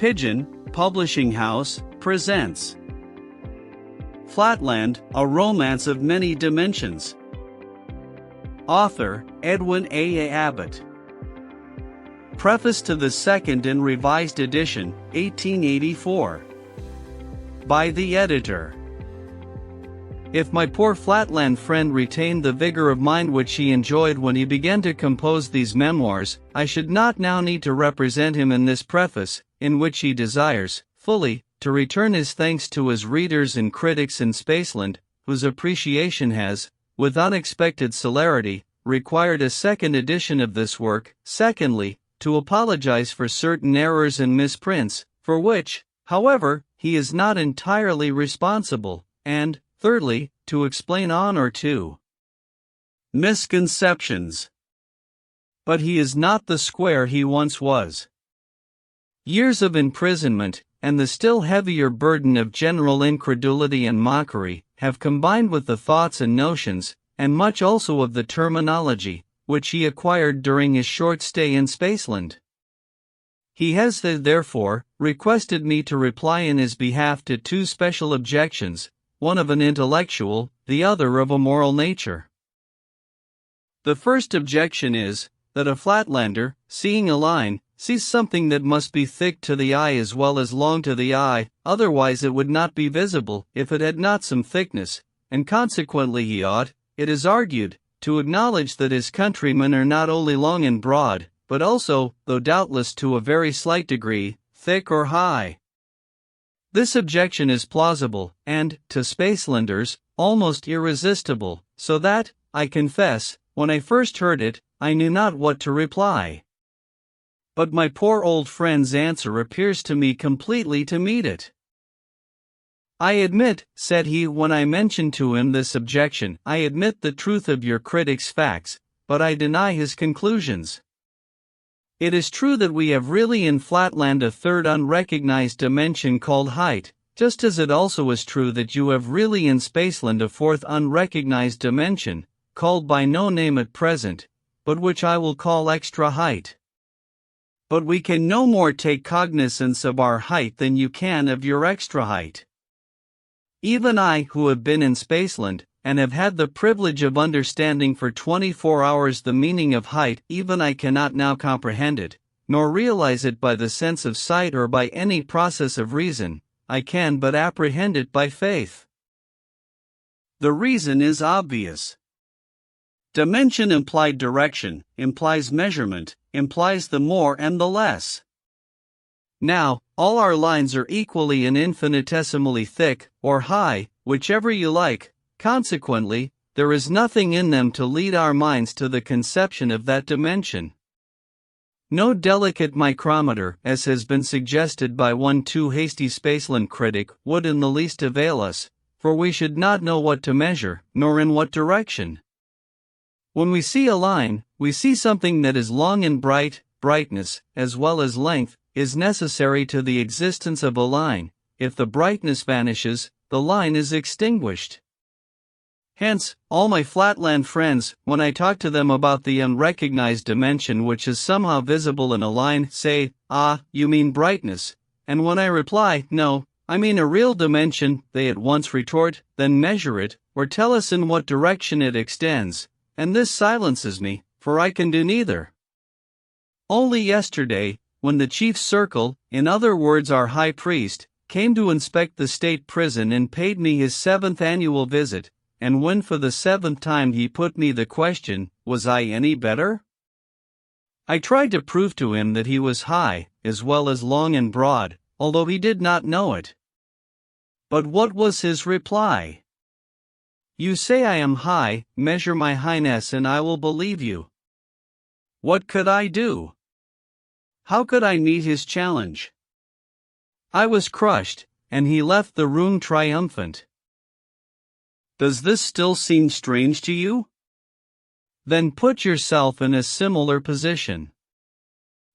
Pigeon Publishing House presents Flatland, a romance of many dimensions. Author, Edwin A. Abbott. Preface to the second and revised edition, 1884. By the editor. If my poor Flatland friend retained the vigor of mind which he enjoyed when he began to compose these memoirs, I should not now need to represent him in this preface, in which he desires, fully, to return his thanks to his readers and critics in Spaceland, whose appreciation has, with unexpected celerity, required a second edition of this work. Secondly, to apologize for certain errors and misprints, for which, however, he is not entirely responsible, and, thirdly, to explain one or two misconceptions. But he is not the square he once was. Years of imprisonment, and the still heavier burden of general incredulity and mockery, have combined with the thoughts and notions, and much also of the terminology, which he acquired during his short stay in Spaceland. He has therefore requested me to reply in his behalf to two special objections, one of an intellectual, the other of a moral nature. The first objection is, that a Flatlander, seeing a line, sees something that must be thick to the eye as well as long to the eye, otherwise it would not be visible if it had not some thickness, and consequently he ought, it is argued, to acknowledge that his countrymen are not only long and broad, but also, though doubtless to a very slight degree, thick or high. This objection is plausible, and, to Spacelanders, almost irresistible, so that, I confess, when I first heard it, I knew not what to reply. But my poor old friend's answer appears to me completely to meet it. I admit, said he when I mentioned to him this objection, I admit the truth of your critic's facts, but I deny his conclusions. It is true that we have really in Flatland a third unrecognized dimension called height, just as it also is true that you have really in Spaceland a fourth unrecognized dimension, called by no name at present, but which I will call extra height. But we can no more take cognizance of our height than you can of your extra height. Even I, who have been in Spaceland, and have had the privilege of understanding for 24 hours the meaning of height, even I cannot now comprehend it, nor realize it by the sense of sight or by any process of reason, I can but apprehend it by faith. The reason is obvious. Dimension implied direction, implies measurement, implies the more and the less. Now, all our lines are equally and infinitesimally thick, or high, whichever you like. Consequently, there is nothing in them to lead our minds to the conception of that dimension. No delicate micrometer, as has been suggested by one too hasty Spaceland critic, would in the least avail us, for we should not know what to measure, nor in what direction. When we see a line, we see something that is long and bright. Brightness, as well as length, is necessary to the existence of a line. If the brightness vanishes, the line is extinguished. Hence, all my Flatland friends, when I talk to them about the unrecognized dimension which is somehow visible in a line, say, "Ah, you mean brightness," and when I reply, "No, I mean a real dimension," they at once retort, "Then measure it, or tell us in what direction it extends," and this silences me, for I can do neither. Only yesterday, when the chief circle, in other words our high priest, came to inspect the state prison and paid me his 7th annual visit, and when for the 7th time he put me the question, was I any better? I tried to prove to him that he was high, as well as long and broad, although he did not know it. But what was his reply? "You say I am high, measure my highness and I will believe you." What could I do? How could I meet his challenge? I was crushed, and he left the room triumphant. Does this still seem strange to you? Then put yourself in a similar position.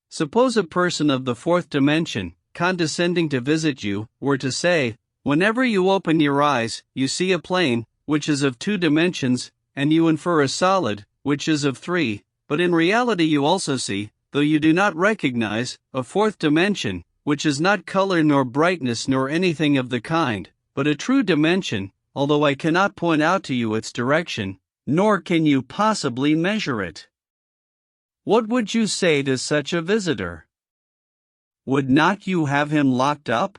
Suppose a person of the fourth dimension, condescending to visit you, were to say, "Whenever you open your eyes, you see a plane, which is of 2 dimensions, and you infer a solid, which is of 3, but in reality you also see, though you do not recognize, a fourth dimension, which is not color nor brightness nor anything of the kind, but a true dimension, although I cannot point out to you its direction, nor can you possibly measure it. What would you say to such a visitor? Would not you have him locked up?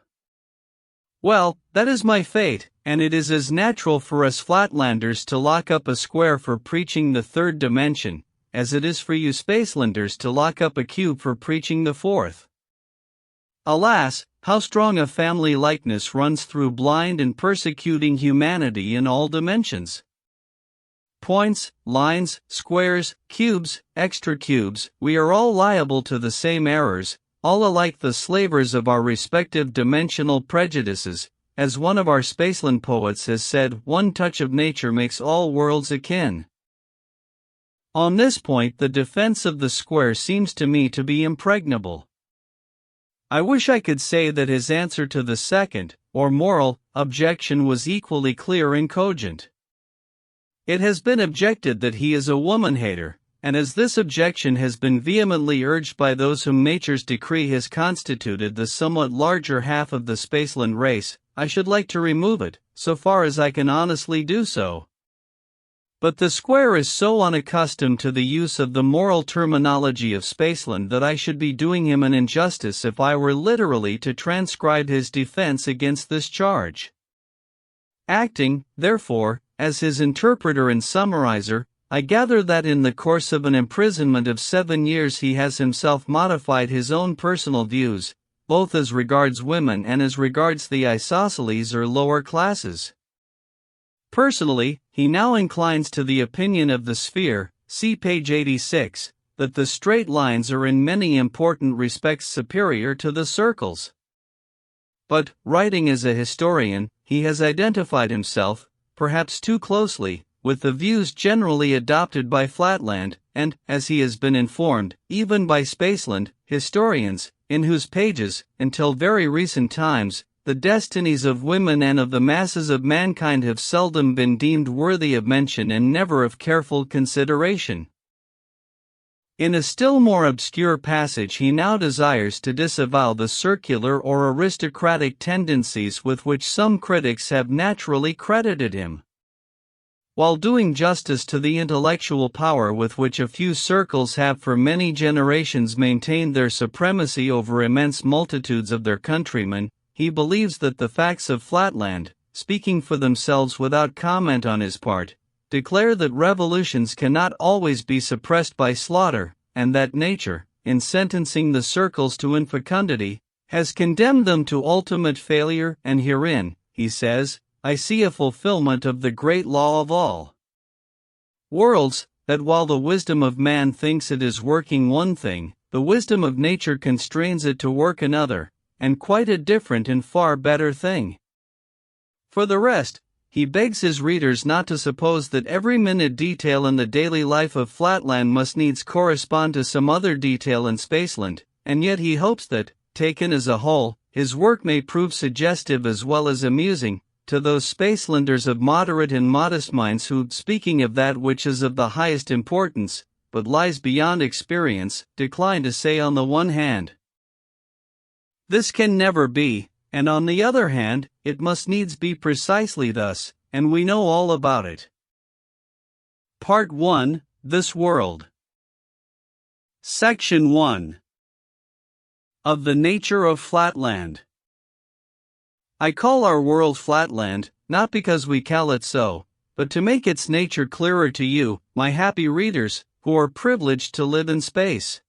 Well, that is my fate, and it is as natural for us Flatlanders to lock up a square for preaching the third dimension, as it is for you Spacelanders to lock up a cube for preaching the fourth. Alas, how strong a family likeness runs through blind and persecuting humanity in all dimensions. Points, lines, squares, cubes, extra cubes, we are all liable to the same errors, all alike the slavers of our respective dimensional prejudices. As one of our Spaceland poets has said, one touch of nature makes all worlds akin. On this point the defense of the square seems to me to be impregnable. I wish I could say that his answer to the second, or moral, objection was equally clear and cogent. It has been objected that he is a woman-hater, and as this objection has been vehemently urged by those whom nature's decree has constituted the somewhat larger half of the Spaceland race, I should like to remove it, so far as I can honestly do so. But the square is so unaccustomed to the use of the moral terminology of Spaceland that I should be doing him an injustice if I were literally to transcribe his defense against this charge. Acting, therefore, as his interpreter and summarizer, I gather that in the course of an imprisonment of 7 years he has himself modified his own personal views, both as regards women and as regards the isosceles or lower classes. Personally, he now inclines to the opinion of the sphere, see page 86, that the straight lines are in many important respects superior to the circles. But, writing as a historian, he has identified himself, perhaps too closely, with the views generally adopted by Flatland, and, as he has been informed, even by Spaceland historians, in whose pages, until very recent times, the destinies of women and of the masses of mankind have seldom been deemed worthy of mention and never of careful consideration. In a still more obscure passage he now desires to disavow the circular or aristocratic tendencies with which some critics have naturally credited him. While doing justice to the intellectual power with which a few circles have for many generations maintained their supremacy over immense multitudes of their countrymen, he believes that the facts of Flatland, speaking for themselves without comment on his part, declare that revolutions cannot always be suppressed by slaughter, and that nature, in sentencing the circles to infecundity, has condemned them to ultimate failure, and herein, he says, I see a fulfillment of the great law of all worlds, that while the wisdom of man thinks it is working one thing, the wisdom of nature constrains it to work another, and quite a different and far better thing. For the rest, he begs his readers not to suppose that every minute detail in the daily life of Flatland must needs correspond to some other detail in Spaceland, and yet he hopes that, taken as a whole, his work may prove suggestive as well as amusing, to those Spacelanders of moderate and modest minds who, speaking of that which is of the highest importance, but lies beyond experience, decline to say on the one hand, this can never be, and on the other hand, it must needs be precisely thus, and we know all about it. Part 1, This World. Section 1. Of the nature of Flatland. I call our world Flatland, not because we call it so, but to make its nature clearer to you, my happy readers, who are privileged to live in space.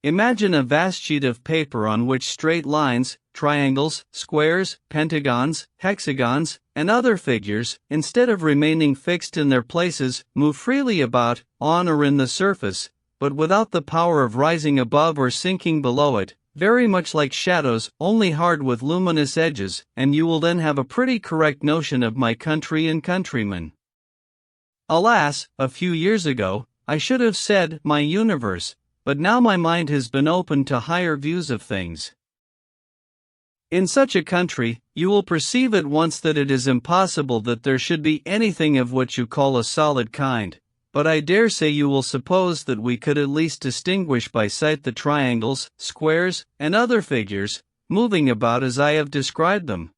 Imagine a vast sheet of paper on which straight lines, triangles, squares, pentagons, hexagons, and other figures, instead of remaining fixed in their places, move freely about, on or in the surface, but without the power of rising above or sinking below it, very much like shadows, only hard with luminous edges, and you will then have a pretty correct notion of my country and countrymen. Alas, a few years ago, I should have said my universe, but now my mind has been opened to higher views of things. In such a country, you will perceive at once that it is impossible that there should be anything of what you call a solid kind, but I dare say you will suppose that we could at least distinguish by sight the triangles, squares, and other figures, moving about as I have described them.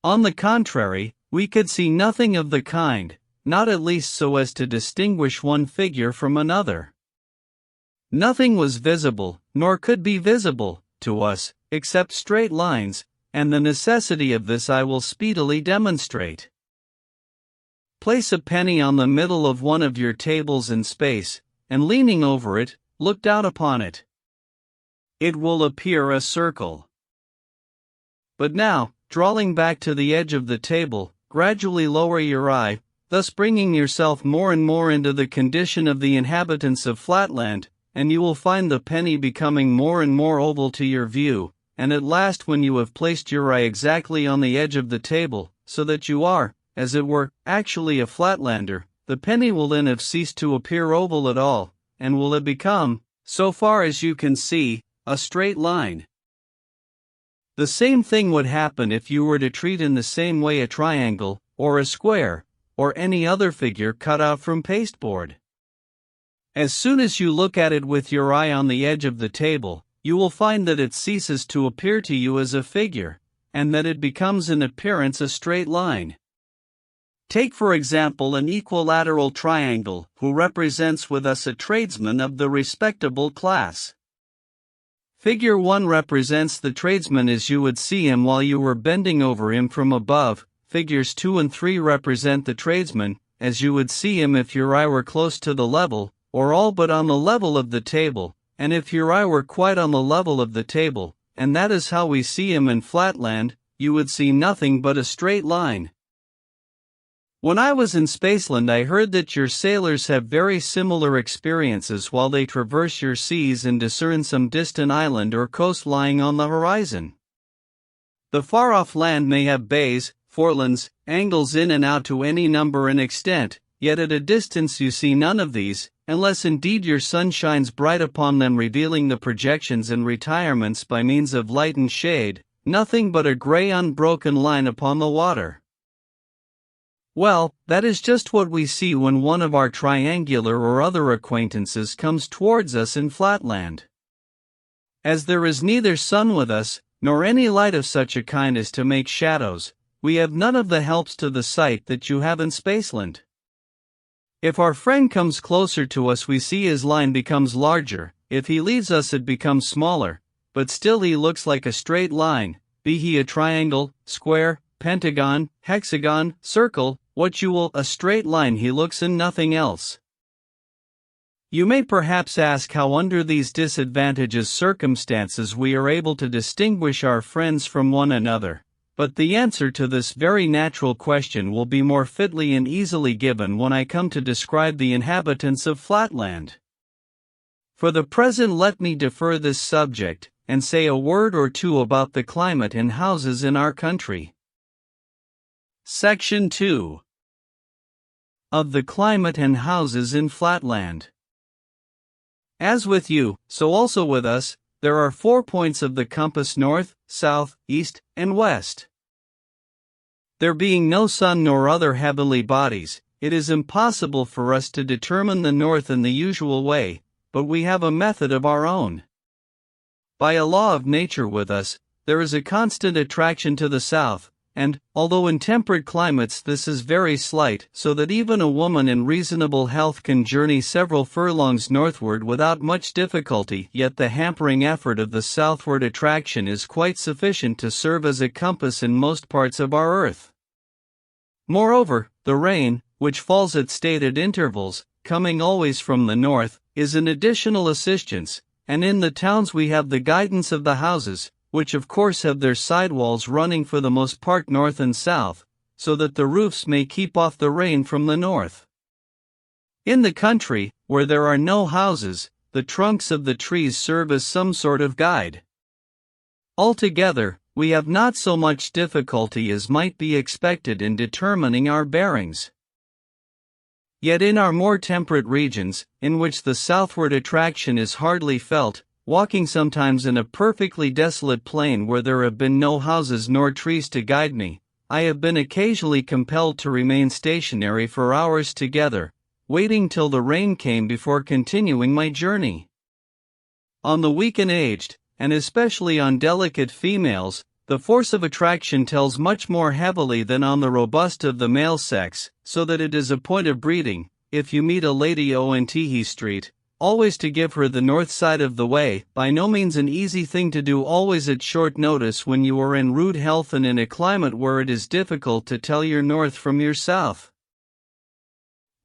On the contrary, we could see nothing of the kind, not at least so as to distinguish one figure from another. Nothing was visible, nor could be visible, to us, except straight lines, and the necessity of this I will speedily demonstrate. Place a penny on the middle of one of your tables in space, and leaning over it, look down upon it. It will appear a circle. But now, drawing back to the edge of the table, gradually lower your eye, thus bringing yourself more and more into the condition of the inhabitants of Flatland, and you will find the penny becoming more and more oval to your view, and at last when you have placed your eye exactly on the edge of the table, so that you are, as it were, actually a Flatlander, the penny will then have ceased to appear oval at all, and will have become, so far as you can see, a straight line. The same thing would happen if you were to treat in the same way a triangle, or a square, or any other figure cut out from pasteboard. As soon as you look at it with your eye on the edge of the table, you will find that it ceases to appear to you as a figure, and that it becomes in appearance a straight line. Take for example an equilateral triangle, who represents with us a tradesman of the respectable class. Figure 1 represents the tradesman as you would see him while you were bending over him from above. Figures 2 and 3 represent the tradesman, as you would see him if your eye were close to the level, or all but on the level of the table, and if your eye were quite on the level of the table, and that is how we see him in Flatland, you would see nothing but a straight line. When I was in Spaceland, I heard that your sailors have very similar experiences while they traverse your seas and discern some distant island or coast lying on the horizon. The far-off land may have bays, fortlands, angles in and out to any number and extent, yet at a distance you see none of these, unless indeed your sun shines bright upon them, revealing the projections and retirements by means of light and shade, nothing but a grey unbroken line upon the water. Well, that is just what we see when one of our triangular or other acquaintances comes towards us in Flatland. As there is neither sun with us, nor any light of such a kind as to make shadows, we have none of the helps to the sight that you have in Spaceland. If our friend comes closer to us, we see his line becomes larger, if he leaves us it becomes smaller, but still he looks like a straight line, be he a triangle, square, pentagon, hexagon, circle, what you will, a straight line he looks and nothing else. You may perhaps ask how under these disadvantageous circumstances we are able to distinguish our friends from one another, but the answer to this very natural question will be more fitly and easily given when I come to describe the inhabitants of Flatland. For the present let me defer this subject, and say a word or two about the climate and houses in our country. Section 2. Of the climate and houses in Flatland. As with you, so also with us, there are 4 points of the compass: north, south, east, and west. There being no sun nor other heavenly bodies, it is impossible for us to determine the north in the usual way, but we have a method of our own. By a law of nature with us, there is a constant attraction to the south, and, although in temperate climates this is very slight, so that even a woman in reasonable health can journey several furlongs northward without much difficulty, yet the hampering effort of the southward attraction is quite sufficient to serve as a compass in most parts of our earth. Moreover, the rain, which falls at stated intervals, coming always from the north, is an additional assistance, and in the towns we have the guidance of the houses, which of course have their sidewalls running for the most part north and south, so that the roofs may keep off the rain from the north. In the country, where there are no houses, the trunks of the trees serve as some sort of guide. Altogether, we have not so much difficulty as might be expected in determining our bearings. Yet in our more temperate regions, in which the southward attraction is hardly felt, walking sometimes in a perfectly desolate plain where there have been no houses nor trees to guide me, I have been occasionally compelled to remain stationary for hours together, waiting till the rain came before continuing my journey. On the weak and aged, and especially on delicate females, the force of attraction tells much more heavily than on the robust of the male sex, so that it is a point of breeding, if you meet a lady on Teehee Street, always to give her the north side of the way, by no means an easy thing to do, always at short notice when you are in rude health and in a climate where it is difficult to tell your north from your south.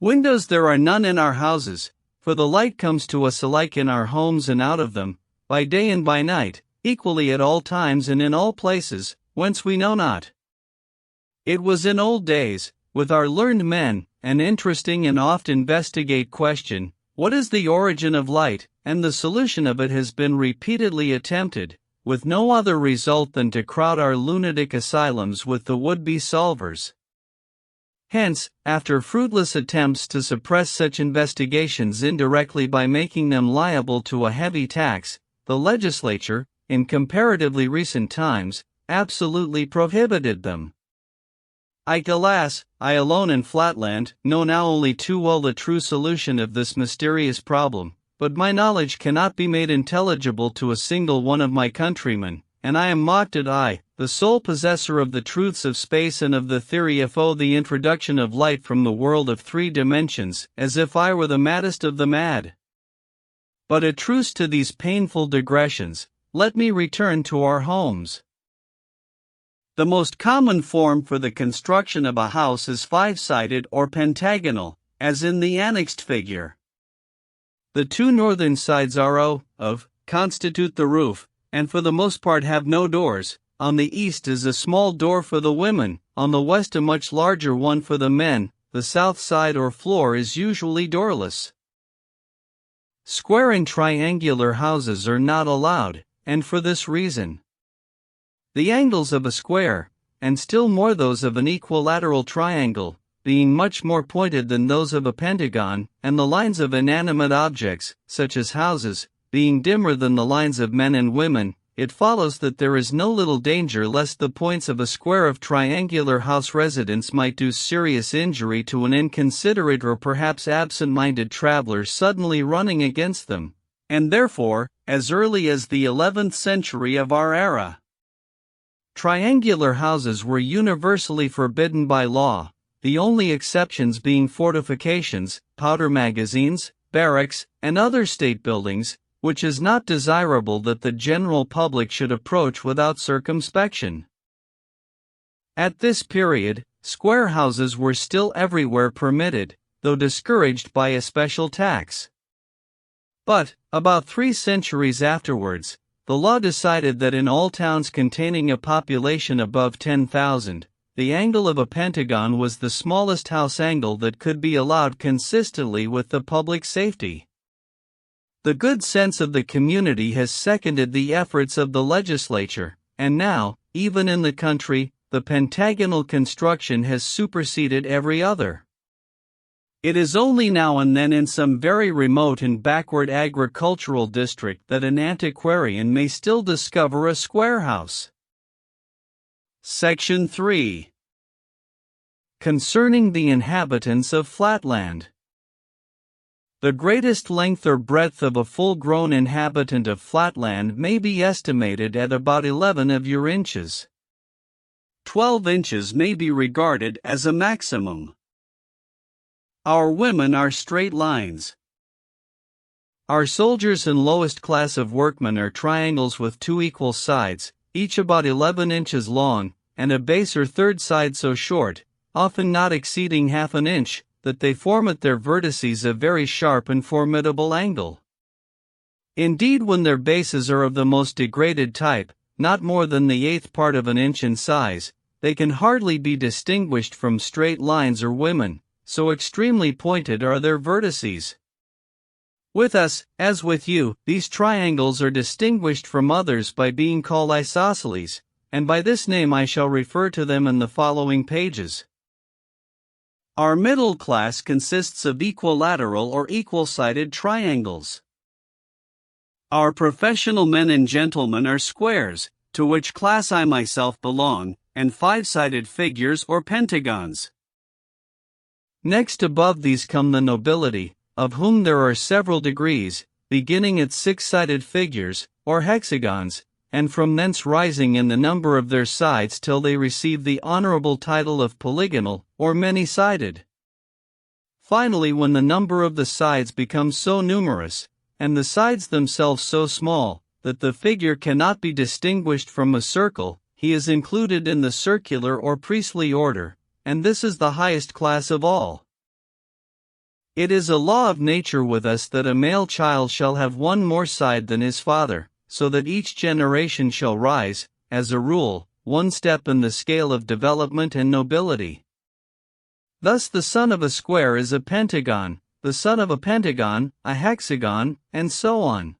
Windows there are none in our houses, for the light comes to us alike in our homes and out of them, by day and by night, equally at all times and in all places, whence we know not. It was in old days, with our learned men, an interesting and oft investigate question, what is the origin of light, and the solution of it has been repeatedly attempted, with no other result than to crowd our lunatic asylums with the would-be solvers. Hence, after fruitless attempts to suppress such investigations indirectly by making them liable to a heavy tax, the legislature, in comparatively recent times, absolutely prohibited them. Alas, I alone in Flatland know now only too well the true solution of this mysterious problem, but my knowledge cannot be made intelligible to a single one of my countrymen, and I am mocked at the sole possessor of the truths of space and of the theory of the introduction of light from the world of 3 dimensions, as if I were the maddest of the mad. But a truce to these painful digressions, let me return to our homes. The most common form for the construction of a house is 5-sided or pentagonal, as in the annexed figure. The 2 northern sides constitute the roof, and for the most part have no doors. On the east is a small door for the women, on the west a much larger one for the men. The south side or floor is usually doorless. Square and triangular houses are not allowed, and for this reason. The angles of a square, and still more those of an equilateral triangle, being much more pointed than those of a pentagon, and the lines of inanimate objects, such as houses, being dimmer than the lines of men and women, it follows that there is no little danger lest the points of a square of triangular house residence might do serious injury to an inconsiderate or perhaps absent-minded traveler suddenly running against them, and therefore, as early as the 11th century of our era, triangular houses were universally forbidden by law, the only exceptions being fortifications, powder magazines, barracks, and other state buildings, which is not desirable that the general public should approach without circumspection. At this period, square houses were still everywhere permitted, though discouraged by a special tax. But, about 3 centuries afterwards, the law decided that in all towns containing a population above 10,000, the angle of a pentagon was the smallest house angle that could be allowed consistently with the public safety. The good sense of the community has seconded the efforts of the legislature, and now, even in the country, the pentagonal construction has superseded every other. It is only now and then in some very remote and backward agricultural district that an antiquarian may still discover a square house. Section 3. Concerning the inhabitants of Flatland. The greatest length or breadth of a full-grown inhabitant of Flatland may be estimated at about 11 of your inches. 12 inches may be regarded as a maximum. Our women are straight lines. Our soldiers and lowest class of workmen are triangles with 2 equal sides, each about 11 inches long, and a base or third side so short, often not exceeding half an inch, that they form at their vertices a very sharp and formidable angle. Indeed, when their bases are of the most degraded type, not more than the 1/8 part of an inch in size, they can hardly be distinguished from straight lines or women, so extremely pointed are their vertices. With us, as with you, these triangles are distinguished from others by being called isosceles, and by this name I shall refer to them in the following pages. Our middle class consists of equilateral or equal-sided triangles. Our professional men and gentlemen are squares, to which class I myself belong, and 5-sided figures or pentagons. Next above these come the nobility, of whom there are several degrees, beginning at six-sided figures, or hexagons, and from thence rising in the number of their sides till they receive the honorable title of polygonal, or many-sided. Finally, when the number of the sides becomes so numerous, and the sides themselves so small, that the figure cannot be distinguished from a circle, he is included in the circular or priestly order, and this is the highest class of all. It is a law of nature with us that a male child shall have one more side than his father, so that each generation shall rise, as a rule, one step in the scale of development and nobility. Thus the son of a square is a pentagon, the son of a pentagon, a hexagon, and so on.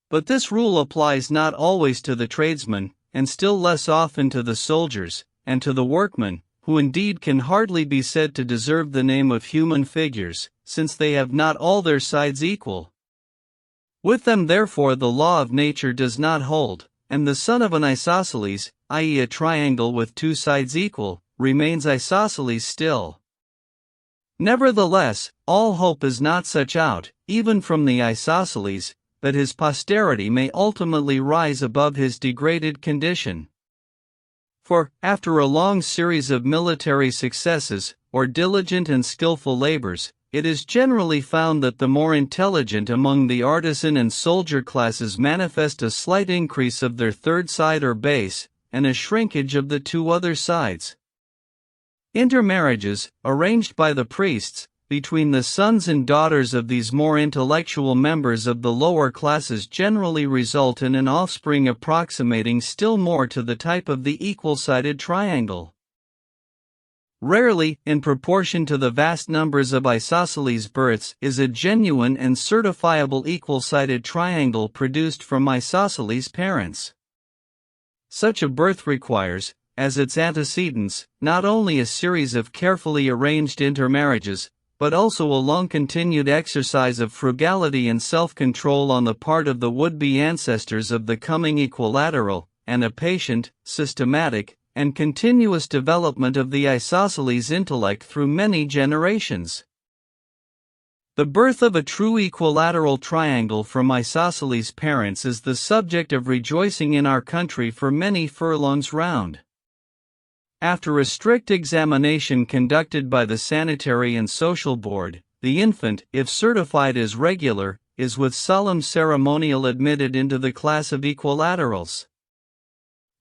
But this rule applies not always to the tradesmen, and still less often to the soldiers, and to the workmen, who indeed can hardly be said to deserve the name of human figures, since they have not all their sides equal. With them therefore the law of nature does not hold, and the son of an isosceles, i.e. a triangle with two sides equal, remains isosceles still. Nevertheless, all hope is not such out, even from the isosceles, that his posterity may ultimately rise above his degraded condition. For, after a long series of military successes, or diligent and skillful labors, it is generally found that the more intelligent among the artisan and soldier classes manifest a slight increase of their third side or base, and a shrinkage of the two other sides. Intermarriages, arranged by the priests, between the sons and daughters of these more intellectual members of the lower classes generally result in an offspring approximating still more to the type of the equal-sided triangle. Rarely, in proportion to the vast numbers of isosceles births, is a genuine and certifiable equal-sided triangle produced from isosceles parents. Such a birth requires, as its antecedents, not only a series of carefully arranged intermarriages, but also a long-continued exercise of frugality and self-control on the part of the would-be ancestors of the coming equilateral, and a patient, systematic, and continuous development of the isosceles intellect through many generations. The birth of a true equilateral triangle from isosceles parents is the subject of rejoicing in our country for many furlongs round. After a strict examination conducted by the Sanitary and Social Board, the infant, if certified as regular, is with solemn ceremonial admitted into the class of equilaterals.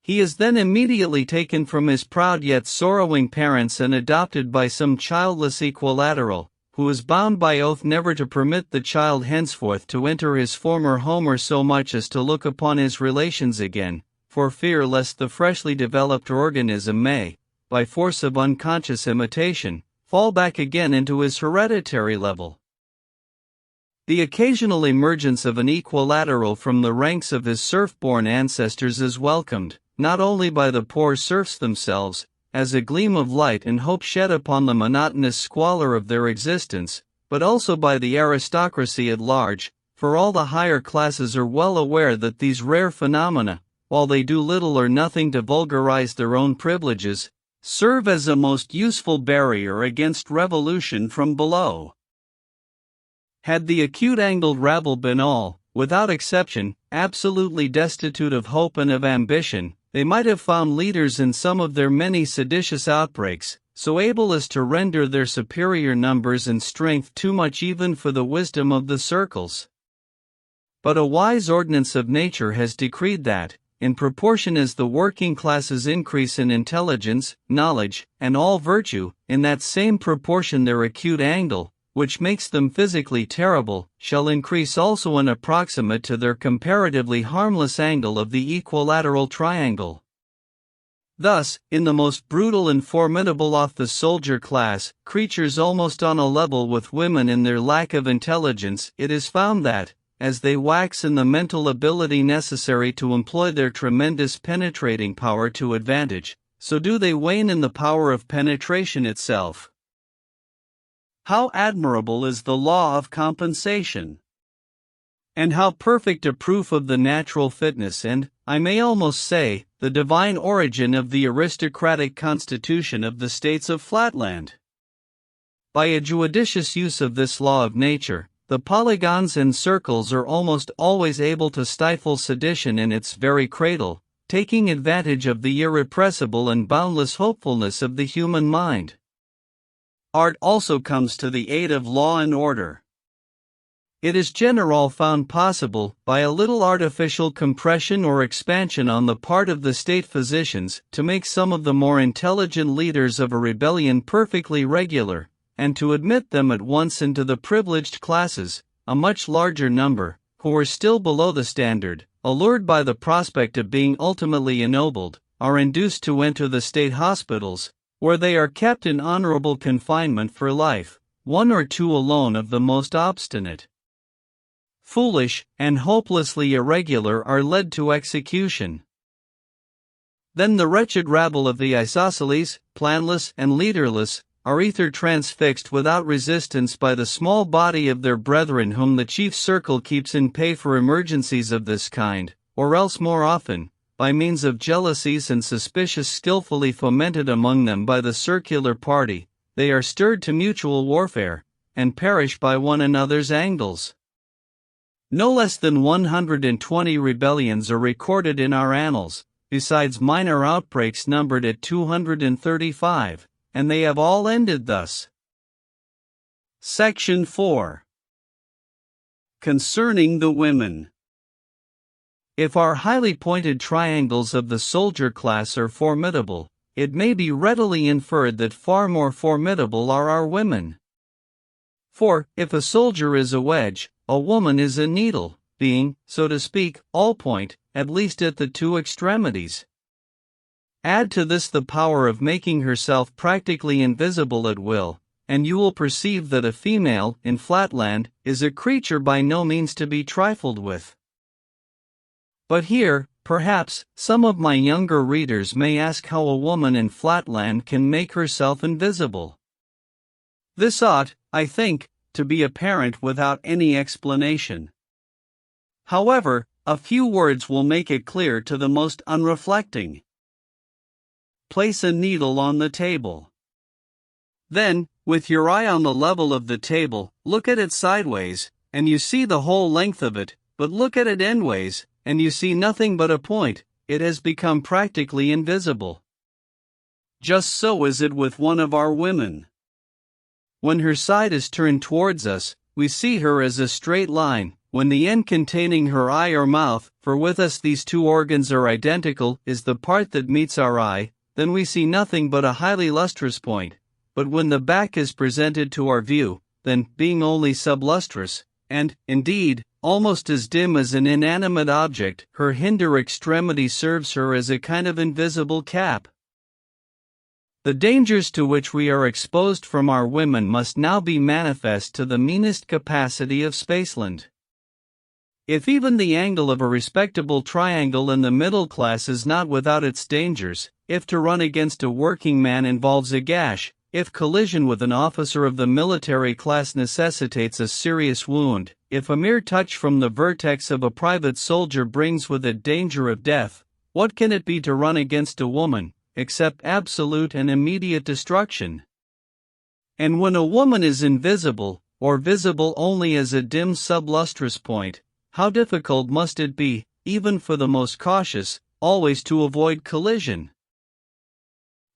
He is then immediately taken from his proud yet sorrowing parents and adopted by some childless equilateral, who is bound by oath never to permit the child henceforth to enter his former home or so much as to look upon his relations again, for fear lest the freshly developed organism may, by force of unconscious imitation, fall back again into his hereditary level. The occasional emergence of an equilateral from the ranks of his serf-born ancestors is welcomed, not only by the poor serfs themselves, as a gleam of light and hope shed upon the monotonous squalor of their existence, but also by the aristocracy at large, for all the higher classes are well aware that these rare phenomena, while they do little or nothing to vulgarize their own privileges, serve as a most useful barrier against revolution from below. Had the acute-angled rabble been all, without exception, absolutely destitute of hope and of ambition, they might have found leaders in some of their many seditious outbreaks, so able as to render their superior numbers and strength too much even for the wisdom of the circles. But a wise ordinance of nature has decreed that, in proportion as the working classes increase in intelligence, knowledge, and all virtue, in that same proportion their acute angle, which makes them physically terrible, shall increase also in approximate to their comparatively harmless angle of the equilateral triangle. Thus, in the most brutal and formidable of the soldier class, creatures almost on a level with women in their lack of intelligence, it is found that, as they wax in the mental ability necessary to employ their tremendous penetrating power to advantage, so do they wane in the power of penetration itself. How admirable is the law of compensation! And how perfect a proof of the natural fitness and, I may almost say, the divine origin of the aristocratic constitution of the states of Flatland! By a judicious use of this law of nature, the polygons and circles are almost always able to stifle sedition in its very cradle, taking advantage of the irrepressible and boundless hopefulness of the human mind. Art also comes to the aid of law and order. It is generally found possible, by a little artificial compression or expansion on the part of the state physicians, to make some of the more intelligent leaders of a rebellion perfectly regular, and to admit them at once into the privileged classes. A much larger number, who are still below the standard, allured by the prospect of being ultimately ennobled, are induced to enter the state hospitals, where they are kept in honorable confinement for life. One or two alone of the most obstinate, foolish, and hopelessly irregular are led to execution. Then the wretched rabble of the isosceles, planless and leaderless, are either transfixed without resistance by the small body of their brethren whom the chief circle keeps in pay for emergencies of this kind, or else more often, by means of jealousies and suspicions skillfully fomented among them by the circular party, they are stirred to mutual warfare, and perish by one another's angles. No less than 120 rebellions are recorded in our annals, besides minor outbreaks numbered at 235, and they have all ended thus. Section 4. Concerning the women. If our highly pointed triangles of the soldier class are formidable, it may be readily inferred that far more formidable are our women. For, if a soldier is a wedge, a woman is a needle, being, so to speak, all point, at least at the two extremities. Add to this the power of making herself practically invisible at will, and you will perceive that a female, in Flatland, is a creature by no means to be trifled with. But here, perhaps, some of my younger readers may ask how a woman in Flatland can make herself invisible. This ought, I think, to be apparent without any explanation. However, a few words will make it clear to the most unreflecting. Place a needle on the table. Then, with your eye on the level of the table, look at it sideways, and you see the whole length of it, but look at it endways, and you see nothing but a point. It has become practically invisible. Just so is it with one of our women. When her side is turned towards us, we see her as a straight line, when the end containing her eye or mouth, for with us these two organs are identical, is the part that meets our eye, then we see nothing but a highly lustrous point. But when the back is presented to our view, then, being only sublustrous, and, indeed, almost as dim as an inanimate object, her hinder extremity serves her as a kind of invisible cap. The dangers to which we are exposed from our women must now be manifest to the meanest capacity of Spaceland. If even the angle of a respectable triangle in the middle class is not without its dangers, if to run against a working man involves a gash, if collision with an officer of the military class necessitates a serious wound, if a mere touch from the vertex of a private soldier brings with it danger of death, what can it be to run against a woman, except absolute and immediate destruction? And when a woman is invisible, or visible only as a dim sublustrous point, how difficult must it be, even for the most cautious, always to avoid collision?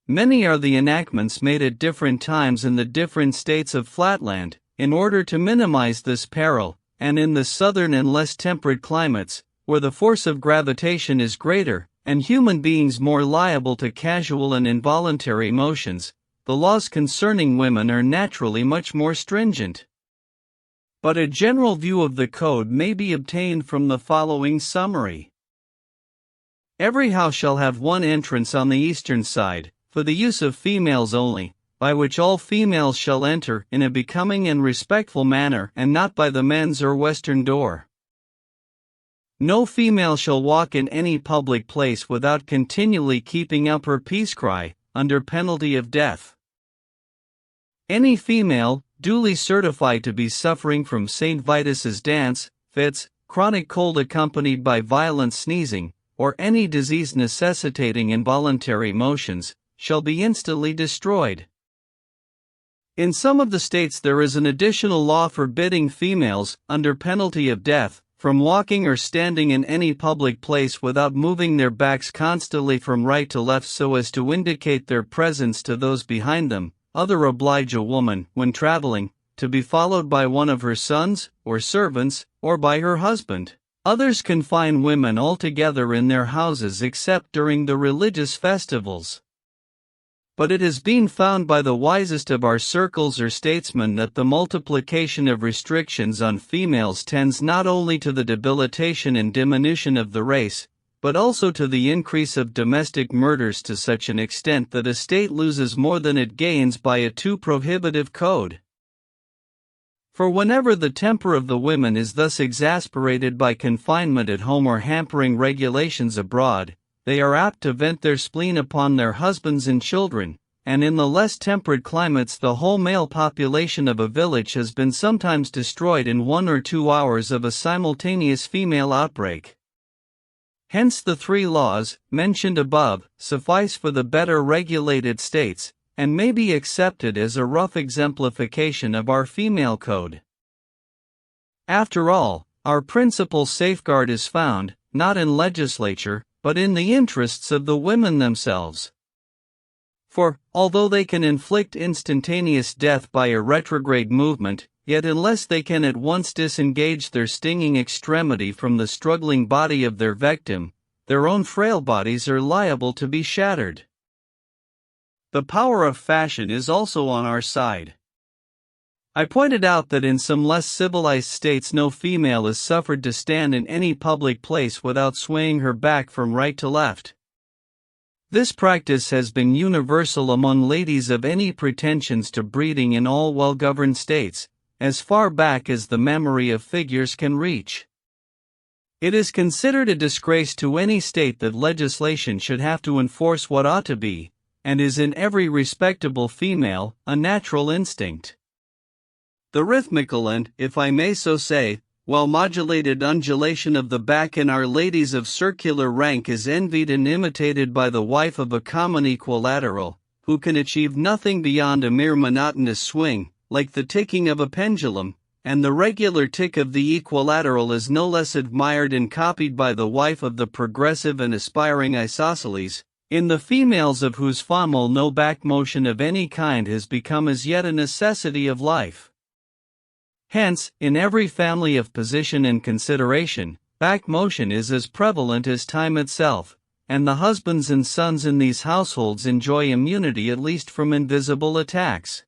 Many are the enactments made at different times in the different states of Flatland, in order to minimize this peril, and in the southern and less temperate climates, where the force of gravitation is greater, and human beings more liable to casual and involuntary motions, the laws concerning women are naturally much more stringent. But a general view of the code may be obtained from the following summary. Every house shall have one entrance on the eastern side, for the use of females only, by which all females shall enter in a becoming and respectful manner, and not by the men's or western door. No female shall walk in any public place without continually keeping up her peace cry, under penalty of death. Any female, duly certified to be suffering from St. Vitus's dance, fits, chronic cold accompanied by violent sneezing, or any disease necessitating involuntary motions, shall be instantly destroyed. In some of the states there is an additional law forbidding females, under penalty of death, from walking or standing in any public place without moving their backs constantly from right to left so as to indicate their presence to those behind them. Others oblige a woman, when traveling, to be followed by one of her sons, or servants, or by her husband. Others confine women altogether in their houses except during the religious festivals. But it has been found by the wisest of our circles or statesmen that the multiplication of restrictions on females tends not only to the debilitation and diminution of the race, but also to the increase of domestic murders to such an extent that a state loses more than it gains by a too prohibitive code. For whenever the temper of the women is thus exasperated by confinement at home or hampering regulations abroad, they are apt to vent their spleen upon their husbands and children, and in the less temperate climates the whole male population of a village has been sometimes destroyed in 1 or 2 hours of a simultaneous female outbreak. Hence the 3 laws, mentioned above, suffice for the better regulated states, and may be accepted as a rough exemplification of our female code. After all, our principal safeguard is found, not in legislature, but in the interests of the women themselves. For, although they can inflict instantaneous death by a retrograde movement, yet unless they can at once disengage their stinging extremity from the struggling body of their victim, their own frail bodies are liable to be shattered. The power of fashion is also on our side. I pointed out that in some less civilized states no female is suffered to stand in any public place without swaying her back from right to left. This practice has been universal among ladies of any pretensions to breeding in all well-governed states, as far back as the memory of figures can reach. It is considered a disgrace to any state that legislation should have to enforce what ought to be, and is in every respectable female, a natural instinct. The rhythmical and, if I may so say, well-modulated undulation of the back in our ladies of circular rank is envied and imitated by the wife of a common equilateral, who can achieve nothing beyond a mere monotonous swing, like the ticking of a pendulum, and the regular tick of the equilateral is no less admired and copied by the wife of the progressive and aspiring isosceles, in the females of whose famille no back motion of any kind has become as yet a necessity of life. Hence, in every family of position and consideration, back motion is as prevalent as time itself, and the husbands and sons in these households enjoy immunity at least from invisible attacks.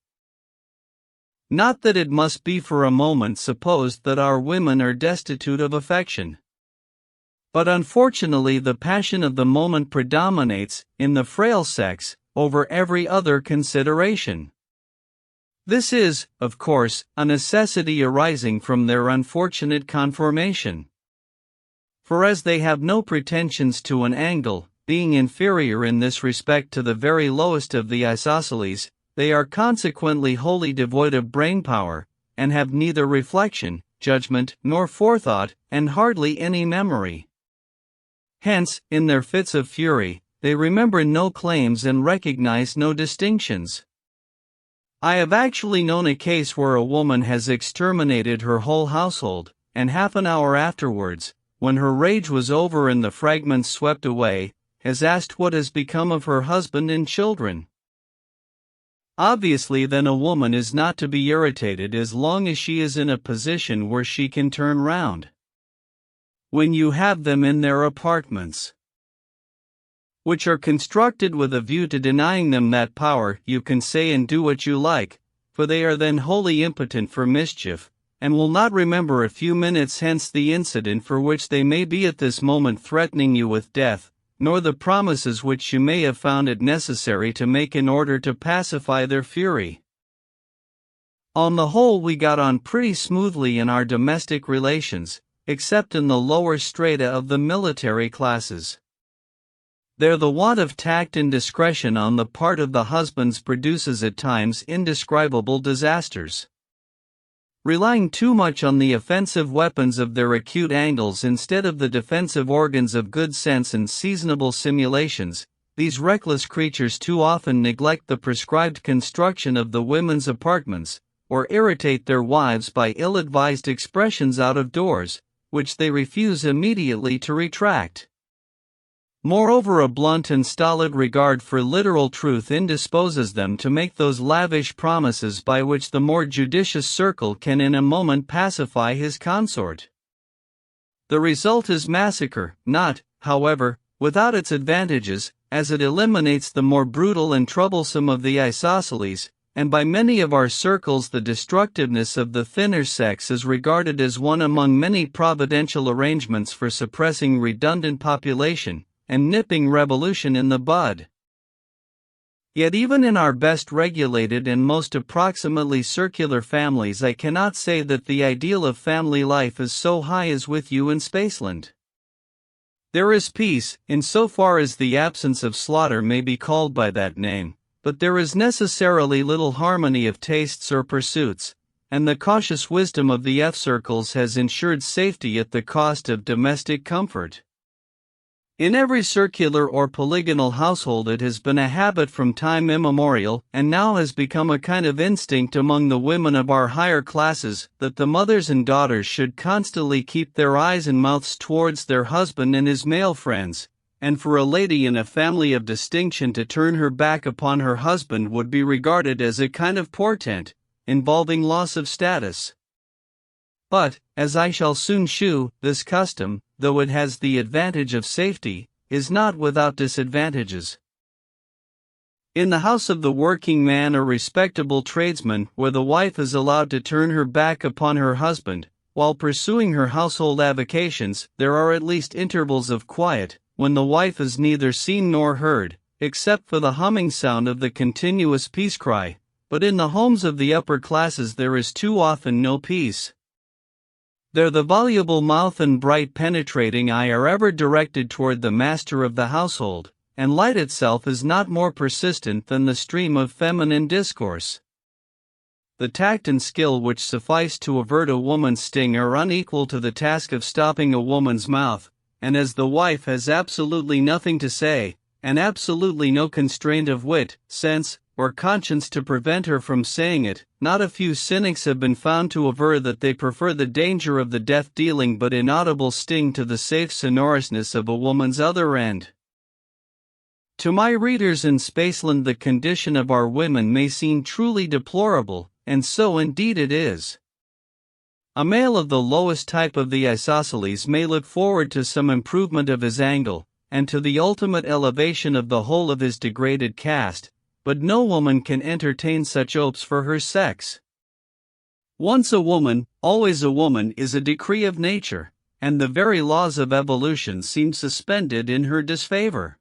Not that it must be for a moment supposed that our women are destitute of affection. But unfortunately the passion of the moment predominates, in the frail sex, over every other consideration. This is, of course, a necessity arising from their unfortunate conformation. For as they have no pretensions to an angle, being inferior in this respect to the very lowest of the isosceles, they are consequently wholly devoid of brain power, and have neither reflection, judgment, nor forethought, and hardly any memory. Hence, in their fits of fury, they remember no claims and recognize no distinctions. I have actually known a case where a woman has exterminated her whole household, and half an hour afterwards, when her rage was over and the fragments swept away, has asked what has become of her husband and children. Obviously then a woman is not to be irritated as long as she is in a position where she can turn round. When you have them in their apartments, which are constructed with a view to denying them that power, you can say and do what you like, for they are then wholly impotent for mischief, and will not remember a few minutes hence the incident for which they may be at this moment threatening you with death, nor the promises which you may have found it necessary to make in order to pacify their fury. On the whole we got on pretty smoothly in our domestic relations, except in the lower strata of the military classes. There the want of tact and discretion on the part of the husbands produces at times indescribable disasters. Relying too much on the offensive weapons of their acute angles instead of the defensive organs of good sense and seasonable simulations, these reckless creatures too often neglect the prescribed construction of the women's apartments, or irritate their wives by ill-advised expressions out of doors, which they refuse immediately to retract. Moreover, a blunt and stolid regard for literal truth indisposes them to make those lavish promises by which the more judicious circle can in a moment pacify his consort. The result is massacre, not, however, without its advantages, as it eliminates the more brutal and troublesome of the isosceles, and by many of our circles the destructiveness of the thinner sex is regarded as one among many providential arrangements for suppressing redundant population, and nipping revolution in the bud. Yet even in our best regulated and most approximately circular families, I cannot say that the ideal of family life is so high as with you in Spaceland. There is peace, in so far as the absence of slaughter may be called by that name, but there is necessarily little harmony of tastes or pursuits, and the cautious wisdom of the F-circles has ensured safety at the cost of domestic comfort. In every circular or polygonal household it has been a habit from time immemorial, and now has become a kind of instinct among the women of our higher classes, that the mothers and daughters should constantly keep their eyes and mouths towards their husband and his male friends, and for a lady in a family of distinction to turn her back upon her husband would be regarded as a kind of portent, involving loss of status. But, as I shall soon shew, this custom, though it has the advantage of safety, is not without disadvantages. In the house of the working man or respectable tradesman, where the wife is allowed to turn her back upon her husband, while pursuing her household avocations, there are at least intervals of quiet, when the wife is neither seen nor heard, except for the humming sound of the continuous peace cry, but in the homes of the upper classes there is too often no peace. There the voluble mouth and bright penetrating eye are ever directed toward the master of the household, and light itself is not more persistent than the stream of feminine discourse. The tact and skill which suffice to avert a woman's sting are unequal to the task of stopping a woman's mouth, and as the wife has absolutely nothing to say, and absolutely no constraint of wit, sense, or conscience to prevent her from saying it, not a few cynics have been found to aver that they prefer the danger of the death-dealing but inaudible sting to the safe sonorousness of a woman's other end. To my readers in Spaceland, the condition of our women may seem truly deplorable, and so indeed it is. A male of the lowest type of the isosceles may look forward to some improvement of his angle, and to the ultimate elevation of the whole of his degraded caste, but no woman can entertain such hopes for her sex. Once a woman, always a woman is a decree of nature, and the very laws of evolution seem suspended in her disfavor.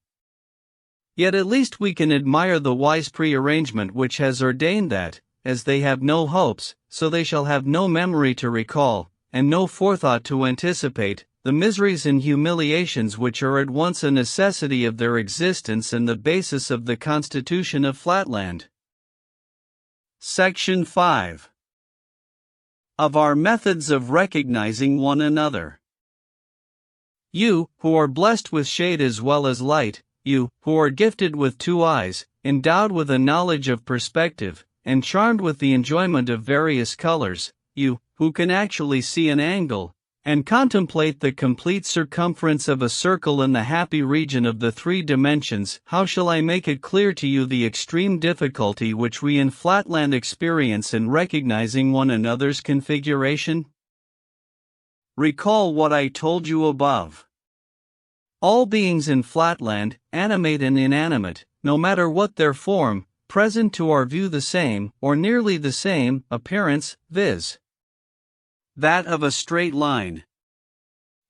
Yet at least we can admire the wise prearrangement which has ordained that, as they have no hopes, so they shall have no memory to recall, and no forethought to anticipate, the miseries and humiliations which are at once a necessity of their existence and the basis of the Constitution of Flatland. Section 5. Of our methods of recognizing one another. You, who are blessed with shade as well as light, you, who are gifted with two eyes, endowed with a knowledge of perspective, and charmed with the enjoyment of various colors, you, who can actually see an angle, and contemplate the complete circumference of a circle in the happy region of the three dimensions, how shall I make it clear to you the extreme difficulty which we in Flatland experience in recognizing one another's configuration? Recall what I told you above. All beings in Flatland, animate and inanimate, no matter what their form, present to our view the same, or nearly the same, appearance, viz. that of a straight line.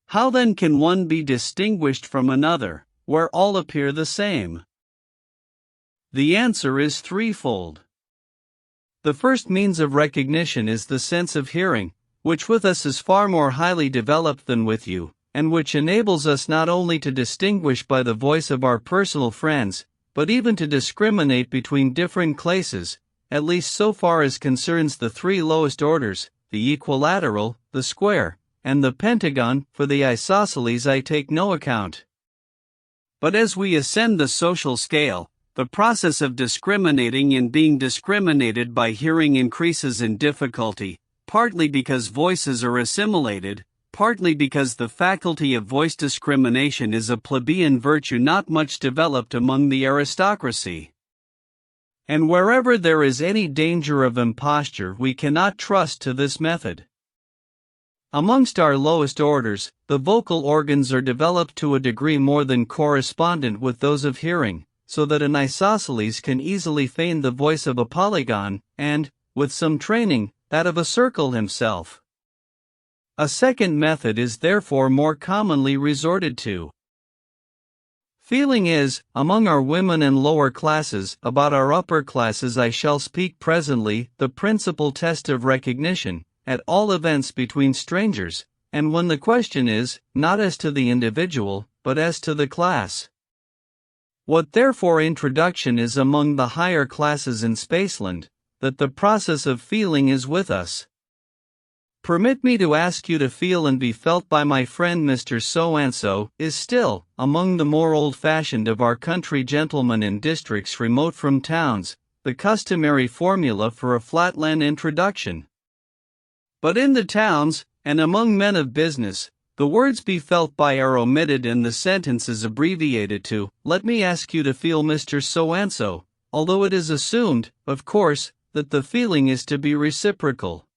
How then can one be distinguished from another, where all appear the same? The answer is threefold. The first means of recognition is the sense of hearing, which with us is far more highly developed than with you, and which enables us not only to distinguish by the voice of our personal friends, but even to discriminate between different classes, at least so far as concerns the three lowest orders, the equilateral, the square, and the pentagon. For the isosceles I take no account. But as we ascend the social scale, the process of discriminating and being discriminated by hearing increases in difficulty, partly because voices are assimilated, partly because the faculty of voice discrimination is a plebeian virtue not much developed among the aristocracy. And wherever there is any danger of imposture, we cannot trust to this method. Amongst our lowest orders, the vocal organs are developed to a degree more than correspondent with those of hearing, so that an isosceles can easily feign the voice of a polygon, and, with some training, that of a circle himself. A second method is therefore more commonly resorted to. Feeling is, among our women and lower classes, about our upper classes I shall speak presently, the principal test of recognition, at all events between strangers, and when the question is, not as to the individual, but as to the class. What therefore introduction is among the higher classes in Spaceland, that the process of feeling is with us. Permit me to ask you to feel and be felt by my friend Mr. So-and-so, is still, among the more old-fashioned of our country gentlemen in districts remote from towns, the customary formula for a Flatland introduction. But in the towns, and among men of business, the words "be felt by" are omitted and the sentence is abbreviated to, "Let me ask you to feel Mr. So-and-so," although it is assumed, of course, that the feeling is to be reciprocal.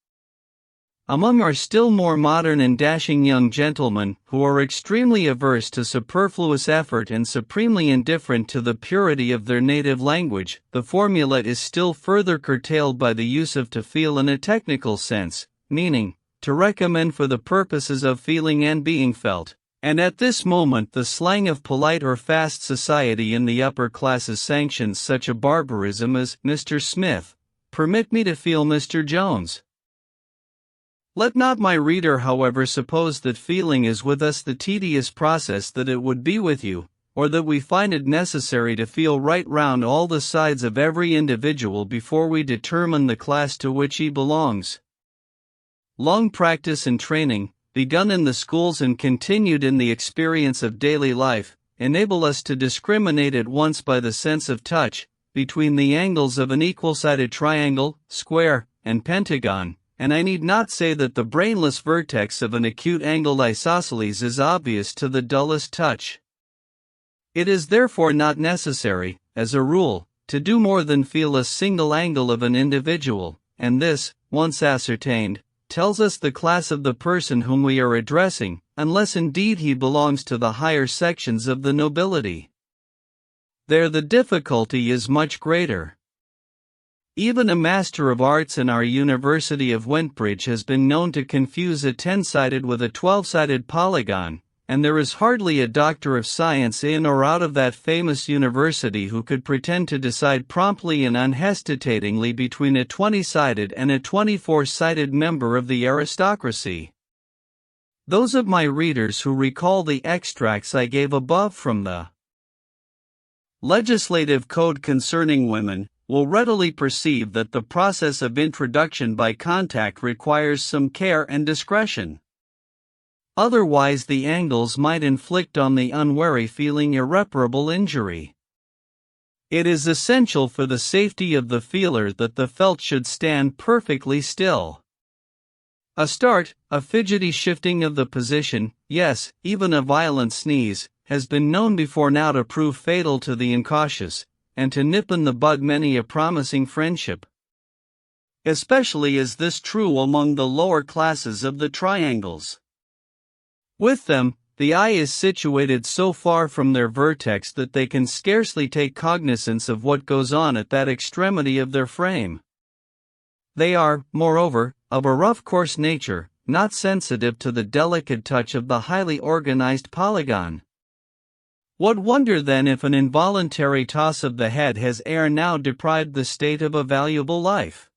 Among our still more modern and dashing young gentlemen, who are extremely averse to superfluous effort and supremely indifferent to the purity of their native language, the formula is still further curtailed by the use of "to feel" in a technical sense, meaning, to recommend for the purposes of feeling and being felt. And at this moment the slang of polite or fast society in the upper classes sanctions such a barbarism as, "Mr. Smith, permit me to feel Mr. Jones." Let not my reader, however, suppose that feeling is with us the tedious process that it would be with you, or that we find it necessary to feel right round all the sides of every individual before we determine the class to which he belongs. Long practice and training, begun in the schools and continued in the experience of daily life, enable us to discriminate at once by the sense of touch, between the angles of an equal-sided triangle, square, and pentagon, and I need not say that the brainless vertex of an acute-angled isosceles is obvious to the dullest touch. It is therefore not necessary, as a rule, to do more than feel a single angle of an individual, and this, once ascertained, tells us the class of the person whom we are addressing, unless indeed he belongs to the higher sections of the nobility. There the difficulty is much greater. Even a Master of Arts in our University of Wentbridge has been known to confuse a 10-sided with a 12-sided polygon, and there is hardly a doctor of science in or out of that famous university who could pretend to decide promptly and unhesitatingly between a 20-sided and a 24-sided member of the aristocracy. Those of my readers who recall the extracts I gave above from the Legislative Code concerning women will readily perceive that the process of introduction by contact requires some care and discretion. Otherwise the angles might inflict on the unwary feeling irreparable injury. It is essential for the safety of the feeler that the felt should stand perfectly still. A start, a fidgety shifting of the position, yes, even a violent sneeze, has been known before now to prove fatal to the incautious, and to nip in the bud many a promising friendship. Especially is this true among the lower classes of the triangles. With them, the eye is situated so far from their vertex that they can scarcely take cognizance of what goes on at that extremity of their frame. They are, moreover, of a rough coarse nature, not sensitive to the delicate touch of the highly organized polygon. What wonder then if an involuntary toss of the head has ere now deprived the state of a valuable life?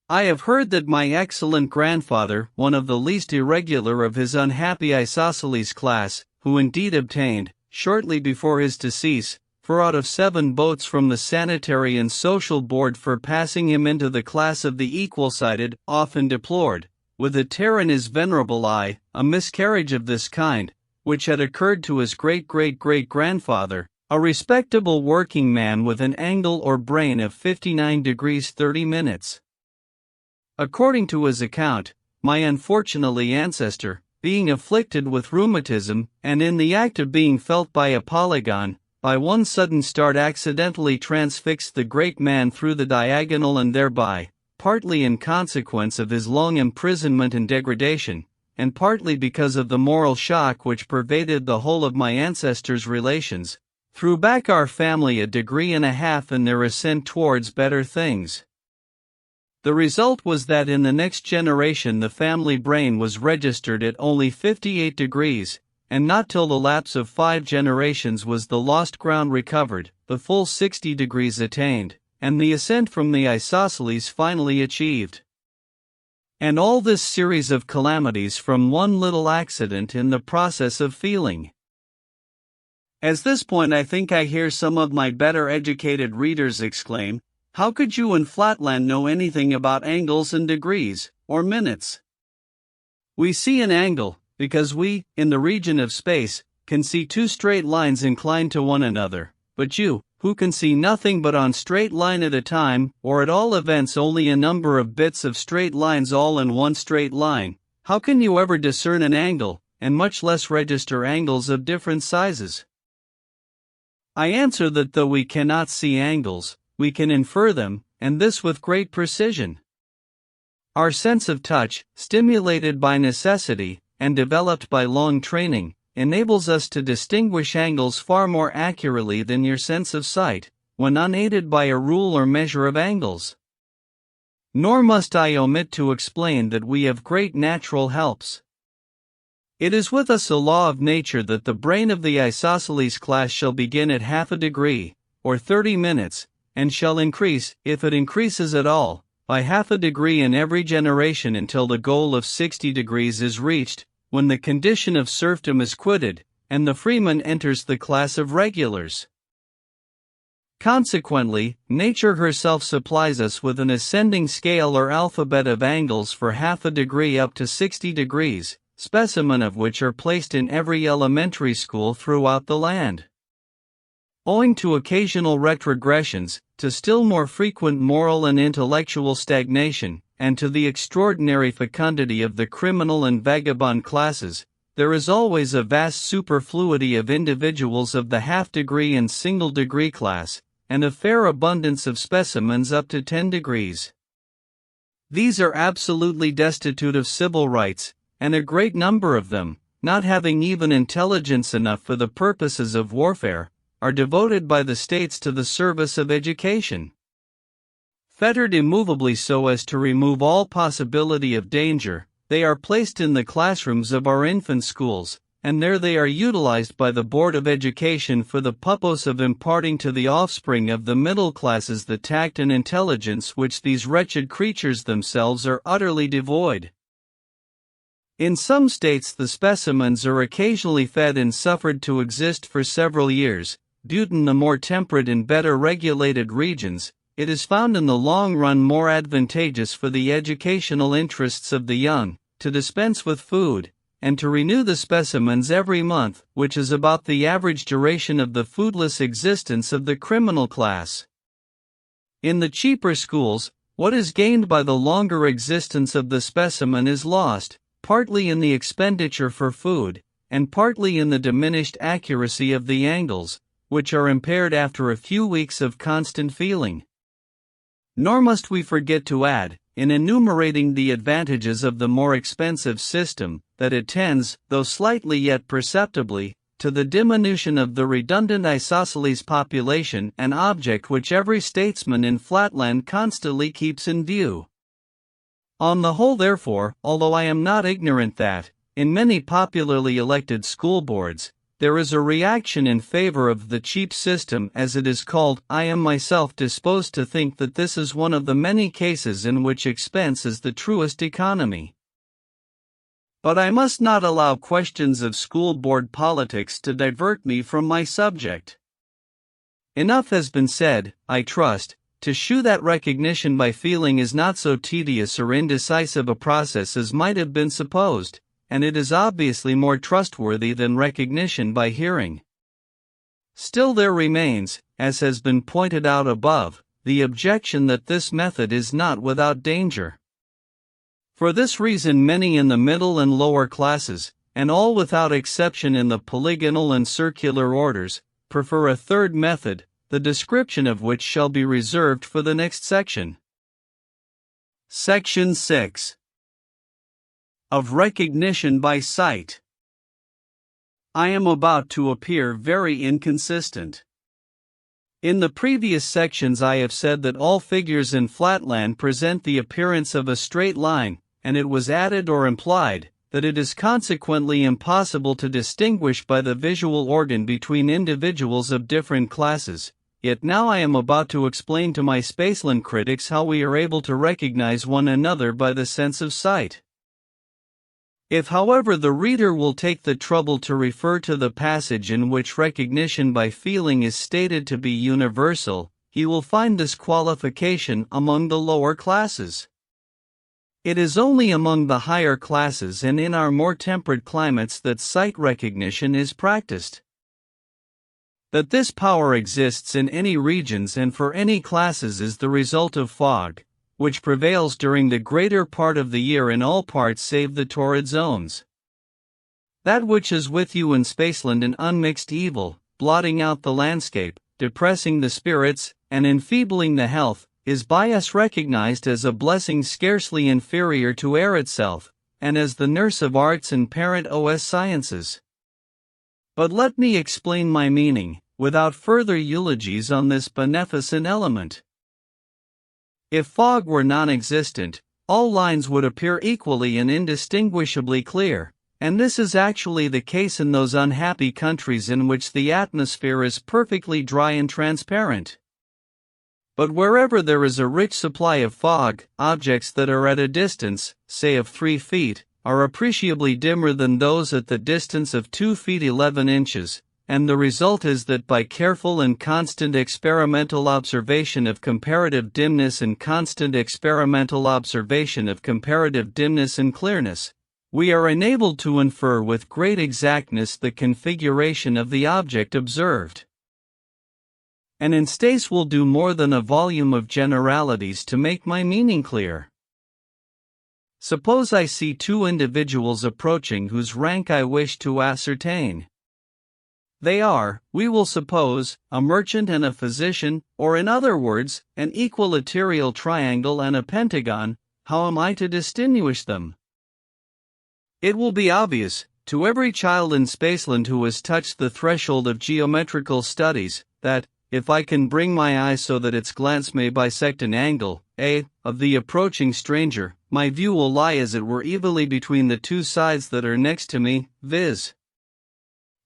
I have heard that my excellent grandfather, one of the least irregular of his unhappy isosceles class, who indeed obtained, shortly before his decease, 4 out of 7 votes from the Sanitary and Social Board for passing him into the class of the equal-sided, often deplored, with a tear in his venerable eye, a miscarriage of this kind, which had occurred to his great-great-great-grandfather, a respectable working man with an angle or brain of 59 degrees 30 minutes. According to his account, my unfortunately ancestor, being afflicted with rheumatism, and in the act of being felt by a polygon, by one sudden start accidentally transfixed the great man through the diagonal, and thereby, partly in consequence of his long imprisonment and degradation, and partly because of the moral shock which pervaded the whole of my ancestor's relations, threw back our family a degree and a half in their ascent towards better things. The result was that in the next generation the family brain was registered at only 58 degrees, and not till the lapse of 5 generations was the lost ground recovered, the full 60 degrees attained, and the ascent from the isosceles finally achieved. And all this series of calamities from one little accident in the process of feeling. At this point I think I hear some of my better educated readers exclaim, "How could you in Flatland know anything about angles and degrees, or minutes?" We see an angle, because we, in the region of space, can see 2 straight lines inclined to one another, but you, who can see nothing but on straight line at a time, or at all events only a number of bits of straight lines all in one straight line, how can you ever discern an angle, and much less register angles of different sizes? I answer that though we cannot see angles, we can infer them, and this with great precision. Our sense of touch, stimulated by necessity, and developed by long training, enables us to distinguish angles far more accurately than your sense of sight, when unaided by a rule or measure of angles. Nor must I omit to explain that we have great natural helps. It is with us a law of nature that the brain of the isosceles class shall begin at half a degree, or 30 minutes, and shall increase, if it increases at all, by half a degree in every generation until the goal of 60 degrees is reached, when the condition of serfdom is quitted, and the freeman enters the class of regulars. Consequently, nature herself supplies us with an ascending scale or alphabet of angles for half a degree up to 60 degrees, specimen of which are placed in every elementary school throughout the land. Owing to occasional retrogressions, to still more frequent moral and intellectual stagnation, and to the extraordinary fecundity of the criminal and vagabond classes, there is always a vast superfluity of individuals of the half-degree and single-degree class, and a fair abundance of specimens up to 10 degrees. These are absolutely destitute of civil rights, and a great number of them, not having even intelligence enough for the purposes of warfare, are devoted by the states to the service of education. Fettered immovably so as to remove all possibility of danger, they are placed in the classrooms of our infant schools, and there they are utilized by the Board of Education for the purpose of imparting to the offspring of the middle classes the tact and intelligence which these wretched creatures themselves are utterly devoid. In some states the specimens are occasionally fed and suffered to exist for several years, due in the more temperate and better regulated regions. It is found in the long run more advantageous for the educational interests of the young, to dispense with food, and to renew the specimens every month, which is about the average duration of the foodless existence of the criminal class. In the cheaper schools, what is gained by the longer existence of the specimen is lost, partly in the expenditure for food, and partly in the diminished accuracy of the angles, which are impaired after a few weeks of constant feeling. Nor must we forget to add, in enumerating the advantages of the more expensive system, that it tends, though slightly yet perceptibly, to the diminution of the redundant isosceles population, an object which every statesman in Flatland constantly keeps in view. On the whole, therefore, although I am not ignorant that, in many popularly elected school boards, there is a reaction in favor of the cheap system as it is called, I am myself disposed to think that this is one of the many cases in which expense is the truest economy. But I must not allow questions of school board politics to divert me from my subject. Enough has been said, I trust, to shew that recognition by feeling is not so tedious or indecisive a process as might have been supposed, and it is obviously more trustworthy than recognition by hearing. Still, there remains, as has been pointed out above, the objection that this method is not without danger. For this reason, many in the middle and lower classes, and all without exception in the polygonal and circular orders, prefer a third method, the description of which shall be reserved for the next section. Section 6. Of recognition by sight. I am about to appear very inconsistent. In the previous sections I have said that all figures in Flatland present the appearance of a straight line, and it was added or implied that it is consequently impossible to distinguish by the visual organ between individuals of different classes. Yet now I am about to explain to my Spaceland critics how we are able to recognize one another by the sense of sight. If, however, the reader will take the trouble to refer to the passage in which recognition by feeling is stated to be universal, he will find this qualification among the lower classes. It is only among the higher classes and in our more temperate climates that sight recognition is practiced. That this power exists in any regions and for any classes is the result of fog, which prevails during the greater part of the year in all parts save the torrid zones. That which is with you in Spaceland an unmixed evil, blotting out the landscape, depressing the spirits, and enfeebling the health, is by us recognized as a blessing scarcely inferior to air itself, and as the nurse of arts and parent of sciences. But let me explain my meaning, without further eulogies on this beneficent element. If fog were non-existent, all lines would appear equally and indistinguishably clear, and this is actually the case in those unhappy countries in which the atmosphere is perfectly dry and transparent. But wherever there is a rich supply of fog, objects that are at a distance, say of 3 feet, are appreciably dimmer than those at the distance of 2 feet 11 inches, and the result is that by careful and constant experimental observation of comparative dimness and constant experimental observation of comparative dimness and clearness, we are enabled to infer with great exactness the configuration of the object observed. An instance will do more than a volume of generalities to make my meaning clear. Suppose I see 2 individuals approaching whose rank I wish to ascertain. They are, we will suppose, a merchant and a physician, or in other words, an equilateral triangle and a pentagon. How am I to distinguish them? It will be obvious, to every child in Spaceland who has touched the threshold of geometrical studies, that, if I can bring my eye so that its glance may bisect an angle, A, of the approaching stranger, my view will lie as it were evenly between the 2 sides that are next to me, viz.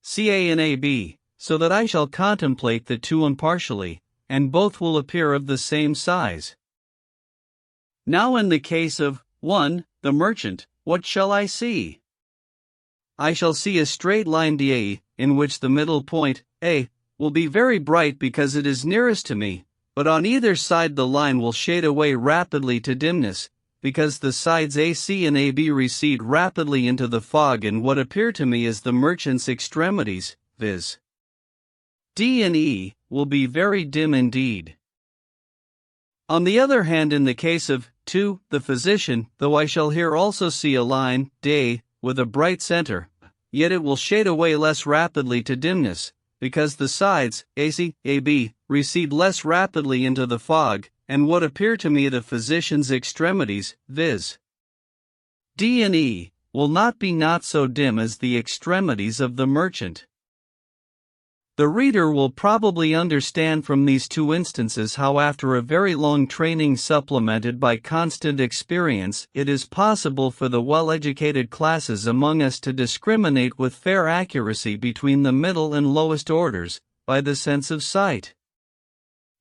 CA and AB, so that I shall contemplate the 2 impartially, and both will appear of the same size. Now in the case of 1, the merchant, what shall I see? I shall see a straight line DA, in which the middle point, A, will be very bright because it is nearest to me, but on either side the line will shade away rapidly to dimness, because the sides AC and AB recede rapidly into the fog in what appear to me as the merchant's extremities, viz. D and E, will be very dim indeed. On the other hand, in the case of 2, the physician, though I shall here also see a line, D, with a bright center, yet it will shade away less rapidly to dimness, because the sides, AC, AB, recede less rapidly into the fog, and what appear to me the physician's extremities, viz. D and E, will not be not so dim as the extremities of the merchant. The reader will probably understand from these 2 instances how after a very long training supplemented by constant experience it is possible for the well-educated classes among us to discriminate with fair accuracy between the middle and lowest orders, by the sense of sight.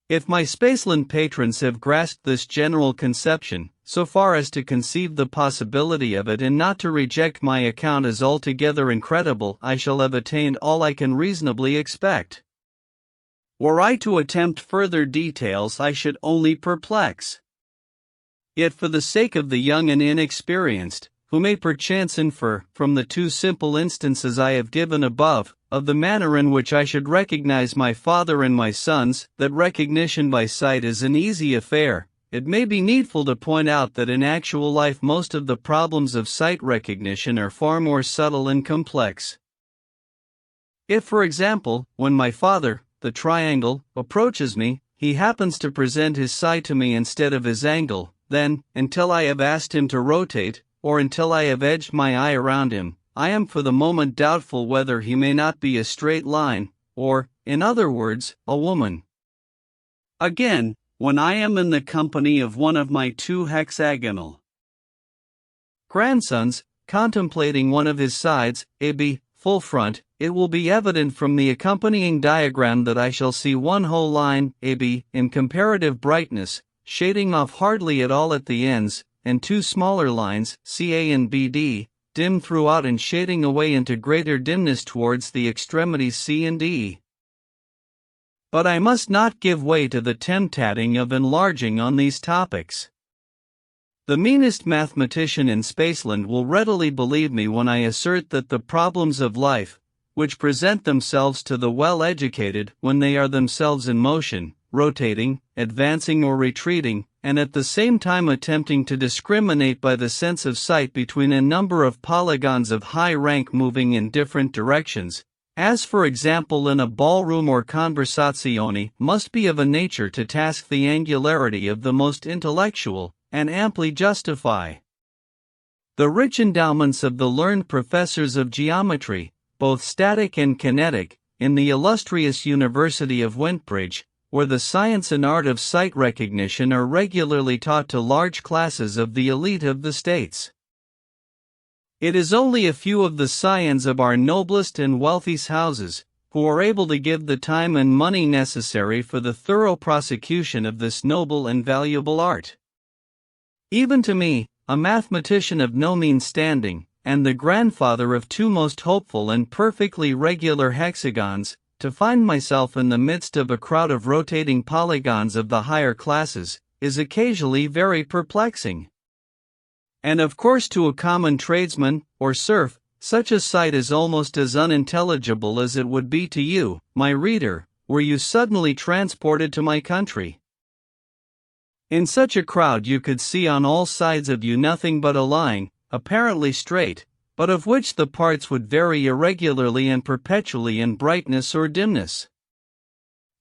If my Spaceland patrons have grasped this general conception, so far as to conceive the possibility of it and not to reject my account as altogether incredible, I shall have attained all I can reasonably expect. Were I to attempt further details, I should only perplex. Yet for the sake of the young and inexperienced, who may perchance infer, from the two simple instances I have given above, of the manner in which I should recognize my father and my sons, that recognition by sight is an easy affair, it may be needful to point out that in actual life most of the problems of sight recognition are far more subtle and complex. If, for example, when my father, the triangle, approaches me, he happens to present his side to me instead of his angle, then, until I have asked him to rotate, or until I have edged my eye around him, I am for the moment doubtful whether he may not be a straight line, or, in other words, a woman. Again, when I am in the company of one of my two hexagonal grandsons, contemplating one of his sides, AB, full front, it will be evident from the accompanying diagram that I shall see one whole line, AB, in comparative brightness, shading off hardly at all at the ends, and two smaller lines, CA and BD, dim throughout and shading away into greater dimness towards the extremities C and D. But I must not give way to the temptation of enlarging on these topics. The meanest mathematician in Spaceland will readily believe me when I assert that the problems of life, which present themselves to the well-educated when they are themselves in motion, rotating, advancing or retreating, and at the same time attempting to discriminate by the sense of sight between a number of polygons of high rank moving in different directions, as for example in a ballroom or conversazione, must be of a nature to task the angularity of the most intellectual, and amply justify the rich endowments of the learned professors of geometry, both static and kinetic, in the illustrious University of Wentbridge, where the science and art of sight recognition are regularly taught to large classes of the elite of the States. It is only a few of the scions of our noblest and wealthiest houses who are able to give the time and money necessary for the thorough prosecution of this noble and valuable art. Even to me, a mathematician of no mean standing, and the grandfather of two most hopeful and perfectly regular hexagons, to find myself in the midst of a crowd of rotating polygons of the higher classes, is occasionally very perplexing. And of course to a common tradesman, or serf, such a sight is almost as unintelligible as it would be to you, my reader, were you suddenly transported to my country. In such a crowd you could see on all sides of you nothing but a line, apparently straight, but of which the parts would vary irregularly and perpetually in brightness or dimness.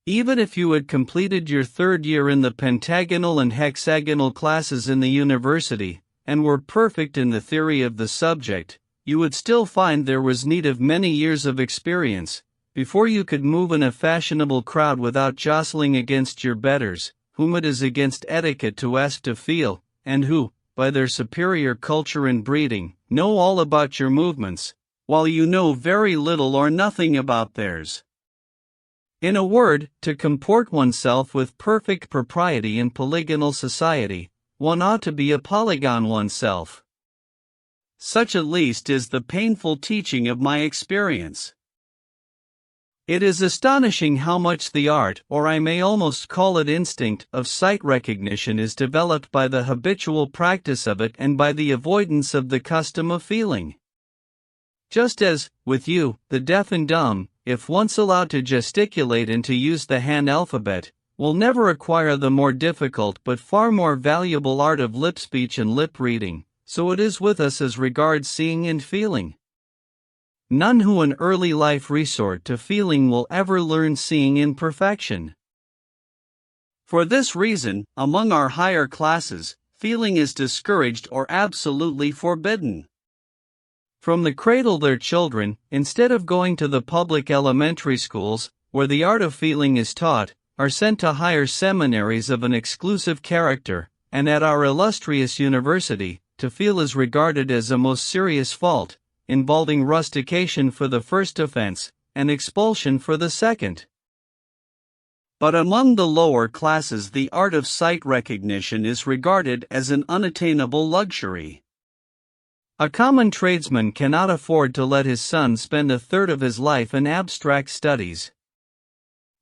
Even if you had completed your third year in the pentagonal and hexagonal classes in the university, and were perfect in the theory of the subject, you would still find there was need of many years of experience, before you could move in a fashionable crowd without jostling against your betters, whom it is against etiquette to ask to feel, and who, by their superior culture and breeding, know all about your movements, while you know very little or nothing about theirs. In a word, to comport oneself with perfect propriety in polygonal society, one ought to be a polygon oneself. Such at least is the painful teaching of my experience. It is astonishing how much the art, or I may almost call it instinct, of sight recognition is developed by the habitual practice of it and by the avoidance of the custom of feeling. Just as, with you, the deaf and dumb, if once allowed to gesticulate and to use the hand alphabet, will never acquire the more difficult but far more valuable art of lip speech and lip reading, so it is with us as regards seeing and feeling. None who in early life resort to feeling will ever learn seeing in perfection. For this reason, among our higher classes, feeling is discouraged or absolutely forbidden. From the cradle their children, instead of going to the public elementary schools, where the art of feeling is taught, are sent to higher seminaries of an exclusive character, and at our illustrious university, to feel is regarded as a most serious fault, involving rustication for the first offense, and expulsion for the second. But among the lower classes the art of sight recognition is regarded as an unattainable luxury. A common tradesman cannot afford to let his son spend a third of his life in abstract studies.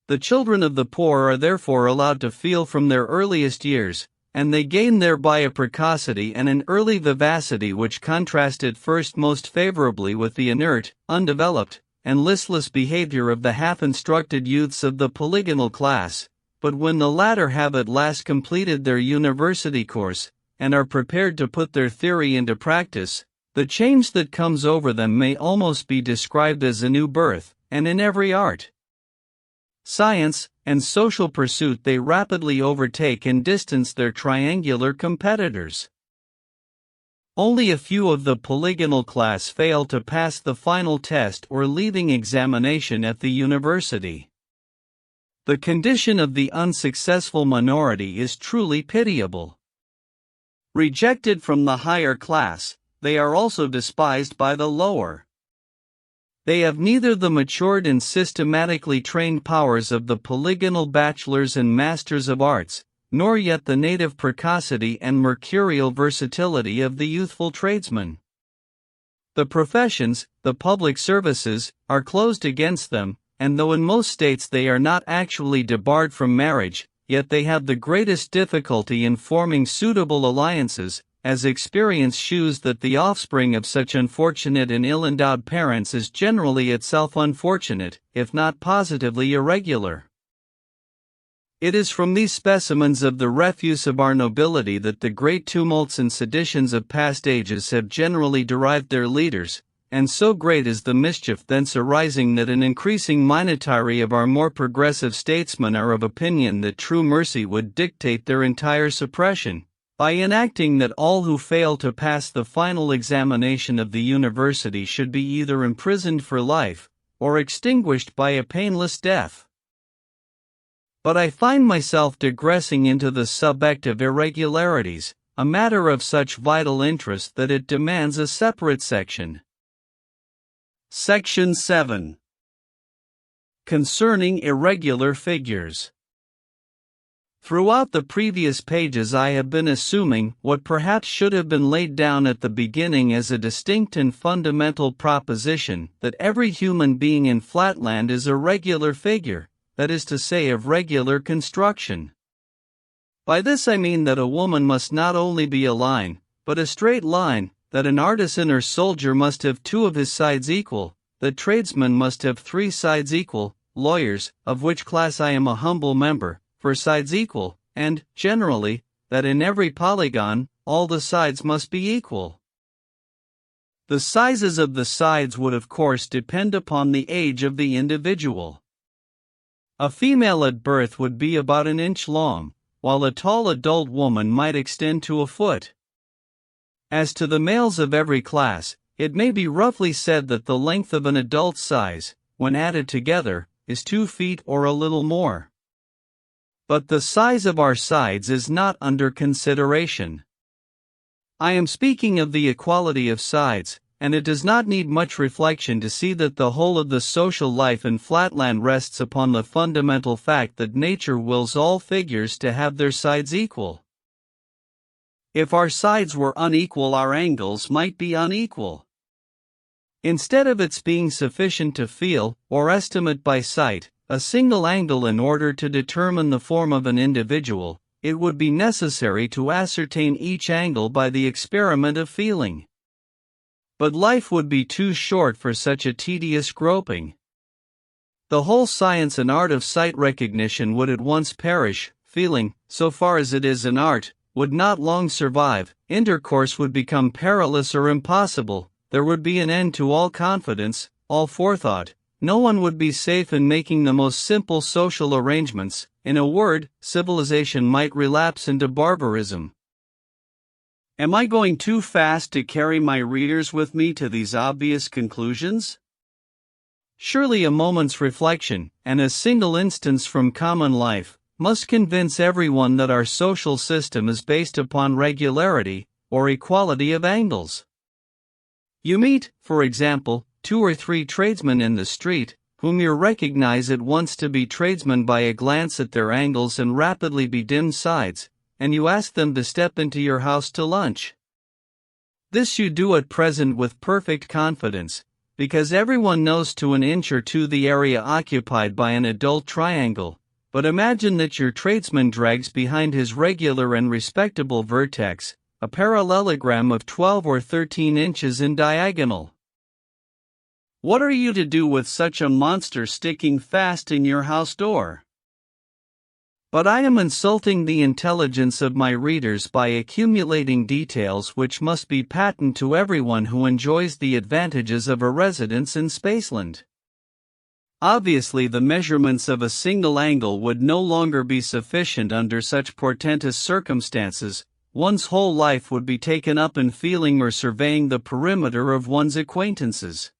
The children of the poor are therefore allowed to feel from their earliest years, and they gained thereby a precocity and an early vivacity which contrasted first most favorably with the inert, undeveloped, and listless behavior of the half-instructed youths of the polygonal class. But when the latter have at last completed their university course, and are prepared to put their theory into practice, the change that comes over them may almost be described as a new birth, and in every art, science, and social pursuit they rapidly overtake and distance their triangular competitors. Only a few of the polygonal class fail to pass the final test or leaving examination at the university. The condition of the unsuccessful minority is truly pitiable. Rejected from the higher class, they are also despised by the lower. They have neither the matured and systematically trained powers of the polygonal bachelors and masters of arts, nor yet the native precocity and mercurial versatility of the youthful tradesman. The professions, the public services, are closed against them, and though in most states they are not actually debarred from marriage, yet they have the greatest difficulty in forming suitable alliances, as experience shews that the offspring of such unfortunate and ill-endowed parents is generally itself unfortunate, if not positively irregular. It is from these specimens of the refuse of our nobility that the great tumults and seditions of past ages have generally derived their leaders, and so great is the mischief thence arising that an increasing minority of our more progressive statesmen are of opinion that true mercy would dictate their entire suppression, by enacting that all who fail to pass the final examination of the university should be either imprisoned for life, or extinguished by a painless death. But I find myself digressing into the subject of irregularities, a matter of such vital interest that it demands a separate section. Section 7. Concerning irregular figures. Throughout the previous pages I have been assuming what perhaps should have been laid down at the beginning as a distinct and fundamental proposition, that every human being in Flatland is a regular figure, that is to say of regular construction. By this I mean that a woman must not only be a line, but a straight line, that an artisan or soldier must have two of his sides equal, that tradesmen must have three sides equal, lawyers, of which class I am a humble member, for sides equal, and, generally, that in every polygon, all the sides must be equal. The sizes of the sides would of course depend upon the age of the individual. A female at birth would be about an inch long, while a tall adult woman might extend to a foot. As to the males of every class, it may be roughly said that the length of an adult's size, when added together, is 2 feet or a little more. But the size of our sides is not under consideration. I am speaking of the equality of sides, and it does not need much reflection to see that the whole of the social life in Flatland rests upon the fundamental fact that nature wills all figures to have their sides equal. If our sides were unequal, our angles might be unequal. Instead of its being sufficient to feel, or estimate by sight, a single angle in order to determine the form of an individual, it would be necessary to ascertain each angle by the experiment of feeling. But life would be too short for such a tedious groping. The whole science and art of sight recognition would at once perish. Feeling, so far as it is an art, would not long survive. Intercourse would become perilous or impossible. There would be an end to all confidence, all forethought. No one would be safe in making the most simple social arrangements. In a word, civilization might relapse into barbarism. Am I going too fast to carry my readers with me to these obvious conclusions? Surely a moment's reflection, and a single instance from common life, must convince everyone that our social system is based upon regularity, or equality of angles. You meet, for example, 2 or 3 tradesmen in the street, whom you recognize at once to be tradesmen by a glance at their angles and rapidly bedimmed sides, and you ask them to step into your house to lunch. This you do at present with perfect confidence, because everyone knows to an inch or two the area occupied by an adult triangle, but imagine that your tradesman drags behind his regular and respectable vertex a parallelogram of 12 or 13 inches in diagonal. What are you to do with such a monster sticking fast in your house door? But I am insulting the intelligence of my readers by accumulating details which must be patent to everyone who enjoys the advantages of a residence in Spaceland. Obviously, the measurements of a single angle would no longer be sufficient under such portentous circumstances. One's whole life would be taken up in feeling or surveying the perimeter of one's acquaintances.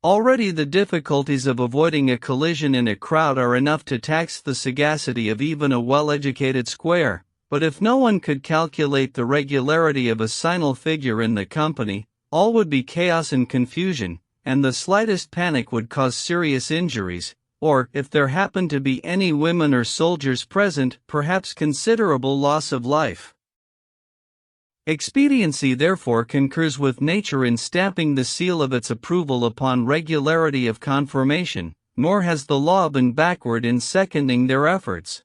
Already the difficulties of avoiding a collision in a crowd are enough to tax the sagacity of even a well-educated square, but if no one could calculate the regularity of a signal figure in the company, all would be chaos and confusion, and the slightest panic would cause serious injuries, or, if there happened to be any women or soldiers present, perhaps considerable loss of life. Expediency therefore concurs with nature in stamping the seal of its approval upon regularity of conformation, nor has the law been backward in seconding their efforts.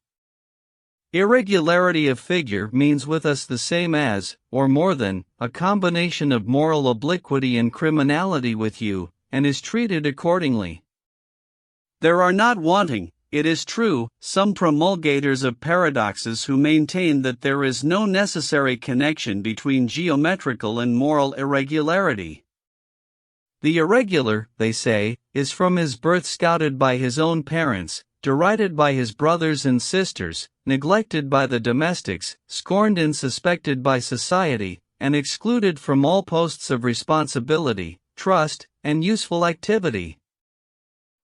Irregularity of figure means with us the same as, or more than, a combination of moral obliquity and criminality with you, and is treated accordingly. There are not wanting, it is true, some promulgators of paradoxes who maintain that there is no necessary connection between geometrical and moral irregularity. The irregular, they say, is from his birth scouted by his own parents, derided by his brothers and sisters, neglected by the domestics, scorned and suspected by society, and excluded from all posts of responsibility, trust, and useful activity.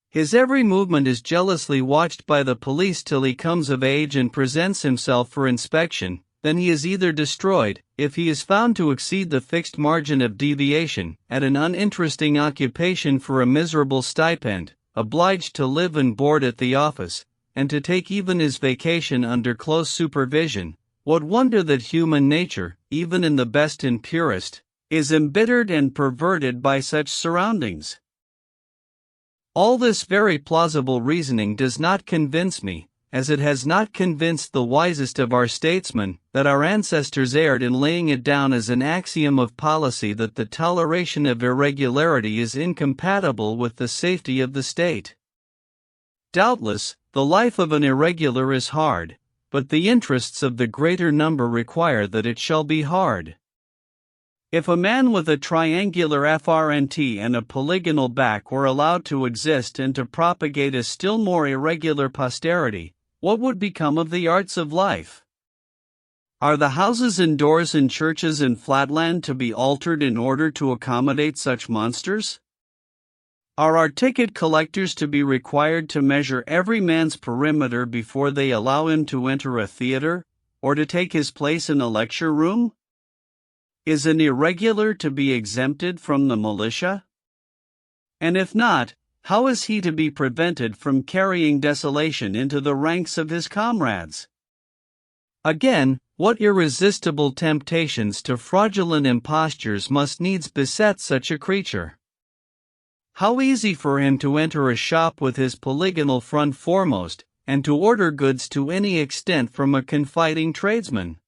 His every movement is jealously watched by the police till he comes of age and presents himself for inspection. Then he is either destroyed, if he is found to exceed the fixed margin of deviation, at an uninteresting occupation for a miserable stipend, obliged to live and board at the office, and to take even his vacation under close supervision. What wonder that human nature, even in the best and purest, is embittered and perverted by such surroundings? All this very plausible reasoning does not convince me, as it has not convinced the wisest of our statesmen, that our ancestors erred in laying it down as an axiom of policy that the toleration of irregularity is incompatible with the safety of the state. Doubtless, the life of an irregular is hard, but the interests of the greater number require that it shall be hard. If a man with a triangular front and a polygonal back were allowed to exist and to propagate a still more irregular posterity, what would become of the arts of life? Are the houses and doors in churches in Flatland to be altered in order to accommodate such monsters? Are our ticket collectors to be required to measure every man's perimeter before they allow him to enter a theater, or to take his place in a lecture room? Is an irregular to be exempted from the militia? And if not, how is he to be prevented from carrying desolation into the ranks of his comrades? Again, what irresistible temptations to fraudulent impostures must needs beset such a creature? How easy for him to enter a shop with his polygonal front foremost, and to order goods to any extent from a confiding tradesman?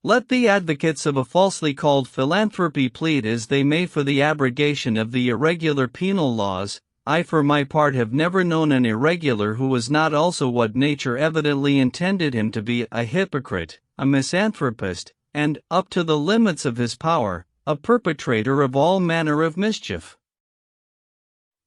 Let the advocates of a falsely called philanthropy plead as they may for the abrogation of the irregular penal laws. I for my part have never known an irregular who was not also what nature evidently intended him to be, a hypocrite, a misanthropist, and, up to the limits of his power, a perpetrator of all manner of mischief.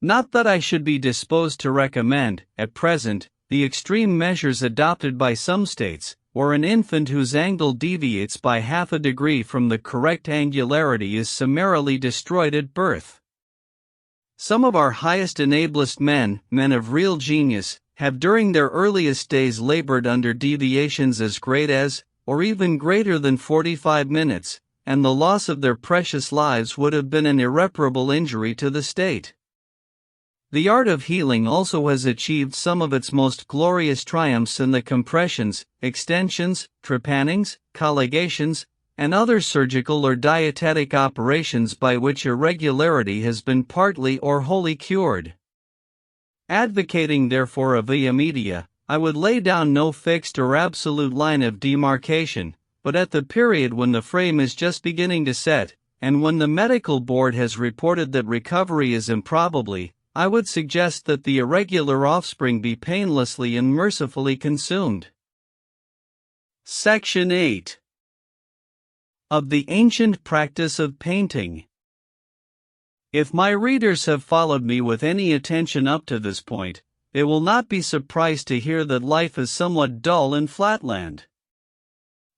Not that I should be disposed to recommend, at present, the extreme measures adopted by some states, where an infant whose angle deviates by half a degree from the correct angularity is summarily destroyed at birth. Some of our highest and ablest men of real genius, have during their earliest days labored under deviations as great as, or even greater than 45 minutes, and the loss of their precious lives would have been an irreparable injury to the state. The art of healing also has achieved some of its most glorious triumphs in the compressions, extensions, trepannings, colligations, and other surgical or dietetic operations by which irregularity has been partly or wholly cured. Advocating therefore a via media, I would lay down no fixed or absolute line of demarcation, but at the period when the frame is just beginning to set, and when the medical board has reported that recovery is improbable, I would suggest that the irregular offspring be painlessly and mercifully consumed. Section 8. Of the ancient practice of painting. If my readers have followed me with any attention up to this point, they will not be surprised to hear that life is somewhat dull in Flatland.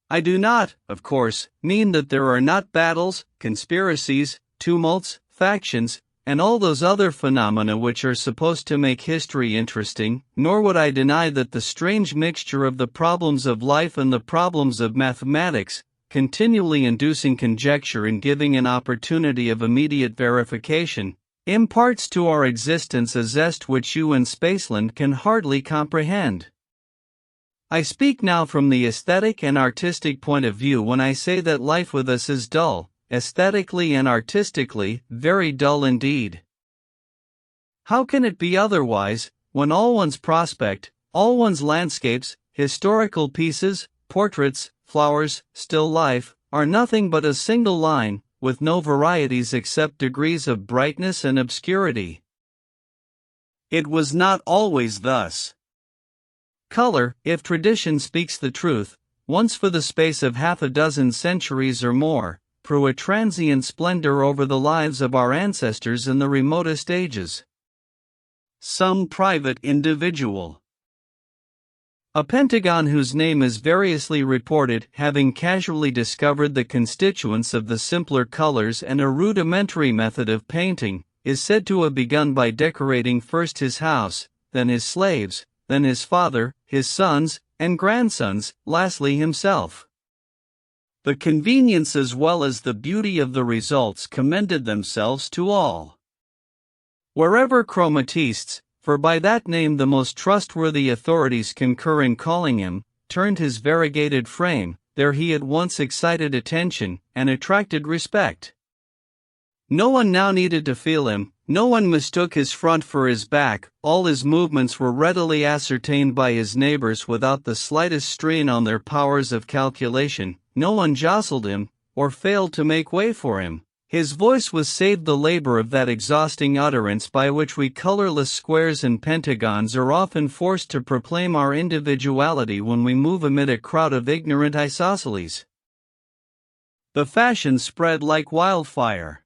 I do not, of course, mean that there are not battles, conspiracies, tumults, factions, and all those other phenomena which are supposed to make history interesting, nor would I deny that the strange mixture of the problems of life and the problems of mathematics, continually inducing conjecture and giving an opportunity of immediate verification, imparts to our existence a zest which you in Spaceland can hardly comprehend. I speak now from the aesthetic and artistic point of view when I say that life with us is dull, aesthetically and artistically, very dull indeed. How can it be otherwise, when all one's prospect, all one's landscapes, historical pieces, portraits, flowers, still life, are nothing but a single line, with no varieties except degrees of brightness and obscurity? It was not always thus. Color, if tradition speaks the truth, once for the space of half a dozen centuries or more, threw a transient splendor over the lives of our ancestors in the remotest ages. Some private individual. A pentagon whose name is variously reported having casually discovered the constituents of the simpler colors and a rudimentary method of painting, is said to have begun by decorating first his house, then his slaves, then his father, his sons, and grandsons, lastly himself. The convenience as well as the beauty of the results commended themselves to all. Wherever chromatistes, for by that name the most trustworthy authorities concur in calling him, turned his variegated frame, there he at once excited attention, and attracted respect. No one now needed to feel him, no one mistook his front for his back, all his movements were readily ascertained by his neighbors without the slightest strain on their powers of calculation, no one jostled him, or failed to make way for him. His voice was saved the labor of that exhausting utterance by which we colorless squares and pentagons are often forced to proclaim our individuality when we move amid a crowd of ignorant isosceles. The fashion spread like wildfire.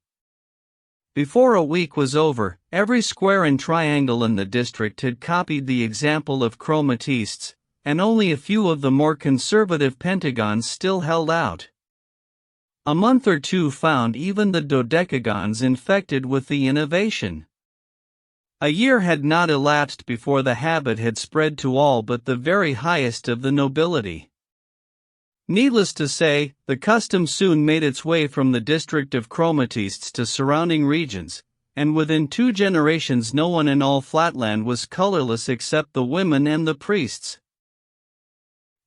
Before a week was over, every square and triangle in the district had copied the example of chromatistes, and only a few of the more conservative pentagons still held out. A month or two found even the dodecagons infected with the innovation. A year had not elapsed before the habit had spread to all but the very highest of the nobility. Needless to say, the custom soon made its way from the district of chromatistes to surrounding regions, and within 2 generations no one in all Flatland was colorless except the women and the priests.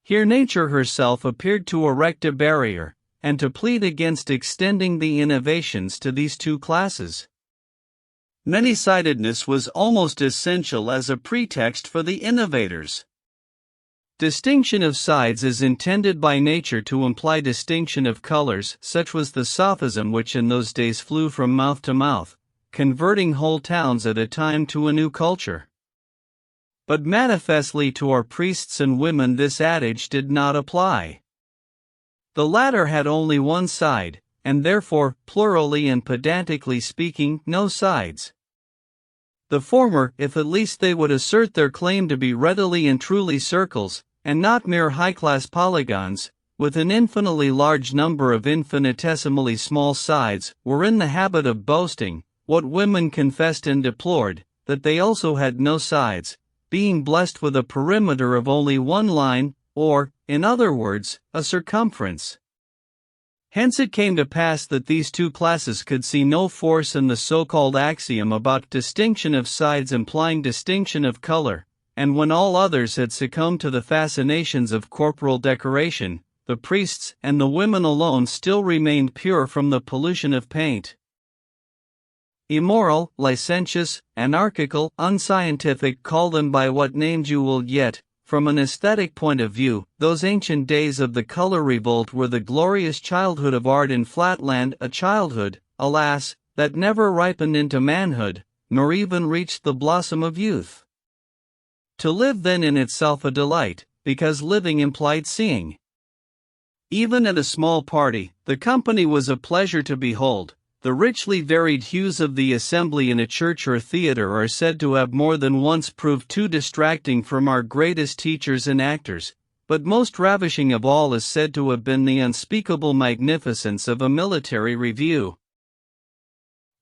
Here nature herself appeared to erect a barrier, and to plead against extending the innovations to these 2 classes. Many-sidedness was almost essential as a pretext for the innovators. Distinction of sides is intended by nature to imply distinction of colors, such was the sophism which in those days flew from mouth to mouth, converting whole towns at a time to a new culture. But manifestly to our priests and women this adage did not apply. The latter had only one side, and therefore, plurally and pedantically speaking, no sides. The former, if at least they would assert their claim to be readily and truly circles, and not mere high-class polygons, with an infinitely large number of infinitesimally small sides, were in the habit of boasting, what women confessed and deplored, that they also had no sides, being blessed with a perimeter of only one line, or, in other words, a circumference. Hence it came to pass that these 2 classes could see no force in the so-called axiom about distinction of sides implying distinction of color, and when all others had succumbed to the fascinations of corporal decoration, the priests and the women alone still remained pure from the pollution of paint. Immoral, licentious, anarchical, unscientific, call them by what names you will yet, From an aesthetic point of view, those ancient days of the color revolt were the glorious childhood of art in Flatland, a childhood, alas, that never ripened into manhood, nor even reached the blossom of youth. To live then in itself a delight, because living implied seeing. Even at a small party, the company was a pleasure to behold. The richly varied hues of the assembly in a church or theater are said to have more than once proved too distracting from our greatest teachers and actors, but most ravishing of all is said to have been the unspeakable magnificence of a military review.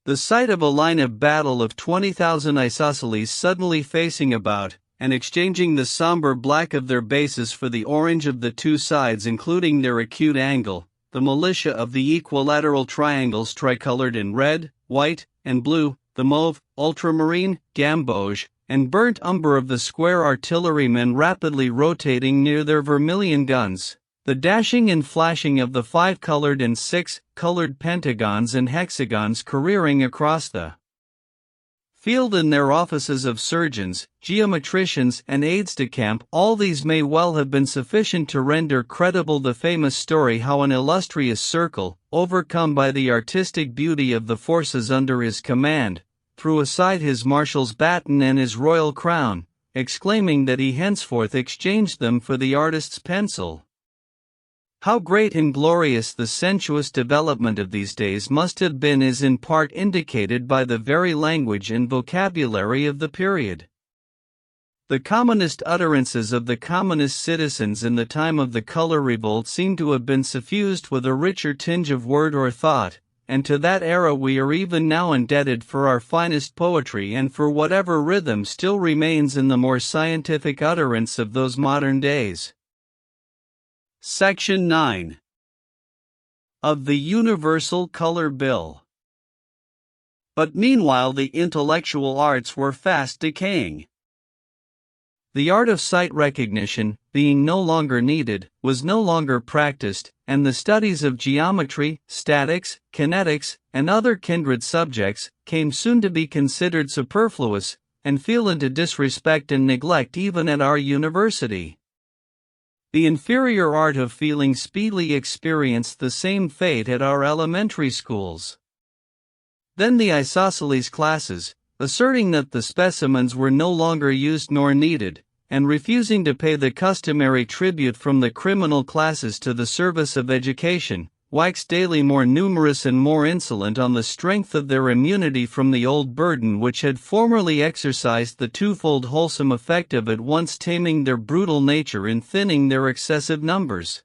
The sight of a line of battle of 20,000 isosceles suddenly facing about, and exchanging the somber black of their bases for the orange of the two sides including their acute angle, the militia of the equilateral triangles tricolored in red, white, and blue, the mauve, ultramarine, gamboge, and burnt umber of the square artillerymen rapidly rotating near their vermilion guns, the dashing and flashing of the 5-colored and 6-colored pentagons and hexagons careering across the field in their offices of surgeons, geometricians, and aides-de-camp. All these may well have been sufficient to render credible the famous story how an illustrious circle, overcome by the artistic beauty of the forces under his command, threw aside his marshal's baton and his royal crown, exclaiming that he henceforth exchanged them for the artist's pencil. How great and glorious the sensuous development of these days must have been is in part indicated by the very language and vocabulary of the period. The commonest utterances of the commonest citizens in the time of the color revolt seem to have been suffused with a richer tinge of word or thought, and to that era we are even now indebted for our finest poetry and for whatever rhythm still remains in the more scientific utterance of those modern days. Section 9. Of the Universal Color Bill. But meanwhile the intellectual arts were fast decaying. The art of sight recognition, being no longer needed, was no longer practiced, and the studies of geometry, statics, kinetics, and other kindred subjects came soon to be considered superfluous, and fell into disrespect and neglect even at our university. The inferior art of feeling speedily experienced the same fate at our elementary schools. Then the isosceles classes, asserting that the specimens were no longer used nor needed, and refusing to pay the customary tribute from the criminal classes to the service of education, waxed daily more numerous and more insolent on the strength of their immunity from the old burden which had formerly exercised the twofold wholesome effect of at once taming their brutal nature and thinning their excessive numbers.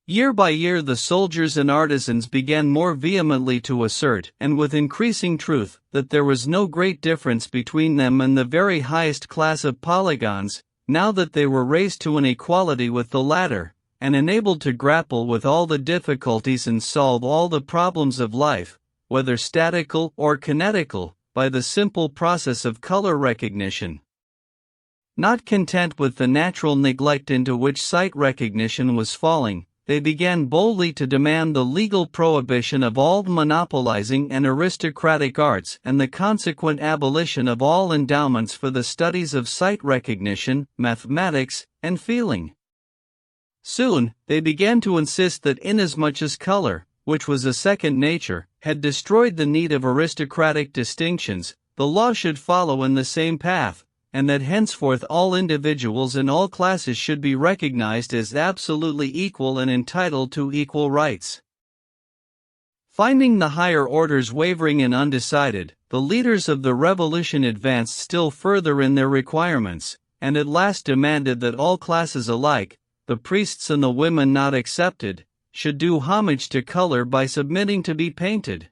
Year by year the soldiers and artisans began more vehemently to assert, and with increasing truth, that there was no great difference between them and the very highest class of polygons, now that they were raised to an equality with the latter, and enabled to grapple with all the difficulties and solve all the problems of life, whether statical or kinetical, by the simple process of color recognition. Not content with the natural neglect into which sight recognition was falling, they began boldly to demand the legal prohibition of all monopolizing and aristocratic arts and the consequent abolition of all endowments for the studies of sight recognition, mathematics, and feeling. Soon, they began to insist that inasmuch as color, which was a second nature, had destroyed the need of aristocratic distinctions, the law should follow in the same path, and that henceforth all individuals in all classes should be recognized as absolutely equal and entitled to equal rights. Finding the higher orders wavering and undecided, the leaders of the revolution advanced still further in their requirements, and at last demanded that all classes alike, the priests and the women not excepted, should do homage to color by submitting to be painted.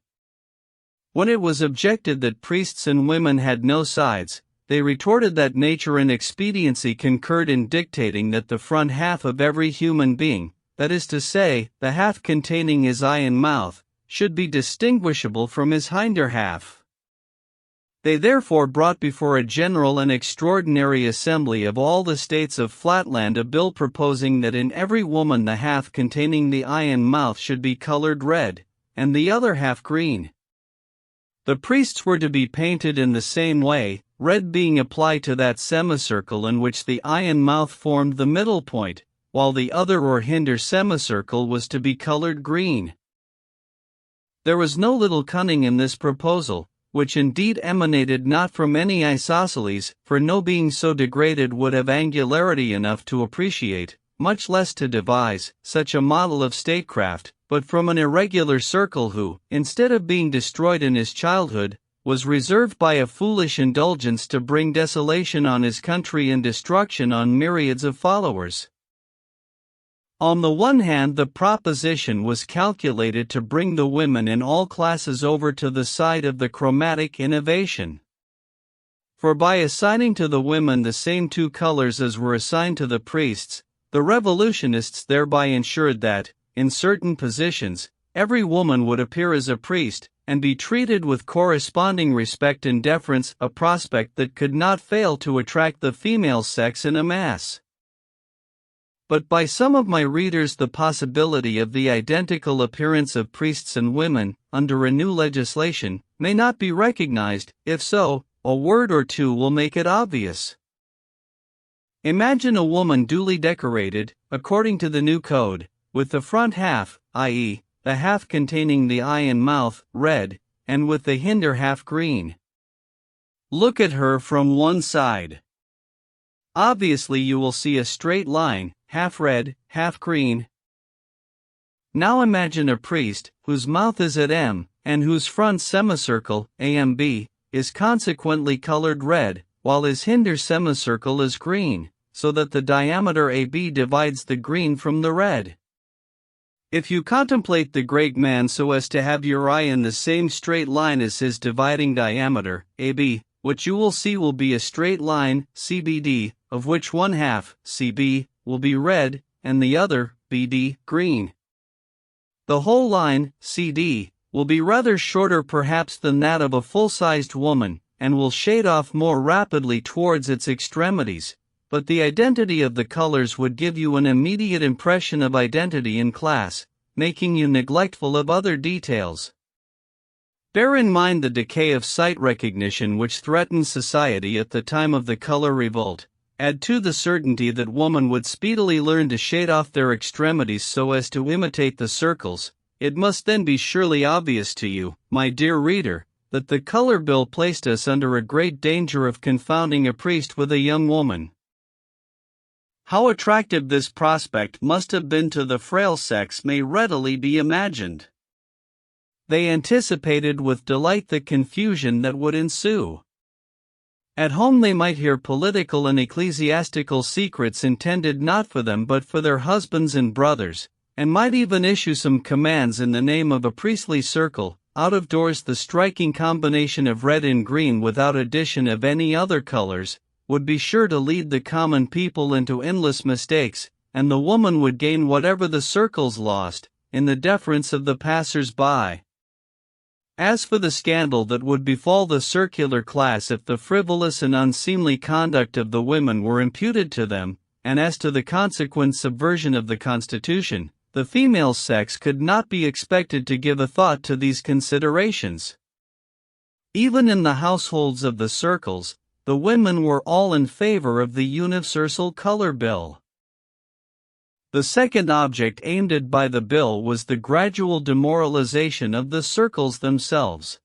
When it was objected that priests and women had no sides, they retorted that nature and expediency concurred in dictating that the front half of every human being, that is to say, the half containing his eye and mouth, should be distinguishable from his hinder half. They therefore brought before a general and extraordinary assembly of all the states of Flatland a bill proposing that in every woman the half containing the eye and mouth should be colored red, and the other half green. The priests were to be painted in the same way, red being applied to that semicircle in which the eye and mouth formed the middle point, while the other or hinder semicircle was to be colored green. There was no little cunning in this proposal, which indeed emanated not from any isosceles, for no being so degraded would have angularity enough to appreciate, much less to devise, such a model of statecraft, but from an irregular circle who, instead of being destroyed in his childhood, was reserved by a foolish indulgence to bring desolation on his country and destruction on myriads of followers. On the one hand, the proposition was calculated to bring the women in all classes over to the side of the chromatic innovation. For by assigning to the women the same two colors as were assigned to the priests, the revolutionists thereby ensured that, in certain positions, every woman would appear as a priest, and be treated with corresponding respect and deference, a prospect that could not fail to attract the female sex in a mass. But by some of my readers the possibility of the identical appearance of priests and women, under a new legislation, may not be recognized. If so, a word or two will make it obvious. Imagine a woman duly decorated, according to the new code, with the front half, i.e., the half containing the eye and mouth, red, and with the hinder half green. Look at her from one side. Obviously you will see a straight line, half red, half green. Now imagine a priest, whose mouth is at M, and whose front semicircle, AMB, is consequently colored red, while his hinder semicircle is green, so that the diameter AB divides the green from the red. If you contemplate the great man so as to have your eye in the same straight line as his dividing diameter, AB, what you will see will be a straight line, CBD, of which one half, CB, will be red, and the other, BD, green. The whole line, CD, will be rather shorter perhaps than that of a full-sized woman, and will shade off more rapidly towards its extremities, but the identity of the colors would give you an immediate impression of identity in class, making you neglectful of other details. Bear in mind the decay of sight recognition which threatened society at the time of the color revolt. Add to the certainty that women would speedily learn to shade off their extremities so as to imitate the circles. It must then be surely obvious to you, my dear reader, that the color bill placed us under a great danger of confounding a priest with a young woman. How attractive this prospect must have been to the frail sex may readily be imagined. They anticipated with delight the confusion that would ensue. At home they might hear political and ecclesiastical secrets intended not for them but for their husbands and brothers, and might even issue some commands in the name of a priestly circle. Out of doors the striking combination of red and green without addition of any other colors, would be sure to lead the common people into endless mistakes, and the woman would gain whatever the circles lost, in the deference of the passers-by. As for the scandal that would befall the circular class if the frivolous and unseemly conduct of the women were imputed to them, and as to the consequent subversion of the Constitution, the female sex could not be expected to give a thought to these considerations. Even in the households of the circles, the women were all in favor of the universal color bill. The second object aimed at by the bill was the gradual demoralization of the circles themselves.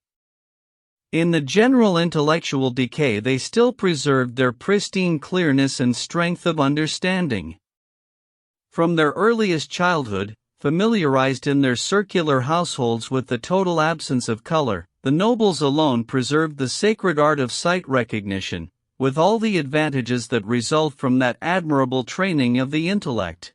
In the general intellectual decay they still preserved their pristine clearness and strength of understanding. From their earliest childhood, familiarized in their circular households with the total absence of color, the nobles alone preserved the sacred art of sight recognition, with all the advantages that result from that admirable training of the intellect.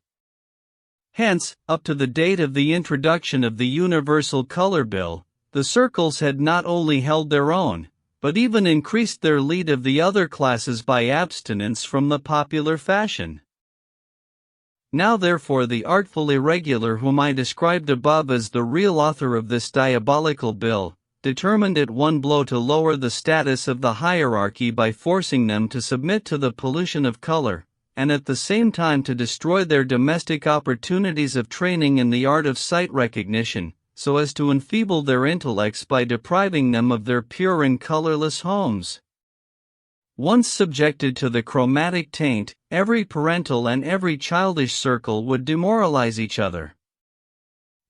Hence, up to the date of the introduction of the Universal Color Bill, the circles had not only held their own, but even increased their lead of the other classes by abstinence from the popular fashion. Now therefore the artful irregular whom I described above as the real author of this diabolical bill, determined at one blow to lower the status of the hierarchy by forcing them to submit to the pollution of color, and at the same time to destroy their domestic opportunities of training in the art of sight recognition, so as to enfeeble their intellects by depriving them of their pure and colorless homes. Once subjected to the chromatic taint, every parental and every childish circle would demoralize each other.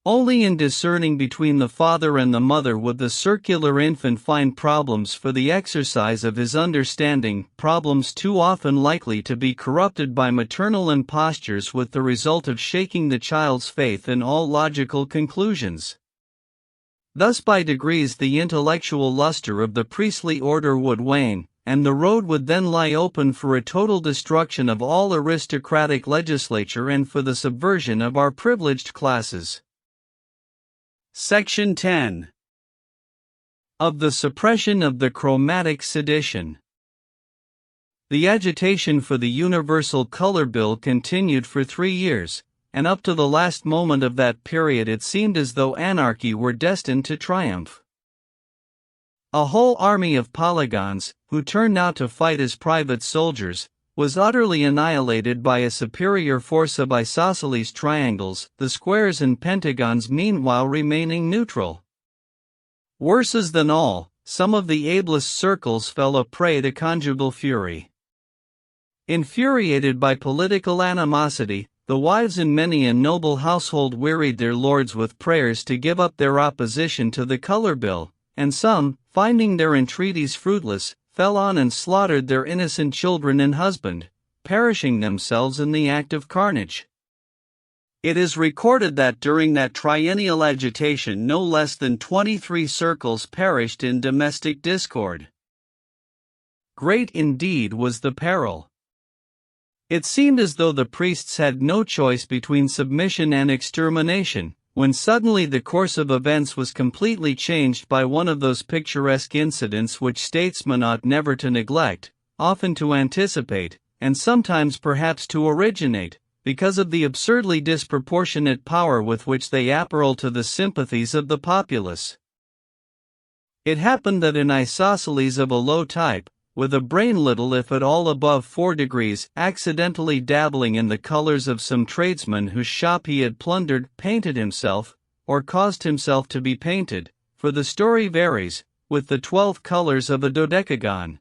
Only in discerning between the father and the mother would the circular infant find problems for the exercise of his understanding, problems too often likely to be corrupted by maternal impostures, with the result of shaking the child's faith in all logical conclusions. Thus by degrees the intellectual luster of the priestly order would wane, and the road would then lie open for a total destruction of all aristocratic legislature and for the subversion of our privileged classes. Section 10. Of the suppression of the chromatic sedition. The agitation for the Universal Color Bill continued for 3 years, and up to the last moment of that period it seemed as though anarchy were destined to triumph. A whole army of polygons, who turned out to fight as private soldiers, was utterly annihilated by a superior force of isosceles triangles, the squares and pentagons meanwhile remaining neutral. Worse than all, some of the ablest circles fell a prey to conjugal fury. Infuriated by political animosity, the wives in many a noble household wearied their lords with prayers to give up their opposition to the color bill, and some, finding their entreaties fruitless, fell on and slaughtered their innocent children and husband, perishing themselves in the act of carnage. It is recorded that during that triennial agitation no less than 23 circles perished in domestic discord. Great indeed was the peril. It seemed as though the priests had no choice between submission and extermination, when suddenly the course of events was completely changed by one of those picturesque incidents which statesmen ought never to neglect, often to anticipate, and sometimes perhaps to originate, because of the absurdly disproportionate power with which they appeal to the sympathies of the populace. It happened that an isosceles of a low type, with a brain little if at all above 4 degrees, accidentally dabbling in the colors of some tradesman whose shop he had plundered, painted himself, or caused himself to be painted, for the story varies, with the 12 colors of a dodecagon.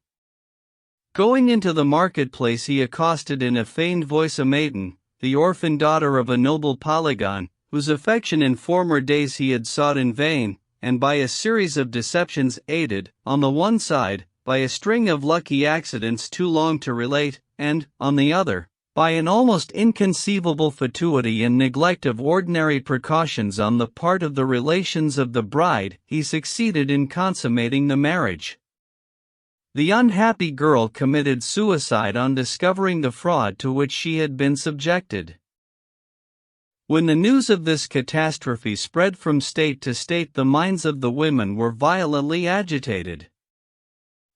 Going into the marketplace he accosted in a feigned voice a maiden, the orphan daughter of a noble polygon, whose affection in former days he had sought in vain, and by a series of deceptions aided, on the one side, by a string of lucky accidents too long to relate, and, on the other, by an almost inconceivable fatuity and neglect of ordinary precautions on the part of the relations of the bride, he succeeded in consummating the marriage. The unhappy girl committed suicide on discovering the fraud to which she had been subjected. When the news of this catastrophe spread from state to state, the minds of the women were violently agitated.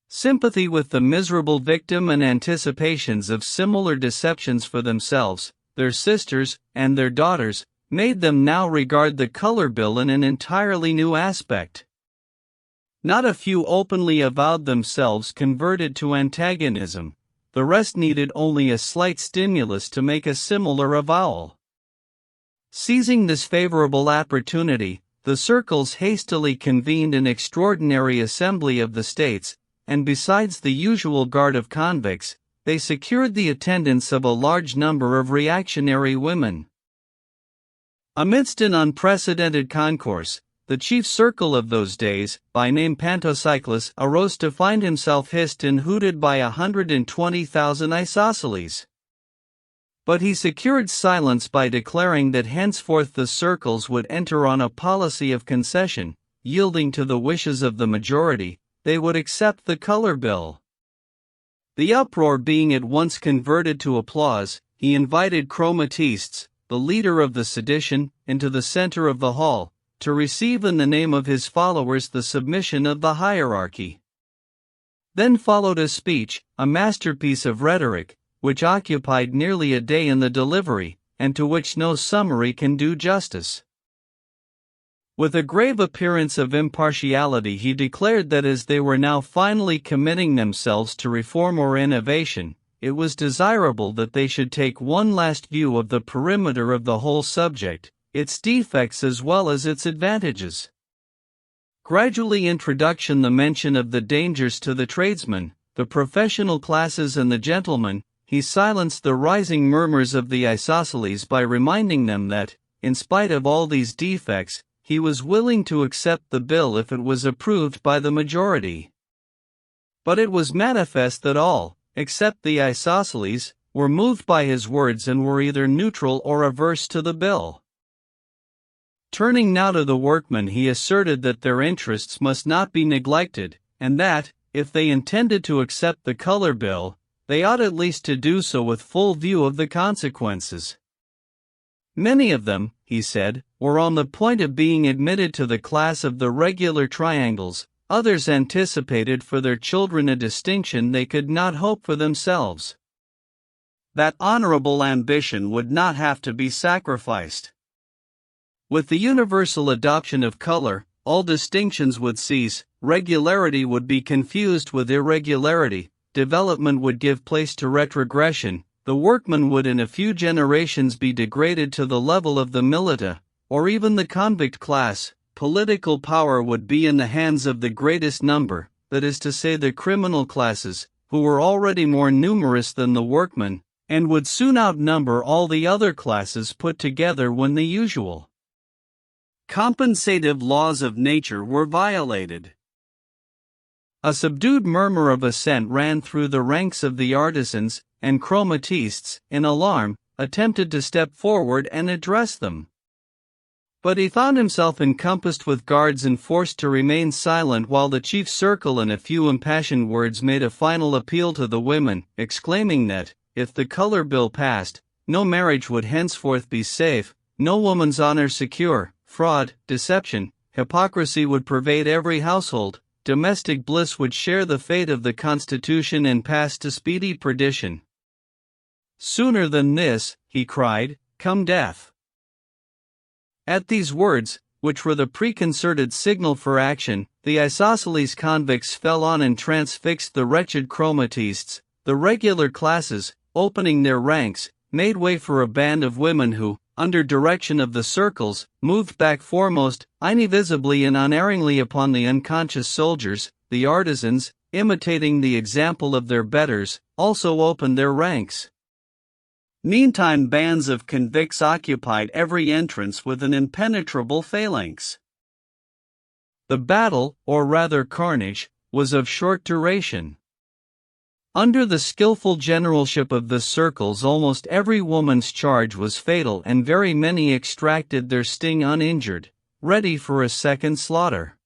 Sympathy with the miserable victim and anticipations of similar deceptions for themselves, their sisters, and their daughters, made them now regard the color bill in an entirely new aspect. Not a few openly avowed themselves converted to antagonism, the rest needed only a slight stimulus to make a similar avowal. Seizing this favorable opportunity, the circles hastily convened an extraordinary assembly of the states, and besides the usual guard of convicts, they secured the attendance of a large number of reactionary women. Amidst an unprecedented concourse, the chief circle of those days, by name Pantocyclus, arose to find himself hissed and hooted by 120,000 isosceles. But he secured silence by declaring that henceforth the circles would enter on a policy of concession, yielding to the wishes of the majority. They would accept the color bill. The uproar being at once converted to applause, he invited Chromatistes, the leader of the sedition, into the center of the hall, to receive in the name of his followers the submission of the hierarchy. Then followed a speech, a masterpiece of rhetoric, which occupied nearly a day in the delivery, and to which no summary can do justice. With a grave appearance of impartiality he declared that as they were now finally committing themselves to reform or innovation, it was desirable that they should take one last view of the perimeter of the whole subject, its defects as well as its advantages. Gradually introduction the mention of the dangers to the tradesman, the professional classes and the gentlemen, he silenced the rising murmurs of the isosceles by reminding them that, in spite of all these defects, he was willing to accept the bill if it was approved by the majority. But it was manifest that all, except the isosceles, were moved by his words and were either neutral or averse to the bill. Turning now to the workmen, he asserted that their interests must not be neglected, and that, if they intended to accept the color bill, they ought at least to do so with full view of the consequences. Many of them, he said, were on the point of being admitted to the class of the regular triangles. Others anticipated for their children a distinction they could not hope for themselves. That honorable ambition would not have to be sacrificed. With the universal adoption of color, all distinctions would cease, regularity would be confused with irregularity, development would give place to retrogression, the workman would in a few generations be degraded to the level of the militia, or even the convict class. Political power would be in the hands of the greatest number, that is to say the criminal classes, who were already more numerous than the workmen, and would soon outnumber all the other classes put together when the usual compensative laws of nature were violated. A subdued murmur of assent ran through the ranks of the artisans, and chromatists, in alarm, attempted to step forward and address them. But he found himself encompassed with guards and forced to remain silent while the chief circle in a few impassioned words made a final appeal to the women, exclaiming that, if the color bill passed, no marriage would henceforth be safe, no woman's honor secure, fraud, deception, hypocrisy would pervade every household, domestic bliss would share the fate of the Constitution and pass to speedy perdition. Sooner than this, he cried, come death. At these words, which were the preconcerted signal for action, the isosceles convicts fell on and transfixed the wretched chromatists. The regular classes, opening their ranks, made way for a band of women who, under direction of the circles, moved back foremost, invisibly and unerringly upon the unconscious soldiers. The artisans, imitating the example of their betters, also opened their ranks. Meantime, bands of convicts occupied every entrance with an impenetrable phalanx. The battle, or rather carnage, was of short duration. Under the skillful generalship of the circles, almost every woman's charge was fatal, and very many extracted their sting uninjured, ready for a second slaughter.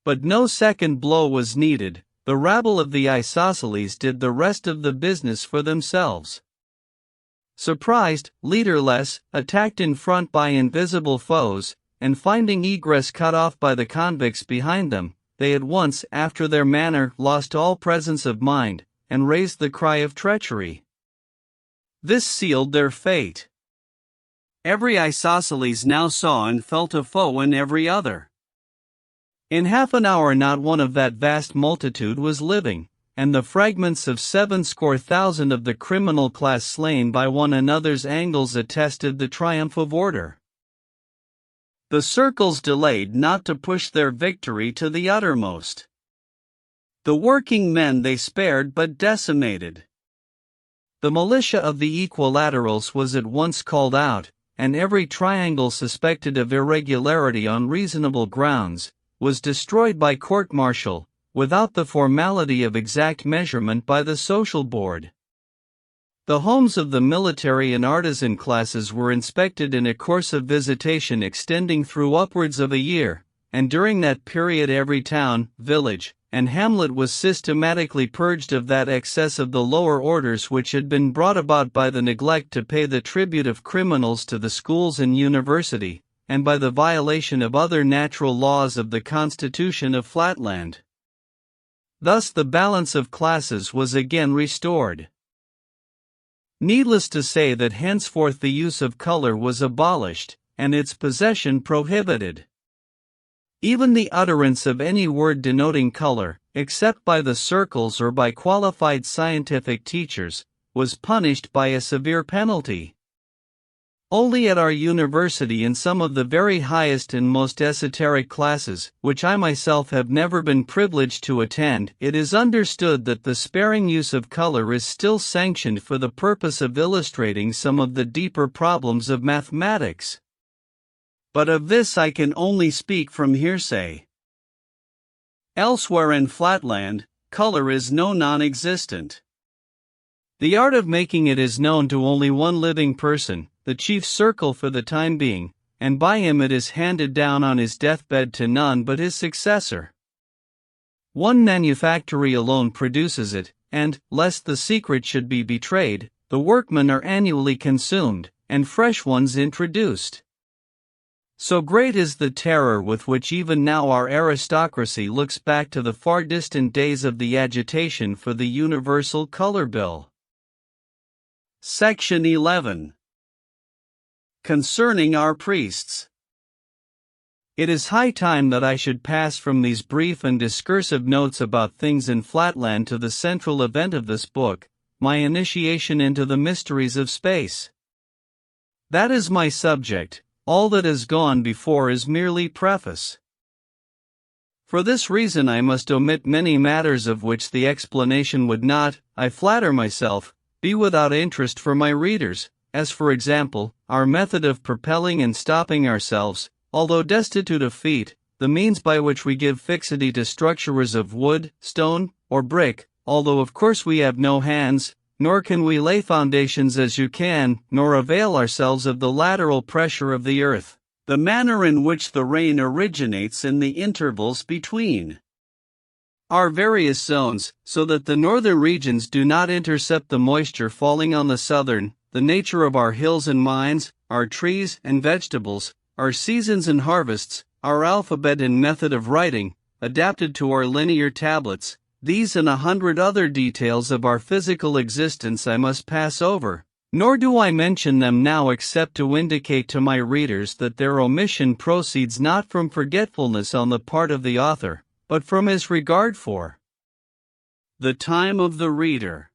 But no second blow was needed. The rabble of the isosceles did the rest of the business for themselves. Surprised, leaderless, attacked in front by invisible foes, and finding egress cut off by the convicts behind them, they at once, after their manner, lost all presence of mind, and raised the cry of treachery. This sealed their fate. Every isosceles now saw and felt a foe in every other. In half an hour not one of that vast multitude was living, and the fragments of 70,000 of the criminal class slain by one another's angles attested the triumph of order. The circles delayed not to push their victory to the uttermost. The working men they spared but decimated. The militia of the equilaterals was at once called out, and every triangle suspected of irregularity on reasonable grounds was destroyed by court-martial, without the formality of exact measurement by the social board. The homes of the military and artisan classes were inspected in a course of visitation extending through upwards of a year, and during that period every town, village, and hamlet was systematically purged of that excess of the lower orders which had been brought about by the neglect to pay the tribute of criminals to the schools and university, and by the violation of other natural laws of the Constitution of Flatland. Thus the balance of classes was again restored. Needless to say that henceforth the use of color was abolished, and its possession prohibited. Even the utterance of any word denoting color, except by the circles or by qualified scientific teachers, was punished by a severe penalty. Only at our university in some of the very highest and most esoteric classes, which I myself have never been privileged to attend, it is understood that the sparing use of color is still sanctioned for the purpose of illustrating some of the deeper problems of mathematics. But of this I can only speak from hearsay. Elsewhere in Flatland, color is non-existent. The art of making it is known to only one living person, the chief circle for the time being, and by him it is handed down on his deathbed to none but his successor. One manufactory alone produces it, and, lest the secret should be betrayed, the workmen are annually consumed, and fresh ones introduced. So great is the terror with which even now our aristocracy looks back to the far distant days of the agitation for the Universal Color Bill. Section 11. Concerning our priests. It is high time that I should pass from these brief and discursive notes about things in Flatland to the central event of this book, my initiation into the mysteries of space. That is my subject. All that has gone before is merely preface. For this reason I must omit many matters of which the explanation would not, I flatter myself, be without interest for my readers, as for example, our method of propelling and stopping ourselves, although destitute of feet, the means by which we give fixity to structures of wood, stone, or brick, although of course we have no hands, nor can we lay foundations as you can, nor avail ourselves of the lateral pressure of the earth, the manner in which the rain originates in the intervals between our various zones, so that the northern regions do not intercept the moisture falling on the southern, the nature of our hills and mines, our trees and vegetables, our seasons and harvests, our alphabet and method of writing, adapted to our linear tablets. These and 100 other details of our physical existence I must pass over, nor do I mention them now except to indicate to my readers that their omission proceeds not from forgetfulness on the part of the author, but from his regard for the time of the reader.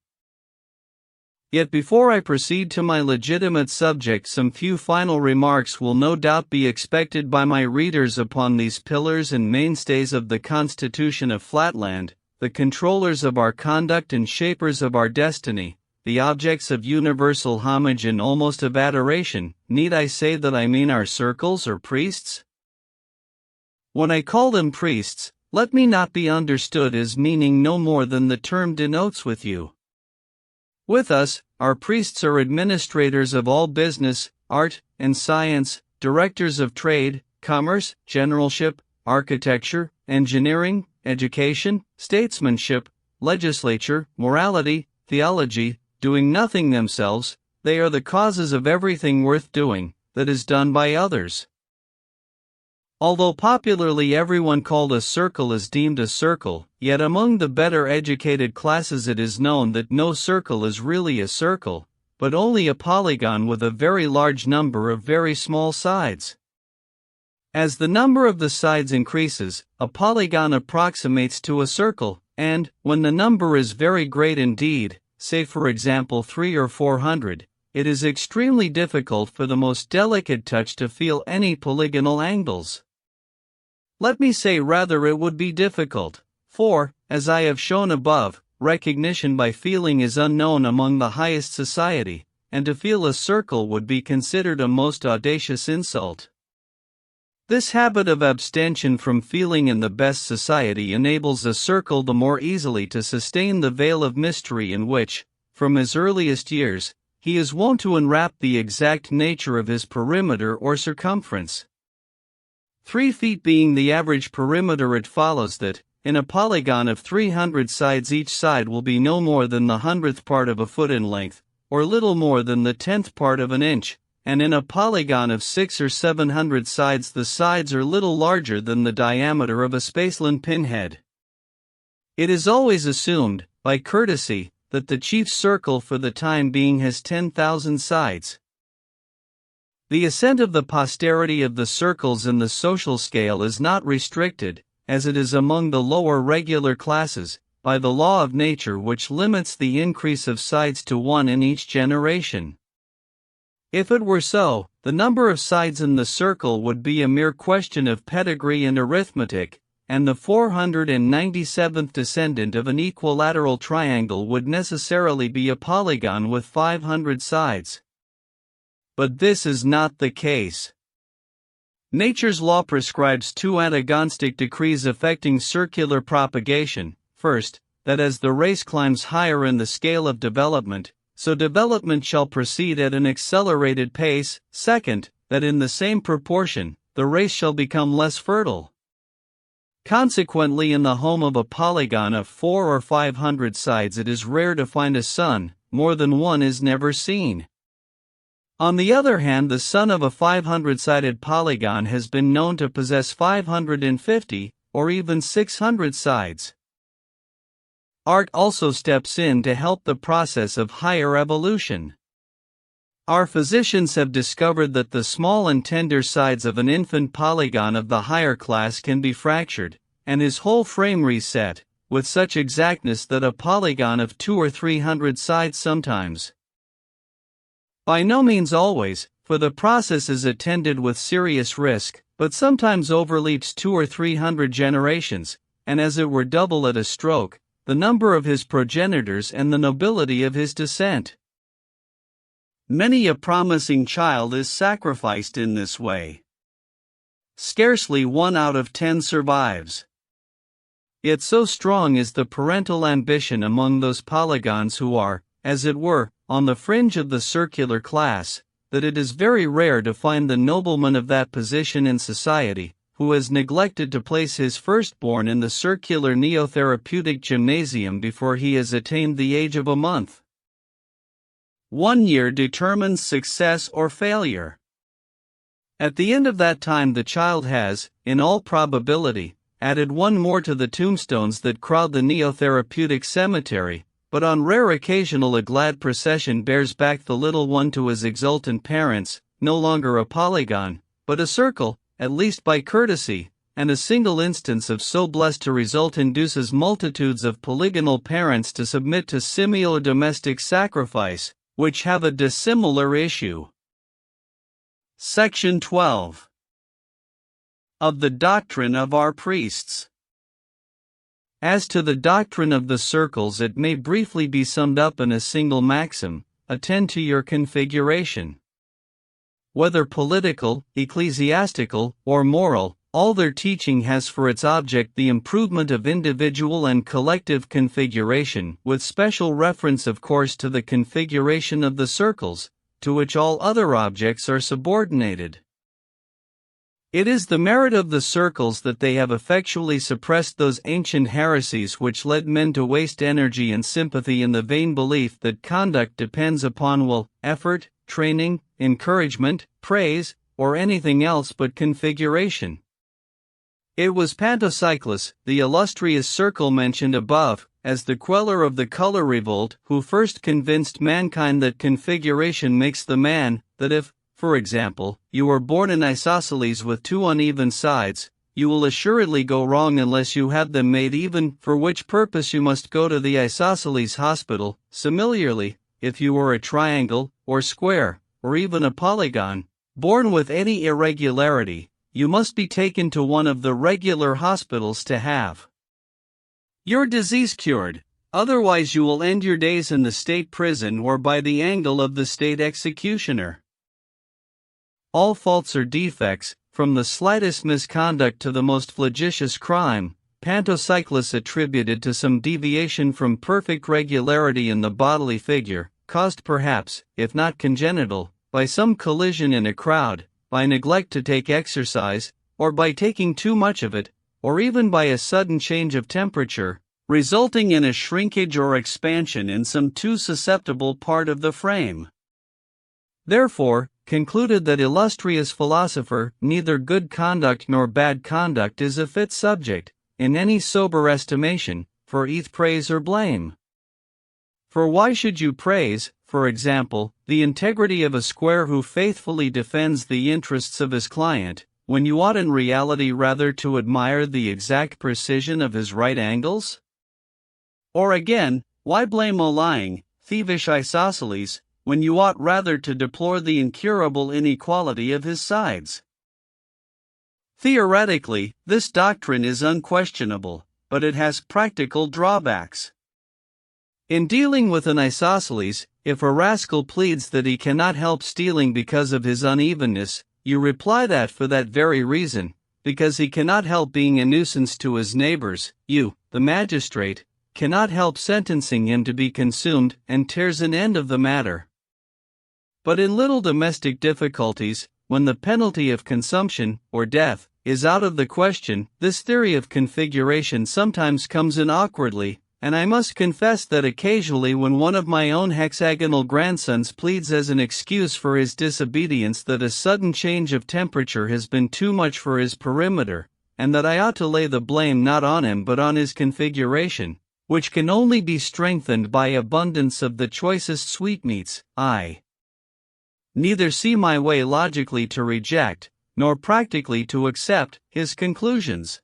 Yet before I proceed to my legitimate subject, some few final remarks will no doubt be expected by my readers upon these pillars and mainstays of the Constitution of Flatland, the controllers of our conduct and shapers of our destiny, the objects of universal homage and almost of adoration. Need I say that I mean our circles or priests? When I call them priests, let me not be understood as meaning no more than the term denotes with you. With us, our priests are administrators of all business, art, and science, directors of trade, commerce, generalship, architecture, engineering, education, statesmanship, legislature, morality, theology, doing nothing themselves. They are the causes of everything worth doing, that is done by others. Although popularly everyone called a circle is deemed a circle, yet among the better educated classes it is known that no circle is really a circle, but only a polygon with a very large number of very small sides. As the number of the sides increases, a polygon approximates to a circle, and, when the number is very great indeed, say for example 300 or 400, it is extremely difficult for the most delicate touch to feel any polygonal angles. Let me say rather it would be difficult, for, as I have shown above, recognition by feeling is unknown among the highest society, and to feel a circle would be considered a most audacious insult. This habit of abstention from feeling in the best society enables a circle the more easily to sustain the veil of mystery in which, from his earliest years, he is wont to enwrap the exact nature of his perimeter or circumference. 3 feet being the average perimeter, it follows that, in a polygon of 300 sides, each side will be no more than the 100th part of a foot in length, or little more than the 10th part of an inch, and in a polygon of 600 or 700 sides the sides are little larger than the diameter of a spaceland pinhead. It is always assumed, by courtesy, that the chief circle for the time being has 10,000 sides. The ascent of the posterity of the circles in the social scale is not restricted, as it is among the lower regular classes, by the law of nature which limits the increase of sides to 1 in each generation. If it were so, the number of sides in the circle would be a mere question of pedigree and arithmetic, and the 497th descendant of an equilateral triangle would necessarily be a polygon with 500 sides. But this is not the case. Nature's law prescribes two antagonistic decrees affecting circular propagation. First, that as the race climbs higher in the scale of development, so development shall proceed at an accelerated pace. Second, that in the same proportion, the race shall become less fertile. Consequently, in the home of a polygon of 400 or 500 sides, it is rare to find a son; more than one is never seen. On the other hand, the son of a 500-sided polygon has been known to possess 550, or even 600 sides. Art also steps in to help the process of higher evolution. Our physicians have discovered that the small and tender sides of an infant polygon of the higher class can be fractured, and his whole frame reset, with such exactness that a polygon of 200 or 300 sides sometimes, by no means always, for the process is attended with serious risk, but sometimes overleaps 200 or 300 generations, and as it were double at a stroke, the number of his progenitors and the nobility of his descent. Many a promising child is sacrificed in this way. Scarcely 1 out of 10 survives. Yet so strong is the parental ambition among those polygons who are, as it were, on the fringe of the circular class, that it is very rare to find the nobleman of that position in society who has neglected to place his firstborn in the circular neotherapeutic gymnasium before he has attained the age of a month. 1 year determines success or failure. At the end of that time, the child has, in all probability, added one more to the tombstones that crowd the neotherapeutic cemetery, but on rare occasional a glad procession bears back the little one to his exultant parents, no longer a polygon, but a circle, at least by courtesy, and a single instance of so blessed a result induces multitudes of polygonal parents to submit to simio-domestic sacrifice, which have a dissimilar issue. Section 12. Of the doctrine of our priests. As to the doctrine of the circles, it may briefly be summed up in a single maxim: attend to your configuration. Whether political, ecclesiastical, or moral, all their teaching has for its object the improvement of individual and collective configuration, with special reference of course to the configuration of the circles, to which all other objects are subordinated. It is the merit of the circles that they have effectually suppressed those ancient heresies which led men to waste energy and sympathy in the vain belief that conduct depends upon will, effort, training, encouragement, praise, or anything else but configuration. It was Pantocyclus, the illustrious circle mentioned above, as the queller of the color revolt, who first convinced mankind that configuration makes the man, that if, for example, you are born in isosceles with 2 uneven sides, you will assuredly go wrong unless you have them made even, for which purpose you must go to the isosceles hospital. Similarly, if you are a triangle, or square, or even a polygon, born with any irregularity, you must be taken to one of the regular hospitals to have your disease cured, otherwise you will end your days in the state prison or by the angle of the state executioner. All faults or defects, from the slightest misconduct to the most flagitious crime, Pantocyclus attributed to some deviation from perfect regularity in the bodily figure, caused perhaps, if not congenital, by some collision in a crowd, by neglect to take exercise, or by taking too much of it, or even by a sudden change of temperature, resulting in a shrinkage or expansion in some too susceptible part of the frame. Therefore, concluded that illustrious philosopher, neither good conduct nor bad conduct is a fit subject, in any sober estimation, for either praise or blame. For why should you praise, for example, the integrity of a square who faithfully defends the interests of his client, when you ought in reality rather to admire the exact precision of his right angles? Or again, why blame a lying, thievish isosceles, when you ought rather to deplore the incurable inequality of his sides. Theoretically, this doctrine is unquestionable, but it has practical drawbacks. In dealing with an isosceles, if a rascal pleads that he cannot help stealing because of his unevenness, you reply that for that very reason, because he cannot help being a nuisance to his neighbors, you, the magistrate, cannot help sentencing him to be consumed, and tears an end of the matter. But in little domestic difficulties, when the penalty of consumption, or death, is out of the question, this theory of configuration sometimes comes in awkwardly, and I must confess that occasionally when one of my own hexagonal grandsons pleads as an excuse for his disobedience that a sudden change of temperature has been too much for his perimeter, and that I ought to lay the blame not on him but on his configuration, which can only be strengthened by abundance of the choicest sweetmeats, I neither see my way logically to reject, nor practically to accept, his conclusions.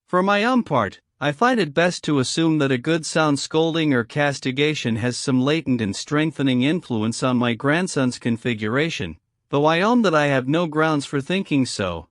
For my own part, I find it best to assume that a good sound scolding or castigation has some latent and strengthening influence on my grandson's configuration, though I own that I have no grounds for thinking so.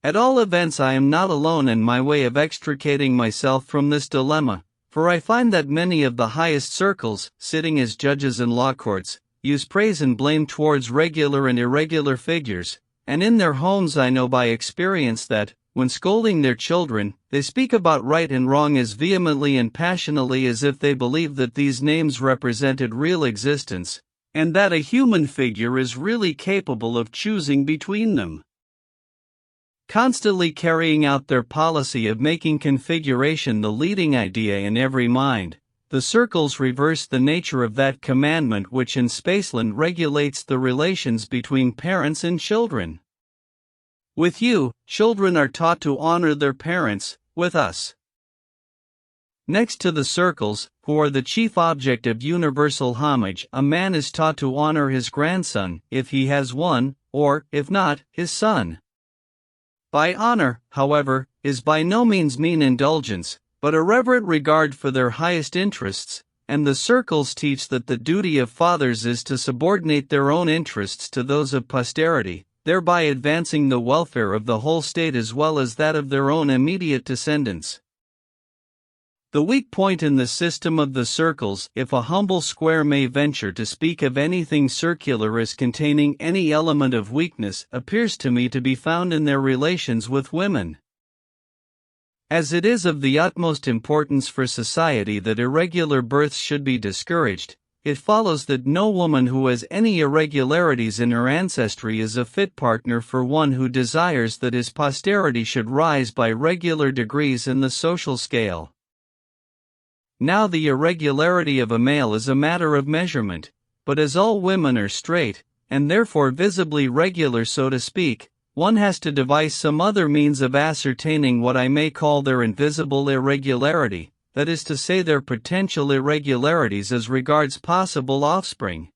At all events, I am not alone in my way of extricating myself from this dilemma, for I find that many of the highest circles, sitting as judges in law courts, use praise and blame towards regular and irregular figures, and in their homes I know by experience that, when scolding their children, they speak about right and wrong as vehemently and passionately as if they believed that these names represented real existence, and that a human figure is really capable of choosing between them. Constantly carrying out their policy of making configuration the leading idea in every mind, the circles reverse the nature of that commandment which in Spaceland regulates the relations between parents and children. With you, children are taught to honor their parents, with us. Next to the circles, who are the chief object of universal homage, a man is taught to honor his grandson, if he has one, or, if not, his son. By honor, however, is by no means mean indulgence, but a reverent regard for their highest interests, and the circles teach that the duty of fathers is to subordinate their own interests to those of posterity, thereby advancing the welfare of the whole state as well as that of their own immediate descendants. The weak point in the system of the circles, if a humble square may venture to speak of anything circular as containing any element of weakness, appears to me to be found in their relations with women. As it is of the utmost importance for society that irregular births should be discouraged, it follows that no woman who has any irregularities in her ancestry is a fit partner for one who desires that his posterity should rise by regular degrees in the social scale. Now the irregularity of a male is a matter of measurement, but as all women are straight, and therefore visibly regular so to speak, one has to devise some other means of ascertaining what I may call their invisible irregularity, that is to say their potential irregularities as regards possible offspring.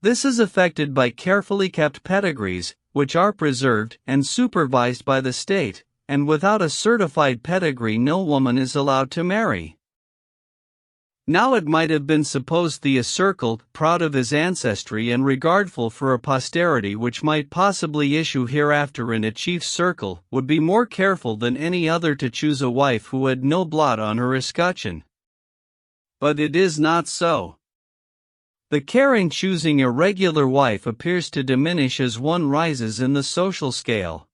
This is effected by carefully kept pedigrees, which are preserved and supervised by the state, and without a certified pedigree no woman is allowed to marry. Now it might have been supposed the circled, proud of his ancestry and regardful for a posterity which might possibly issue hereafter in a chief circle, would be more careful than any other to choose a wife who had no blot on her escutcheon. But it is not so. The care in choosing a regular wife appears to diminish as one rises in the social scale.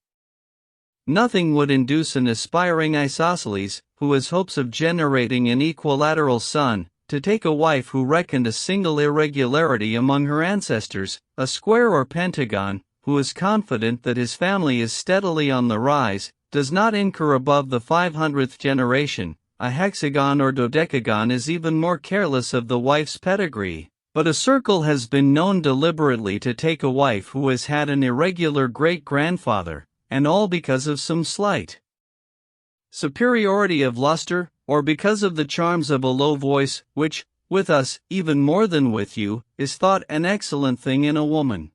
Nothing would induce an aspiring isosceles, who has hopes of generating an equilateral son, to take a wife who reckoned a single irregularity among her ancestors, a square or pentagon, who is confident that his family is steadily on the rise, does not incur above the 500th generation. A hexagon or dodecagon is even more careless of the wife's pedigree, but a circle has been known deliberately to take a wife who has had an irregular great-grandfather, and all because of some slight superiority of luster, or because of the charms of a low voice, which, with us, even more than with you, is thought an excellent thing in a woman.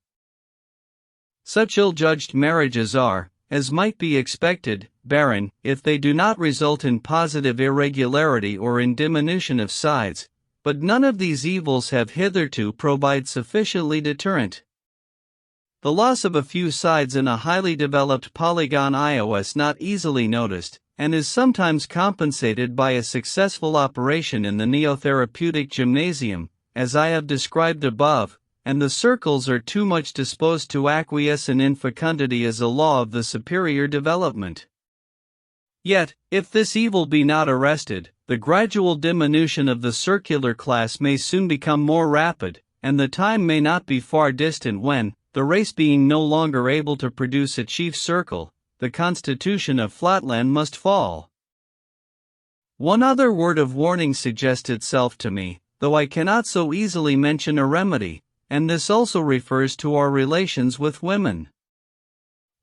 Such ill-judged marriages are, as might be expected, barren, if they do not result in positive irregularity or in diminution of sides, but none of these evils have hitherto proved sufficiently deterrent. The loss of a few sides in a highly developed Polygon iOS not easily noticed, and is sometimes compensated by a successful operation in the neotherapeutic gymnasium, as I have described above, and the circles are too much disposed to acquiesce in infecundity as a law of the superior development. Yet, if this evil be not arrested, the gradual diminution of the circular class may soon become more rapid, and the time may not be far distant when, the race being no longer able to produce a chief circle, the constitution of Flatland must fall. One other word of warning suggests itself to me, though I cannot so easily mention a remedy, and this also refers to our relations with women.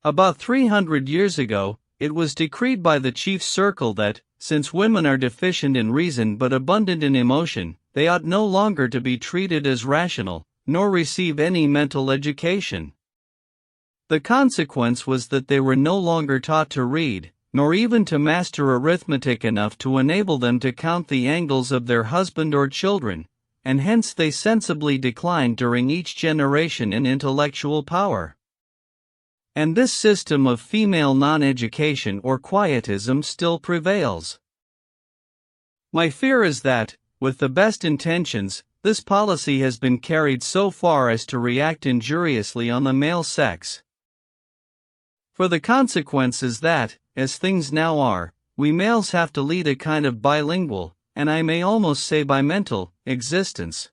About 300 years ago, it was decreed by the chief circle that, since women are deficient in reason but abundant in emotion, they ought no longer to be treated as rational, nor receive any mental education. The consequence was that they were no longer taught to read, nor even to master arithmetic enough to enable them to count the angles of their husband or children, and hence they sensibly declined during each generation in intellectual power. And this system of female non-education or quietism still prevails. My fear is that, with the best intentions, this policy has been carried so far as to react injuriously on the male sex. For the consequence is that, as things now are, we males have to lead a kind of bilingual, and I may almost say bimental, existence.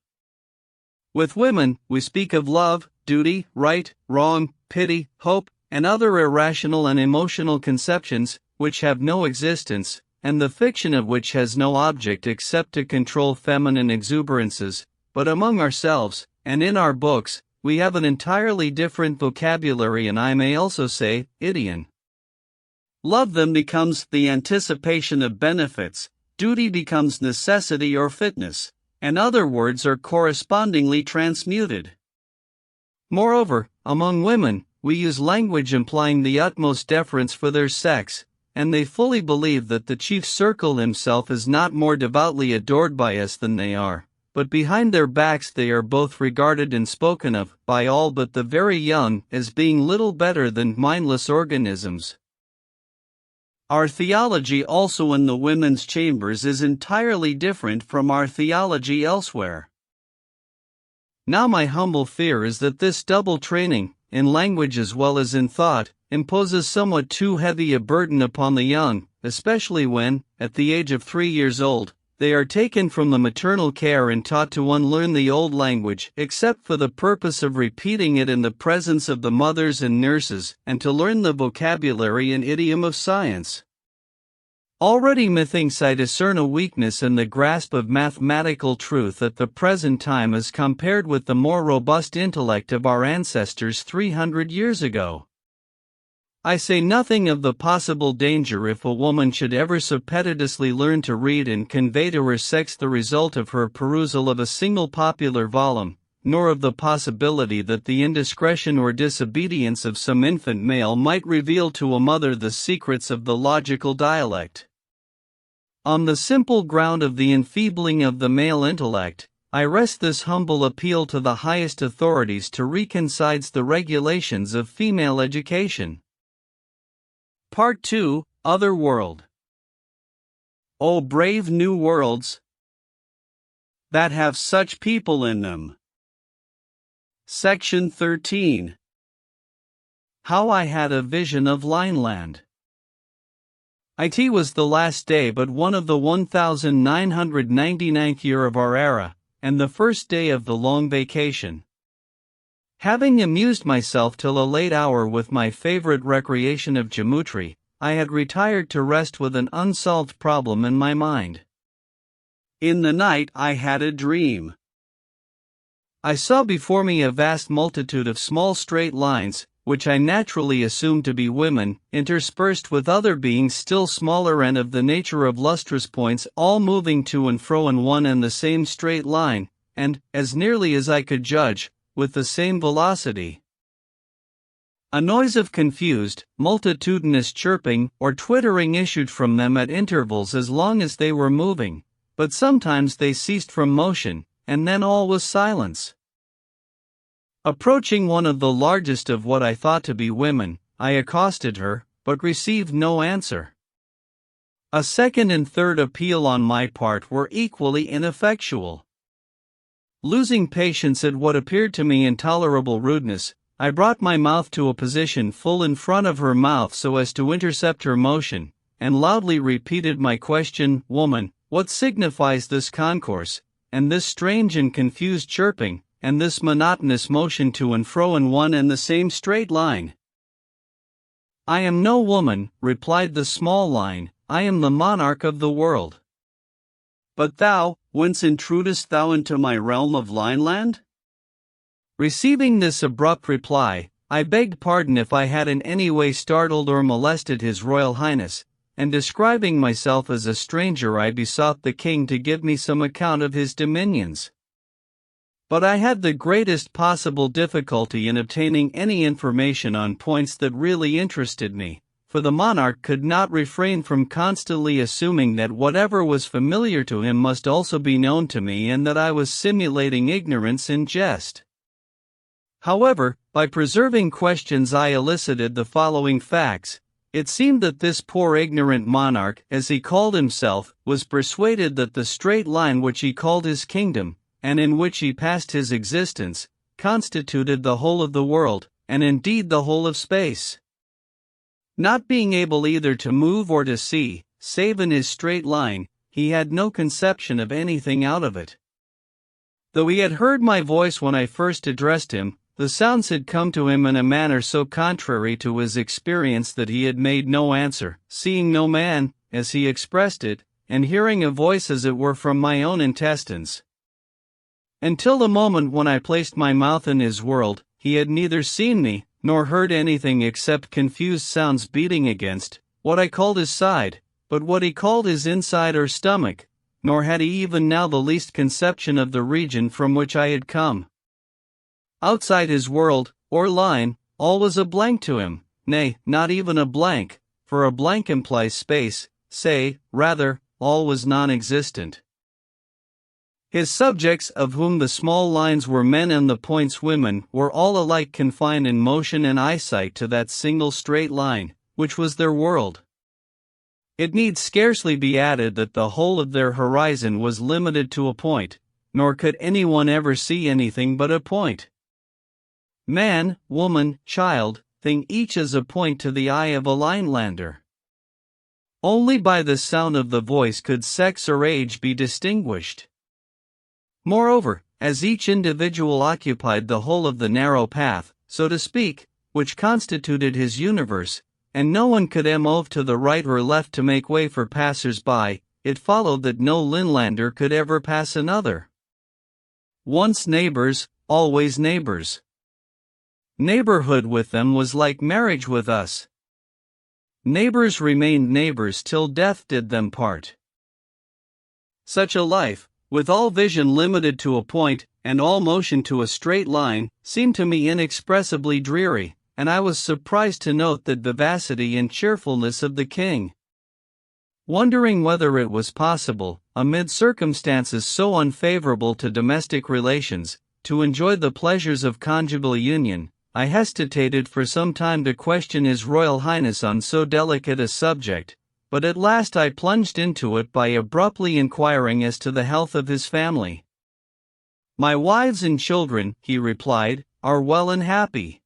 With women, we speak of love, duty, right, wrong, pity, hope, and other irrational and emotional conceptions, which have no existence, and the fiction of which has no object except to control feminine exuberances, but among ourselves, and in our books, we have an entirely different vocabulary, and I may also say, idiom. Love then becomes the anticipation of benefits, duty becomes necessity or fitness, and other words are correspondingly transmuted. Moreover, among women, we use language implying the utmost deference for their sex, and they fully believe that the chief circle himself is not more devoutly adored by us than they are, but behind their backs they are both regarded and spoken of, by all but the very young, as being little better than mindless organisms. Our theology also in the women's chambers is entirely different from our theology elsewhere. Now my humble fear is that this double training, in language as well as in thought, imposes somewhat too heavy a burden upon the young, especially when, at the age of 3 years old, they are taken from the maternal care and taught to unlearn the old language, except for the purpose of repeating it in the presence of the mothers and nurses, and to learn the vocabulary and idiom of science. Already methinks I discern a weakness in the grasp of mathematical truth at the present time as compared with the more robust intellect of our ancestors 300 years ago. I say nothing of the possible danger if a woman should ever subpetitously learn to read and convey to her sex the result of her perusal of a single popular volume, nor of the possibility that the indiscretion or disobedience of some infant male might reveal to a mother the secrets of the logical dialect. On the simple ground of the enfeebling of the male intellect, I rest this humble appeal to the highest authorities to reconcile the regulations of female education. Part 2, Other World. O brave new worlds that have such people in them. Section 13. How I had a vision of Lineland. It was the last day but one of the 1999th year of our era, and the first day of the long vacation. Having amused myself till a late hour with my favorite recreation of geometry, I had retired to rest with an unsolved problem in my mind. In the night I had a dream. I saw before me a vast multitude of small straight lines, which I naturally assumed to be women, interspersed with other beings still smaller and of the nature of lustrous points, all moving to and fro in one and the same straight line, and, as nearly as I could judge, with the same velocity. A noise of confused, multitudinous chirping or twittering issued from them at intervals as long as they were moving, but sometimes they ceased from motion, and then all was silence. Approaching one of the largest of what I thought to be women, I accosted her, but received no answer. A second and third appeal on my part were equally ineffectual. Losing patience at what appeared to me intolerable rudeness, I brought my mouth to a position full in front of her mouth so as to intercept her motion, and loudly repeated my question, "Woman, what signifies this concourse, and this strange and confused chirping, and this monotonous motion to and fro in one and the same straight line?" "I am no woman," replied the small line, "I am the monarch of the world." "But thou, whence intrudest thou into my realm of Lineland?" Receiving this abrupt reply, I begged pardon if I had in any way startled or molested His Royal Highness, and describing myself as a stranger I besought the king to give me some account of his dominions. But I had the greatest possible difficulty in obtaining any information on points that really interested me, for the monarch could not refrain from constantly assuming that whatever was familiar to him must also be known to me and that I was simulating ignorance in jest. However, by preserving questions I elicited the following facts. It seemed that this poor ignorant monarch, as he called himself, was persuaded that the straight line which he called his kingdom, and in which he passed his existence, constituted the whole of the world, and indeed the whole of space. Not being able either to move or to see, save in his straight line, he had no conception of anything out of it. Though he had heard my voice when I first addressed him, the sounds had come to him in a manner so contrary to his experience that he had made no answer, seeing no man, as he expressed it, and hearing a voice as it were from my own intestines. Until the moment when I placed my mouth in his world, he had neither seen me, nor heard anything except confused sounds beating against what I called his side, but what he called his inside or stomach, nor had he even now the least conception of the region from which I had come. Outside his world, or line, all was a blank to him, nay, not even a blank, for a blank implies space, rather, all was non-existent. His subjects, of whom the small lines were men and the points women, were all alike confined in motion and eyesight to that single straight line, which was their world. It need scarcely be added that the whole of their horizon was limited to a point, nor could anyone ever see anything but a point. Man, woman, child, thing each is a point to the eye of a Linelander. Only by the sound of the voice could sex or age be distinguished. Moreover, as each individual occupied the whole of the narrow path, so to speak, which constituted his universe, and no one could move to the right or left to make way for passers-by, it followed that no Linelander could ever pass another. Once neighbors, always neighbors. Neighborhood with them was like marriage with us. Neighbors remained neighbors till death did them part. Such a life, with all vision limited to a point, and all motion to a straight line, seemed to me inexpressibly dreary, and I was surprised to note the vivacity and cheerfulness of the king. Wondering whether it was possible, amid circumstances so unfavorable to domestic relations, to enjoy the pleasures of conjugal union, I hesitated for some time to question His Royal Highness on so delicate a subject, but at last I plunged into it by abruptly inquiring as to the health of his family. "My wives and children," he replied, "are well and happy."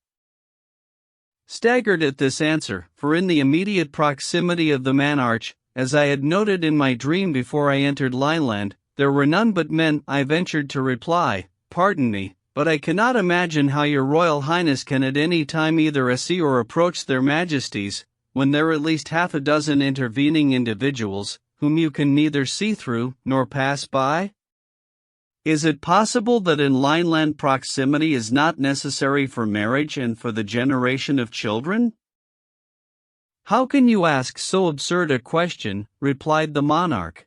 Staggered at this answer, for in the immediate proximity of the monarch, as I had noted in my dream before I entered Lineland, there were none but men, I ventured to reply, "Pardon me, but I cannot imagine how your Royal Highness can at any time either see or approach their Majesties, when there are at least half a dozen intervening individuals, whom you can neither see through, nor pass by? Is it possible that in Lineland proximity is not necessary for marriage and for the generation of children?" "How can you ask so absurd a question?" replied the monarch.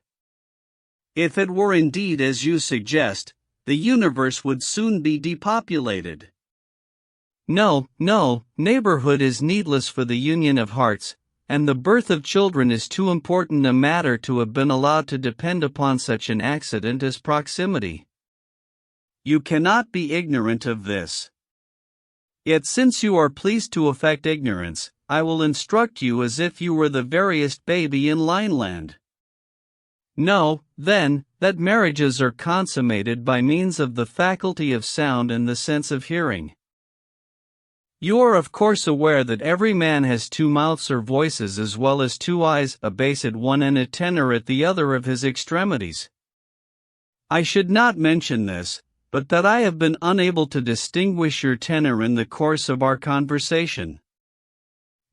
"If it were indeed as you suggest, the universe would soon be depopulated." No, neighborhood is needless for the union of hearts, and the birth of children is too important a matter to have been allowed to depend upon such an accident as proximity. You cannot be ignorant of this. Yet since you are pleased to affect ignorance, I will instruct you as if you were the veriest baby in Lineland. Know, then, that marriages are consummated by means of the faculty of sound and the sense of hearing. You are of course aware that every man has two mouths or voices as well as two eyes, a bass at one and a tenor at the other of his extremities. I should not mention this, but that I have been unable to distinguish your tenor in the course of our conversation.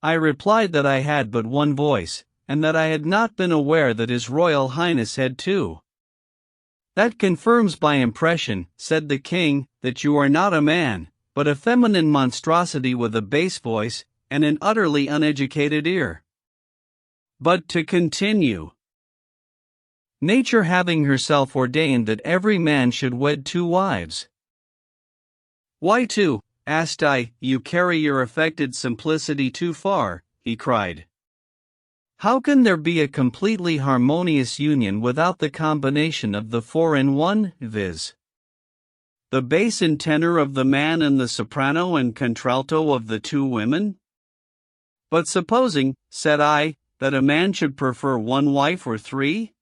I replied that I had but one voice, and that I had not been aware that His Royal Highness had two. That confirms by impression, said the king, that you are not a man, but a feminine monstrosity with a bass voice, and an utterly uneducated ear. But to continue. Nature having herself ordained that every man should wed two wives. Why two? Asked I. You carry your affected simplicity too far, he cried. How can there be a completely harmonious union without the combination of the four in one, viz., the bass and tenor of the man and the soprano and contralto of the two women? But supposing, said I, that a man should prefer one wife or three?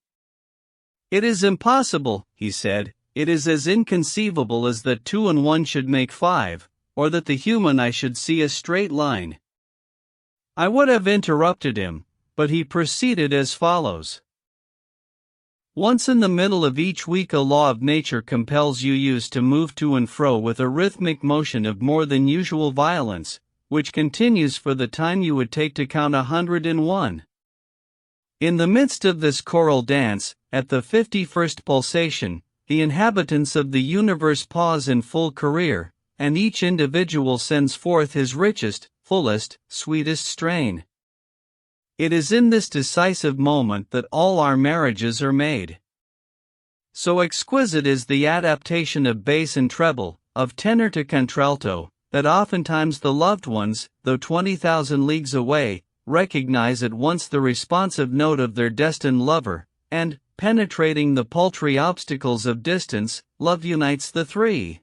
It is impossible, he said. It is as inconceivable as that 2 and 1 should make 5, or that the human eye should see a straight line. I would have interrupted him, but he proceeded as follows. Once in the middle of each week a law of nature compels you to move to and fro with a rhythmic motion of more than usual violence, which continues for the time you would take to count 101. In the midst of this choral dance, at the 51st pulsation, the inhabitants of the universe pause in full career, and each individual sends forth his richest, fullest, sweetest strain. It is in this decisive moment that all our marriages are made. So exquisite is the adaptation of bass and treble, of tenor to contralto, that oftentimes the loved ones, though 20,000 leagues away, recognize at once the responsive note of their destined lover, and, penetrating the paltry obstacles of distance, love unites the three.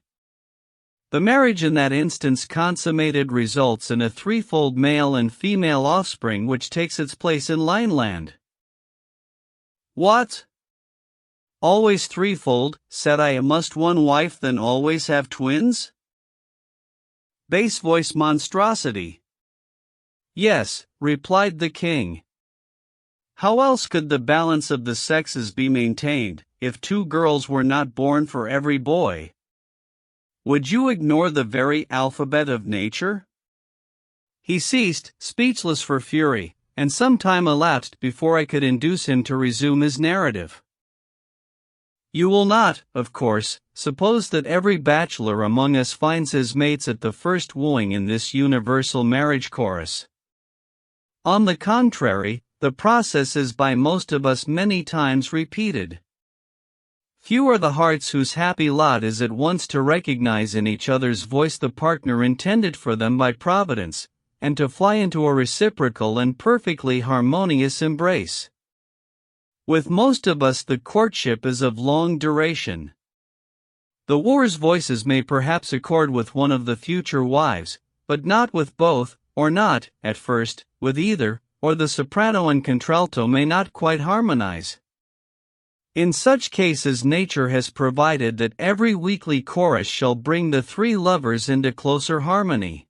The marriage in that instance consummated results in a threefold male and female offspring which takes its place in Lineland. What? Always threefold, said I. Must one wife then always have twins? Bass voice monstrosity. Yes, replied the king. How else could the balance of the sexes be maintained, if 2 girls were not born for every boy? Would you ignore the very alphabet of nature? He ceased, speechless for fury, and some time elapsed before I could induce him to resume his narrative. You will not, of course, suppose that every bachelor among us finds his mates at the first wooing in this universal marriage chorus. On the contrary, the process is by most of us many times repeated. Few are the hearts whose happy lot is at once to recognize in each other's voice the partner intended for them by Providence, and to fly into a reciprocal and perfectly harmonious embrace. With most of us the courtship is of long duration. The wooer's voices may perhaps accord with one of the future wives, but not with both, or not, at first, with either, or the soprano and contralto may not quite harmonize. In such cases nature has provided that every weekly chorus shall bring the 3 lovers into closer harmony.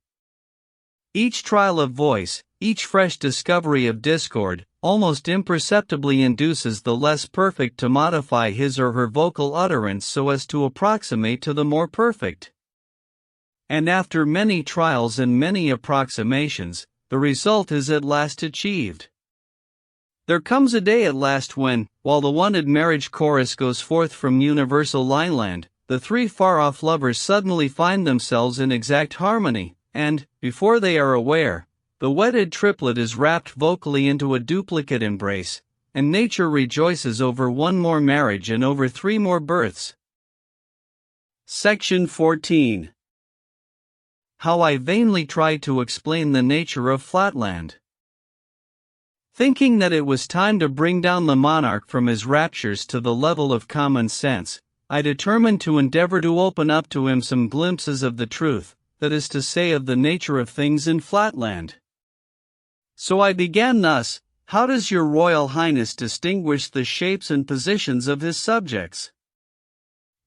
Each trial of voice, each fresh discovery of discord, almost imperceptibly induces the less perfect to modify his or her vocal utterance so as to approximate to the more perfect. And after many trials and many approximations, the result is at last achieved. There comes a day at last when, while the wanted marriage chorus goes forth from universal Lineland, the 3 far-off lovers suddenly find themselves in exact harmony, and, before they are aware, the wedded triplet is wrapped vocally into a duplicate embrace, and nature rejoices over 1 more marriage and over 3 more births. Section 14. How I vainly tried to explain the nature of Flatland. Thinking that it was time to bring down the monarch from his raptures to the level of common sense, I determined to endeavor to open up to him some glimpses of the truth, that is to say of the nature of things in Flatland. So I began thus: how does your Royal Highness distinguish the shapes and positions of his subjects?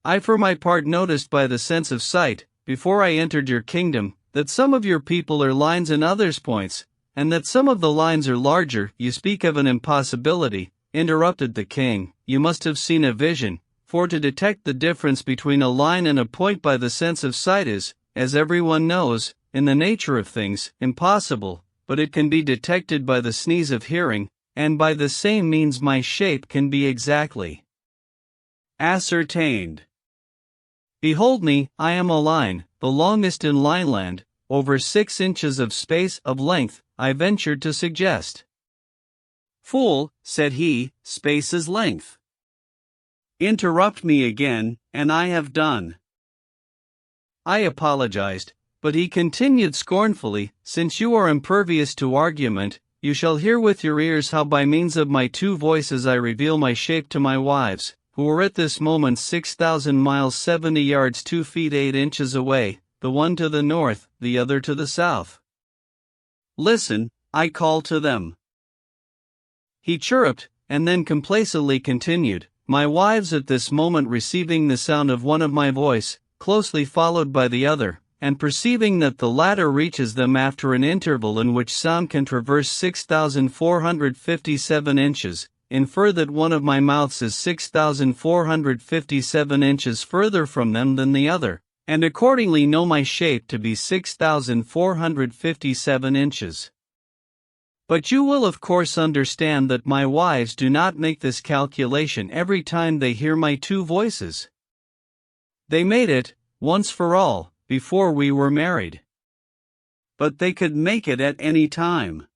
I for my part noticed by the sense of sight, before I entered your kingdom, that some of your people are lines and others points, and that some of the lines are larger. You speak of an impossibility, interrupted the king. You must have seen a vision, for to detect the difference between a line and a point by the sense of sight is, as everyone knows, in the nature of things, impossible, but it can be detected by the sneeze of hearing, and by the same means my shape can be exactly ascertained. Behold me, I am a line, the longest in Lineland, over 6 inches of space of length, I ventured to suggest. Fool, said he, space is length. Interrupt me again, and I have done. I apologized, but he continued scornfully, since you are impervious to argument, you shall hear with your ears how by means of my 2 voices I reveal my shape to my wives, who are at this moment 6,000 miles 70 yards 2 feet 8 inches away, the one to the north, the other to the south. Listen, I call to them. He chirruped, and then complacently continued, my wives at this moment receiving the sound of one of my voice, closely followed by the other, and perceiving that the latter reaches them after an interval in which sound can traverse 6,457 inches, infer that one of my mouths is 6,457 inches further from them than the other, and accordingly know my shape to be 6,457 inches. But you will of course understand that my wives do not make this calculation every time they hear my 2 voices. They made it, once for all, before we were married. But they could make it at any time.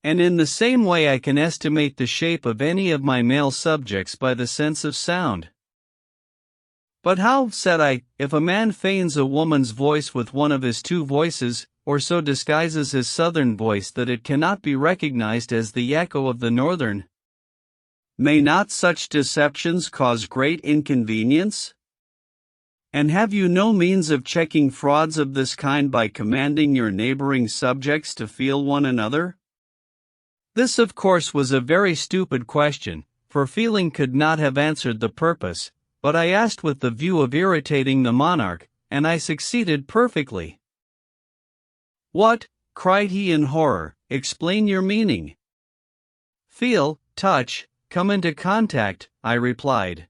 And in the same way I can estimate the shape of any of my male subjects by the sense of sound. But how, said I, if a man feigns a woman's voice with one of his 2 voices, or so disguises his southern voice that it cannot be recognized as the echo of the northern? May not such deceptions cause great inconvenience? And have you no means of checking frauds of this kind by commanding your neighboring subjects to feel one another? This of course was a very stupid question, for feeling could not have answered the purpose, but I asked with the view of irritating the monarch, and I succeeded perfectly. What? Cried he in horror, explain your meaning. Feel, touch, come into contact, I replied.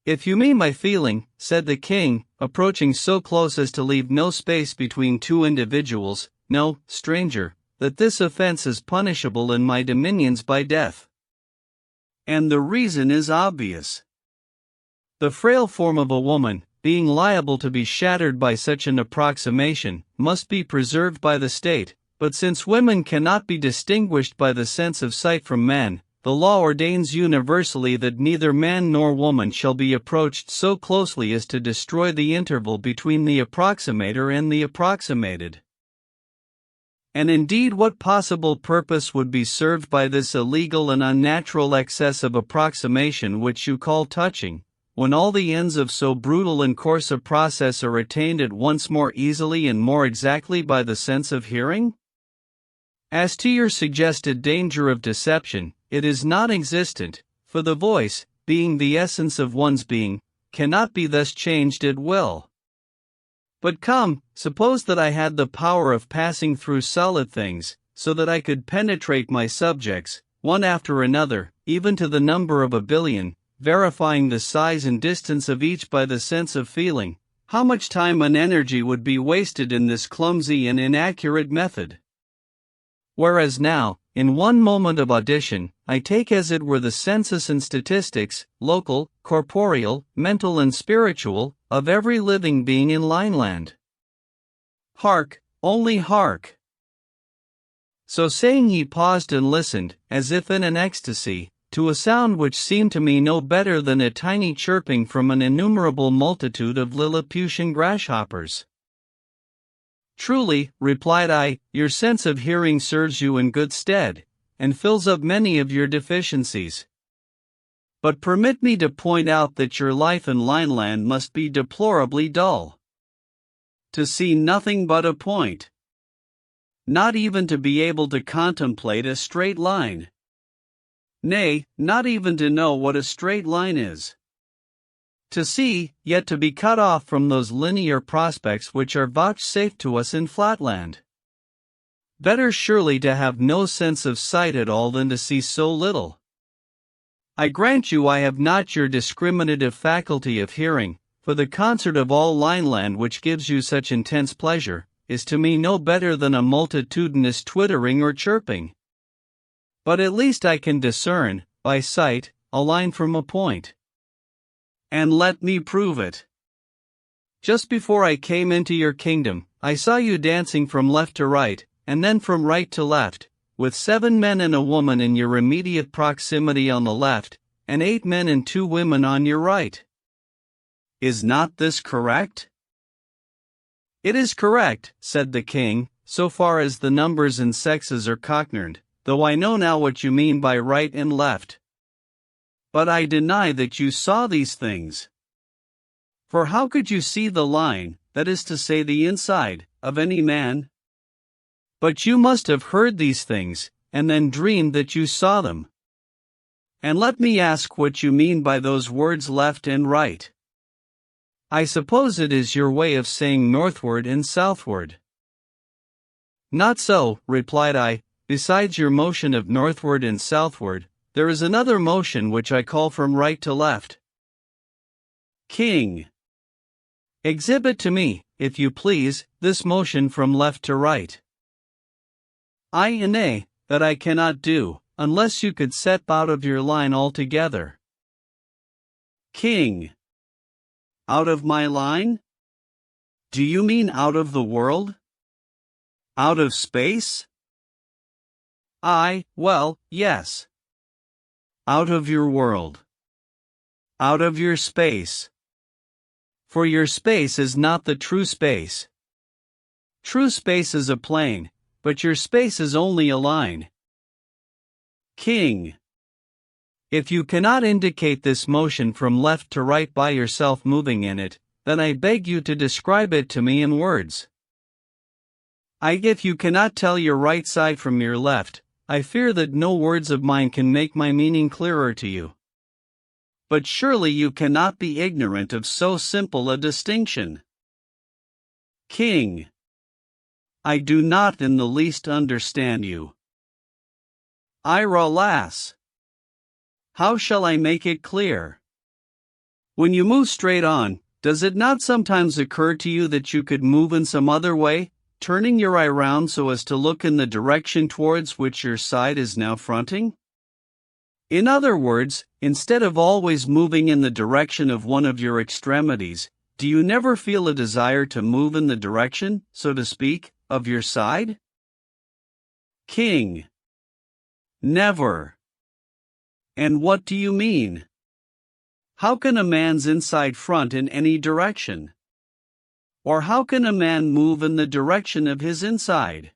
If you mean by feeling, said the king, approaching so close as to leave no space between 2 individuals, know, stranger, that this offense is punishable in my dominions by death. And the reason is obvious. The frail form of a woman, being liable to be shattered by such an approximation, must be preserved by the state, but since women cannot be distinguished by the sense of sight from men, the law ordains universally that neither man nor woman shall be approached so closely as to destroy the interval between the approximator and the approximated. And indeed what possible purpose would be served by this illegal and unnatural excess of approximation which you call touching, when all the ends of so brutal and coarse a process are attained at once more easily and more exactly by the sense of hearing? As to your suggested danger of deception, it is not existent, for the voice, being the essence of one's being, cannot be thus changed at will. But come, suppose that I had the power of passing through solid things, so that I could penetrate my subjects, one after another, even to the number of 1,000,000,000, verifying the size and distance of each by the sense of feeling, how much time and energy would be wasted in this clumsy and inaccurate method? Whereas now, in one moment of audition, I take as it were the census and statistics, local, corporeal, mental and spiritual, of every living being in Lineland. Hark, only hark! So saying he paused and listened, as if in an ecstasy, to a sound which seemed to me no better than a tiny chirping from an innumerable multitude of Lilliputian grasshoppers. Truly, replied I, your sense of hearing serves you in good stead, and fills up many of your deficiencies. But permit me to point out that your life in Lineland must be deplorably dull. To see nothing but a point. Not even to be able to contemplate a straight line. Nay, not even to know what a straight line is. To see, yet to be cut off from those linear prospects which are vouchsafed to us in Flatland. Better surely to have no sense of sight at all than to see so little. I grant you I have not your discriminative faculty of hearing, for the concert of all Lineland which gives you such intense pleasure, is to me no better than a multitudinous twittering or chirping. But at least I can discern, by sight, a line from a point. And let me prove it. Just before I came into your kingdom, I saw you dancing from left to right, and then from right to left, with 7 men and a woman in your immediate proximity on the left, and 8 men and 2 women on your right. Is not this correct? It is correct, said the king, so far as the numbers and sexes are cognate, though I know now what you mean by right and left. But I deny that you saw these things. For how could you see the line, that is to say the inside, of any man? But you must have heard these things, and then dreamed that you saw them. And let me ask what you mean by those words left and right. I suppose it is your way of saying northward and southward. Not so, replied I, besides your motion of northward and southward, there is another motion which I call from right to left. King. Exhibit to me, if you please, this motion from left to right. A, that I cannot do, unless you could set out of your line altogether. King. Out of my line? Do you mean out of the world? Out of space? Well, yes. Out of your world. Out of your space. For your space is not the true space. True space is a plane, but your space is only a line. King. If you cannot indicate this motion from left to right by yourself moving in it, then I beg you to describe it to me in words. If you cannot tell your right side from your left, I fear that no words of mine can make my meaning clearer to you. But surely you cannot be ignorant of so simple a distinction. King. I do not in the least understand you. Alas! How shall I make it clear? When you move straight on, does it not sometimes occur to you that you could move in some other way, turning your eye round so as to look in the direction towards which your side is now fronting? In other words, instead of always moving in the direction of one of your extremities, do you never feel a desire to move in the direction, so to speak, of your side? King. Never. And what do you mean? How can a man's inside front in any direction? Or how can a man move in the direction of his inside?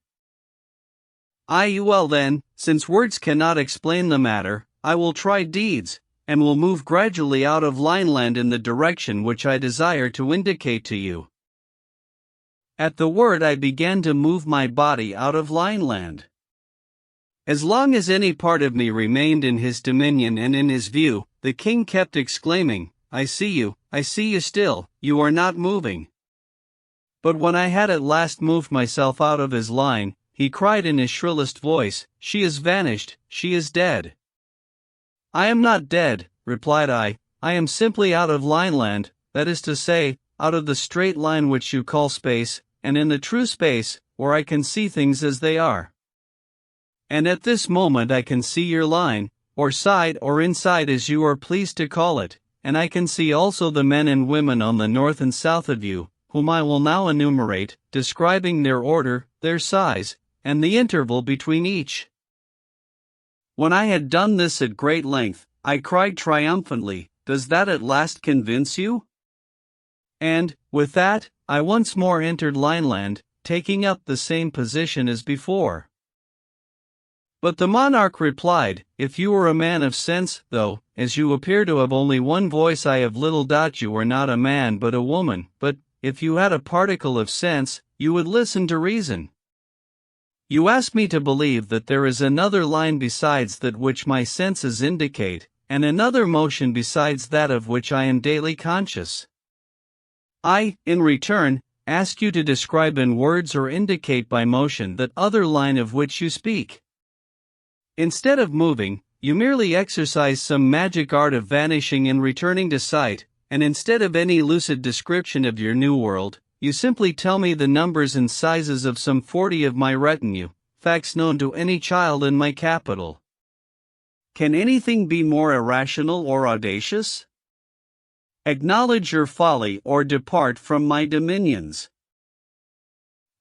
Well then, since words cannot explain the matter, I will try deeds, and will move gradually out of Lineland in the direction which I desire to indicate to you. At the word I began to move my body out of Lineland. As long as any part of me remained in his dominion and in his view, the king kept exclaiming, I see you still, you are not moving. But when I had at last moved myself out of his line, he cried in his shrillest voice, She is vanished, she is dead. I am not dead, replied I am simply out of Lineland, that is to say, out of the straight line which you call space, and in the true space, where I can see things as they are. And at this moment I can see your line, or side or inside as you are pleased to call it, and I can see also the men and women on the north and south of you, whom I will now enumerate, describing their order, their size, and the interval between each. When I had done this at great length, I cried triumphantly, Does that at last convince you? And, with that, I once more entered Lineland, taking up the same position as before. But the monarch replied, "If you were a man of sense, though, as you appear to have only one voice, I have little doubt you are not a man but a woman, but, if you had a particle of sense, you would listen to reason. You ask me to believe that there is another line besides that which my senses indicate, and another motion besides that of which I am daily conscious. I, in return, ask you to describe in words or indicate by motion that other line of which you speak. Instead of moving, you merely exercise some magic art of vanishing and returning to sight, and instead of any lucid description of your new world, you simply tell me the numbers and sizes of some 40 of my retinue, facts known to any child in my capital. Can anything be more irrational or audacious? Acknowledge your folly or depart from my dominions."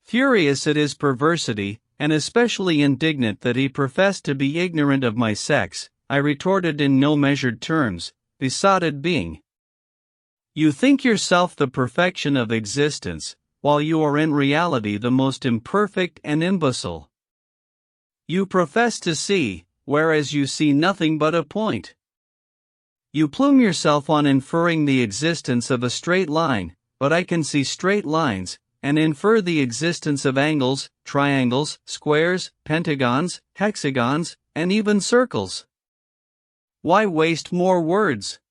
Furious at his perversity, and especially indignant that he professed to be ignorant of my sex, I retorted in no measured terms, besotted being. You think yourself the perfection of existence, while you are in reality the most imperfect and imbecile. You profess to see, whereas you see nothing but a point. You plume yourself on inferring the existence of a straight line, but I can see straight lines, and infer the existence of angles, triangles, squares, pentagons, hexagons, and even circles. Why waste more words?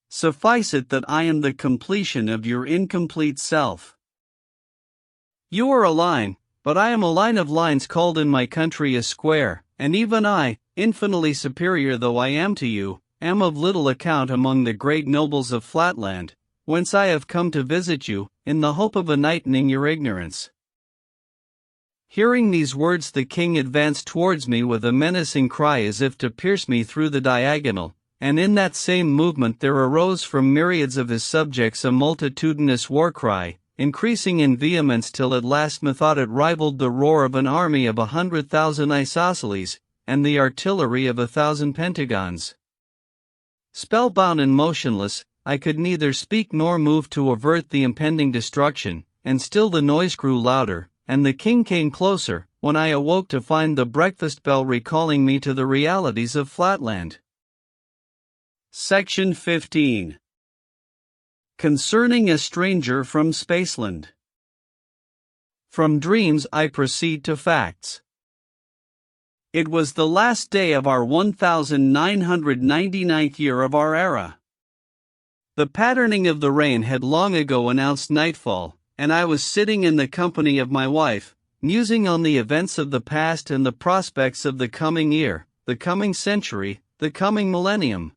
Suffice it that I am the completion of your incomplete self. You are a line, but I am a line of lines called in my country a square, and even I, infinitely superior though I am to you, am of little account among the great nobles of Flatland, whence I have come to visit you, in the hope of enlightening your ignorance." Hearing these words, the king advanced towards me with a menacing cry as if to pierce me through the diagonal, and in that same movement there arose from myriads of his subjects a multitudinous war cry, increasing in vehemence till at last methought it rivaled the roar of an army of 100,000 isosceles, and the artillery of 1,000 pentagons. Spellbound and motionless, I could neither speak nor move to avert the impending destruction, and still the noise grew louder, and the king came closer, when I awoke to find the breakfast bell recalling me to the realities of Flatland. Section 15. Concerning a stranger from Spaceland. From dreams I proceed to facts. It was the last day of our 1999th year of our era. The patterning of the rain had long ago announced nightfall, and I was sitting in the company of my wife, musing on the events of the past and the prospects of the coming year, the coming century, the coming millennium.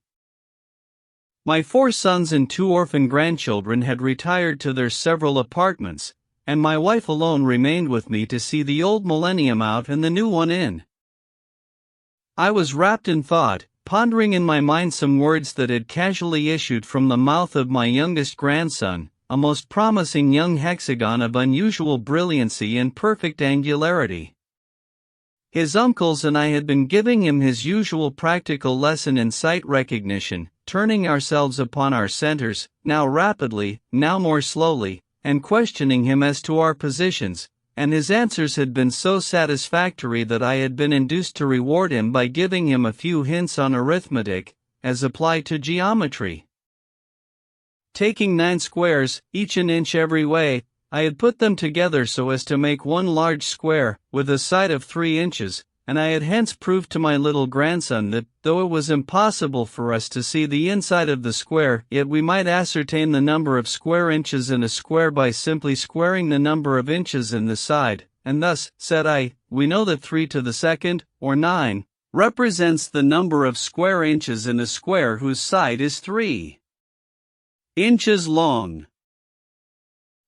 My 4 sons and 2 orphan grandchildren had retired to their several apartments, and my wife alone remained with me to see the old millennium out and the new one in. I was wrapped in thought, pondering in my mind some words that had casually issued from the mouth of my youngest grandson, a most promising young hexagon of unusual brilliancy and perfect angularity. His uncles and I had been giving him his usual practical lesson in sight recognition, turning ourselves upon our centers, now rapidly, now more slowly, and questioning him as to our positions, and his answers had been so satisfactory that I had been induced to reward him by giving him a few hints on arithmetic, as applied to geometry. Taking 9 squares, each an inch every way, I had put them together so as to make one large square, with a side of 3 inches, and I had hence proved to my little grandson that, though it was impossible for us to see the inside of the square, yet we might ascertain the number of square inches in a square by simply squaring the number of inches in the side, and thus, said I, we know that 3 to the second, or 9, represents the number of square inches in a square whose side is 3 inches long.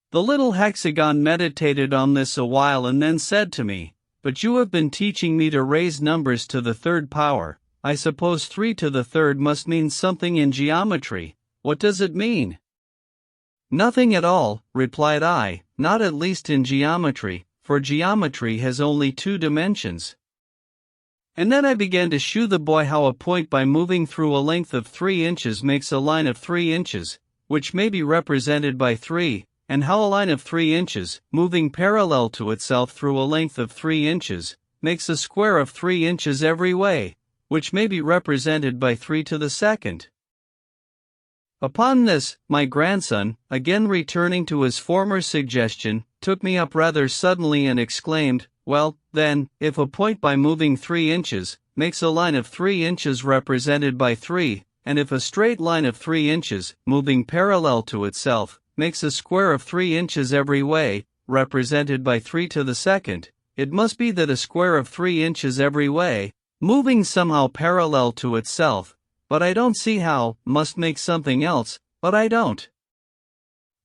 The little hexagon meditated on this a while and then said to me, "But you have been teaching me to raise numbers to the 3rd power. I suppose 3 to the 3rd must mean something in geometry. What does it mean?" "Nothing at all," replied I, "not at least in geometry, for geometry has only 2 dimensions." And then I began to shew the boy how a point by moving through a length of 3 inches makes a line of 3 inches, which may be represented by 3, and how a line of 3 inches, moving parallel to itself through a length of 3 inches, makes a square of 3 inches every way, which may be represented by 3 to the second. Upon this, my grandson, again returning to his former suggestion, took me up rather suddenly and exclaimed, "Well, then, if a point by moving 3 inches, makes a line of 3 inches represented by 3, and if a straight line of 3 inches, moving parallel to itself, makes a square of 3 inches every way, represented by 3 to the second, it must be that a square of 3 inches every way, moving somehow parallel to itself, but I don't see how, must make something else, but I don't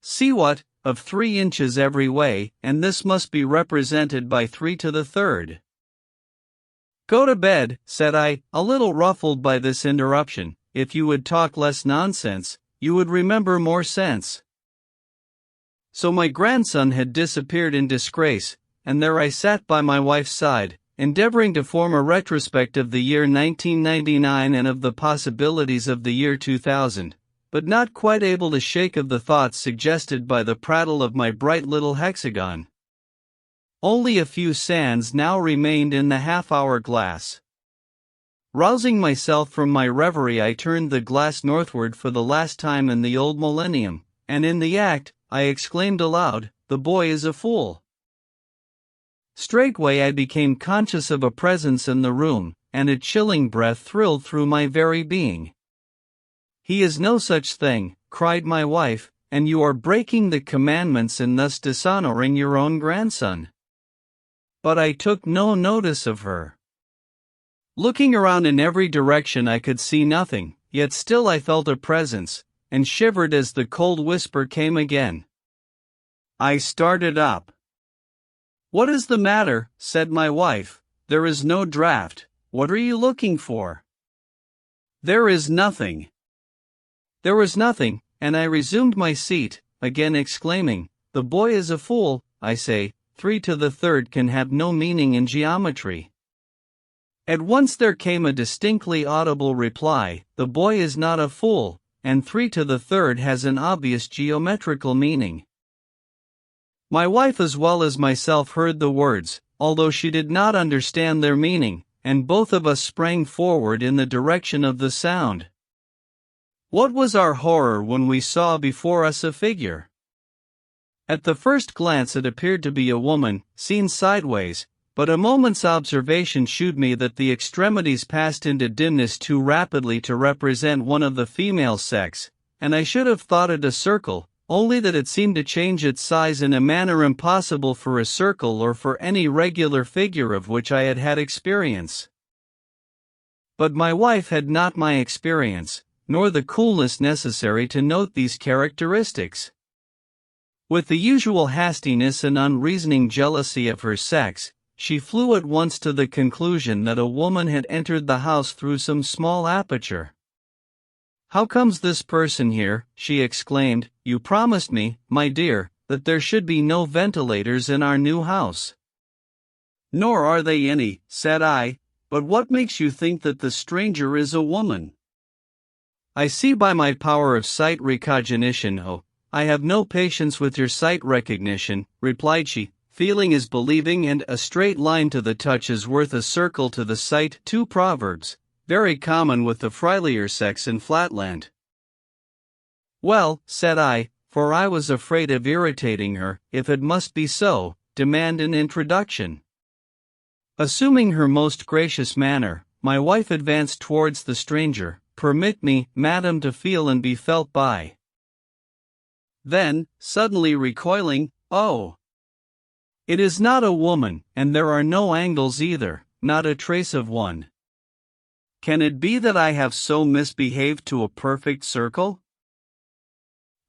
see what, of 3 inches every way, and this must be represented by 3 to the third." "Go to bed," said I, a little ruffled by this interruption. "If you would talk less nonsense, you would remember more sense." So my grandson had disappeared in disgrace, and there I sat by my wife's side, endeavoring to form a retrospect of the year 1999 and of the possibilities of the year 2000, but not quite able to shake of the thoughts suggested by the prattle of my bright little hexagon. Only a few sands now remained in the half-hour glass. Rousing myself from my reverie, I turned the glass northward for the last time in the old millennium, and in the act, I exclaimed aloud, "The boy is a fool." Straightway I became conscious of a presence in the room, and a chilling breath thrilled through my very being. "He is no such thing," cried my wife, "and you are breaking the commandments and thus dishonoring your own grandson." But I took no notice of her. Looking around in every direction I could see nothing, yet still I felt a presence, and shivered as the cold whisper came again. I started up. "What is the matter?" said my wife. "There is no draught. What are you looking for?" "There is nothing." There was nothing, and I resumed my seat, again exclaiming, "The boy is a fool, I say, 3 to the third can have no meaning in geometry." At once there came a distinctly audible reply, "The boy is not a fool, and 3 to the third has an obvious geometrical meaning." My wife as well as myself heard the words, although she did not understand their meaning, and both of us sprang forward in the direction of the sound. What was our horror when we saw before us a figure! At the first glance it appeared to be a woman, seen sideways, but a moment's observation shewed me that the extremities passed into dimness too rapidly to represent one of the female sex, and I should have thought it a circle, only that it seemed to change its size in a manner impossible for a circle or for any regular figure of which I had had experience. But my wife had not my experience, nor the coolness necessary to note these characteristics. With the usual hastiness and unreasoning jealousy of her sex, she flew at once to the conclusion that a woman had entered the house through some small aperture. "How comes this person here?" she exclaimed. "You promised me, my dear, that there should be no ventilators in our new house." "Nor are they any," said I, "but what makes you think that the stranger is a woman?" "I see by my power of sight recognition." "Oh, I have no patience with your sight recognition," replied she. "Feeling is believing, and a straight line to the touch is worth a circle to the sight." 2 Proverbs, very common with the Freilier sex in Flatland. "Well," said I, for I was afraid of irritating her, "if it must be so, demand an introduction." Assuming her most gracious manner, my wife advanced towards the stranger. "Permit me, madam, to feel and be felt by." Then, suddenly recoiling, "Oh! It is not a woman, and there are no angles either, not a trace of one. Can it be that I have so misbehaved to a perfect circle?"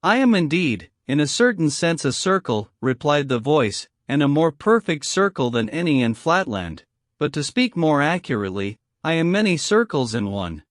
"I am indeed, in a certain sense a circle," replied the voice, "and a more perfect circle than any in Flatland, but to speak more accurately, I am many circles in one."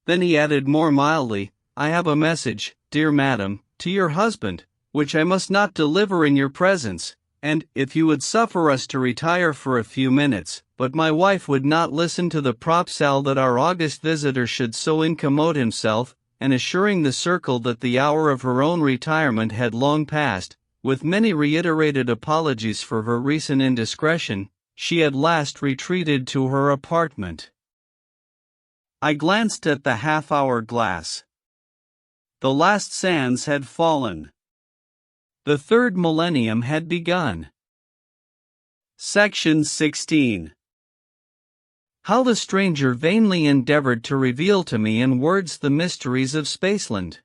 Then he added more mildly, "I have a message, dear madam, to your husband, which I must not deliver in your presence, and, if you would suffer us to retire for a few minutes," but my wife would not listen to the propsal that our august visitor should so incommode himself, and assuring the circle that the hour of her own retirement had long passed, with many reiterated apologies for her recent indiscretion, she at last retreated to her apartment. I glanced at the half-hour glass. The last sands had fallen. The third millennium had begun. Section 16. How the stranger vainly endeavored to reveal to me in words the mysteries of Spaceland.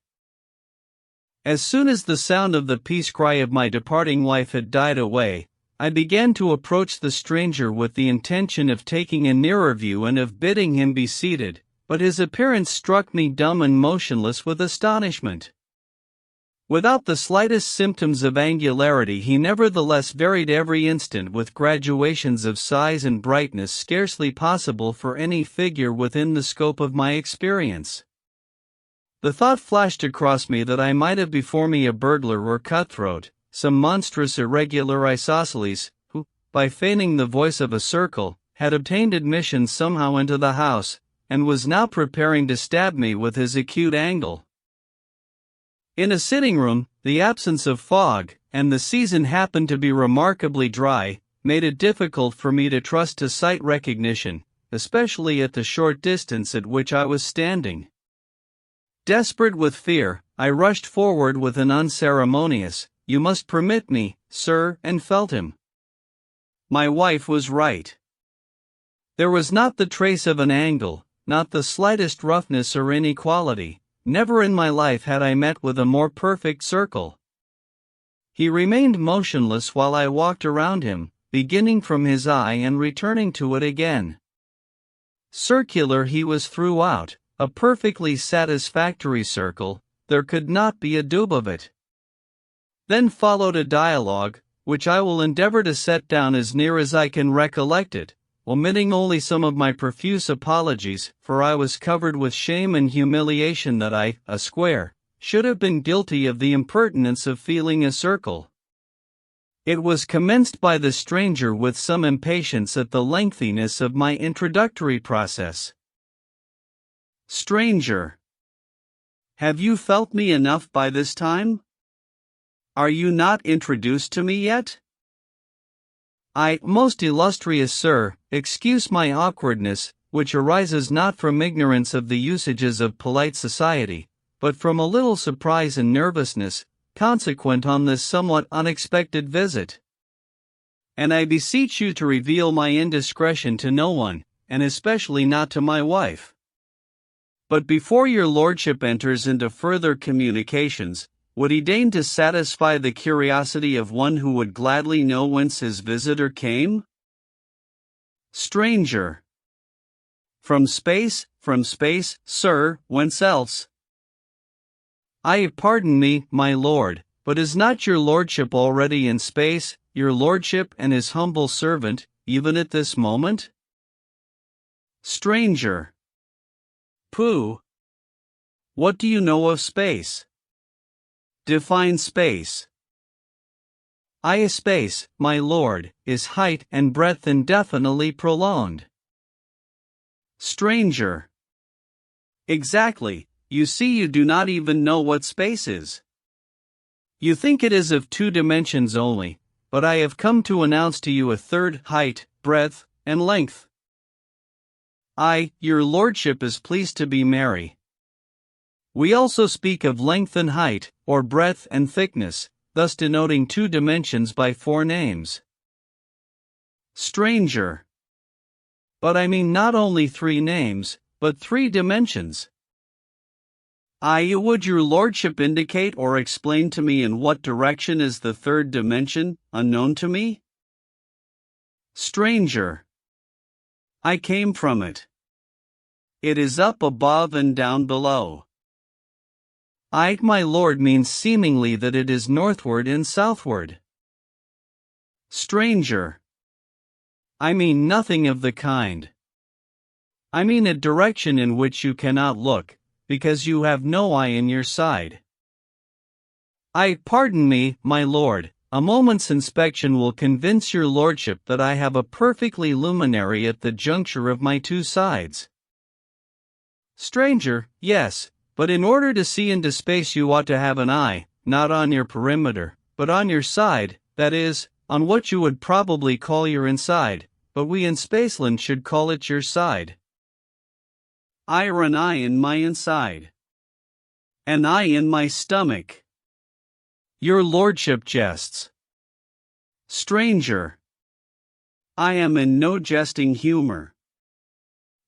As soon as the sound of the peace cry of my departing wife had died away, I began to approach the stranger with the intention of taking a nearer view and of bidding him be seated, but his appearance struck me dumb and motionless with astonishment. Without the slightest symptoms of angularity, he nevertheless varied every instant with gradations of size and brightness scarcely possible for any figure within the scope of my experience. The thought flashed across me that I might have before me a burglar or cutthroat, some monstrous irregular isosceles, who, by feigning the voice of a circle, had obtained admission somehow into the house, and was now preparing to stab me with his acute angle. In a sitting room, the absence of fog, and the season happened to be remarkably dry, made it difficult for me to trust to sight recognition, especially at the short distance at which I was standing. Desperate with fear, I rushed forward with an unceremonious, "You must permit me, sir," and felt him. My wife was right. There was not the trace of an angle, not the slightest roughness or inequality. Never in my life had I met with a more perfect circle. He remained motionless while I walked around him, beginning from his eye and returning to it again. Circular he was throughout, a perfectly satisfactory circle, there could not be a dub of it. Then followed a dialogue, which I will endeavor to set down as near as I can recollect it, omitting only some of my profuse apologies, for I was covered with shame and humiliation that I, a square, should have been guilty of the impertinence of feeling a circle. It was commenced by the stranger with some impatience at the lengthiness of my introductory process. Stranger. Have you felt me enough by this time? Are you not introduced to me yet? Most illustrious sir, excuse my awkwardness, which arises not from ignorance of the usages of polite society, but from a little surprise and nervousness, consequent on this somewhat unexpected visit. And I beseech you to reveal my indiscretion to no one, and especially not to my wife. But before your lordship enters into further communications, would he deign to satisfy the curiosity of one who would gladly know whence his visitor came? Stranger. From space, sir, whence else? Pardon me, my lord, but is not your lordship already in space, your lordship and his humble servant, even at this moment? Stranger. Pooh. What do you know of space? Define space. Space, my lord, is height and breadth indefinitely prolonged. Stranger. Exactly, you see you do not even know what space is. You think it is of 2 dimensions only, but I have come to announce to you a third, height, breadth, and length. Your lordship is pleased to be merry. We also speak of length and height, or breadth and thickness, thus denoting 2 dimensions by 4 names. Stranger. But I mean not only 3 names, but 3 dimensions. Would your lordship indicate or explain to me in what direction is the 3rd dimension, unknown to me? Stranger. I came from it. It is up above and down below. My lord means seemingly that it is northward and southward. Stranger. I mean nothing of the kind. I mean a direction in which you cannot look, because you have no eye in your side. Pardon me, my lord, a moment's inspection will convince your lordship that I have a perfectly luminary at the juncture of my 2 sides. Stranger, yes, but in order to see into space you ought to have an eye, not on your perimeter, but on your side, that is, on what you would probably call your inside, but we in Spaceland should call it your side. An eye in my inside. An eye in my stomach. Your lordship jests. Stranger. I am in no jesting humor.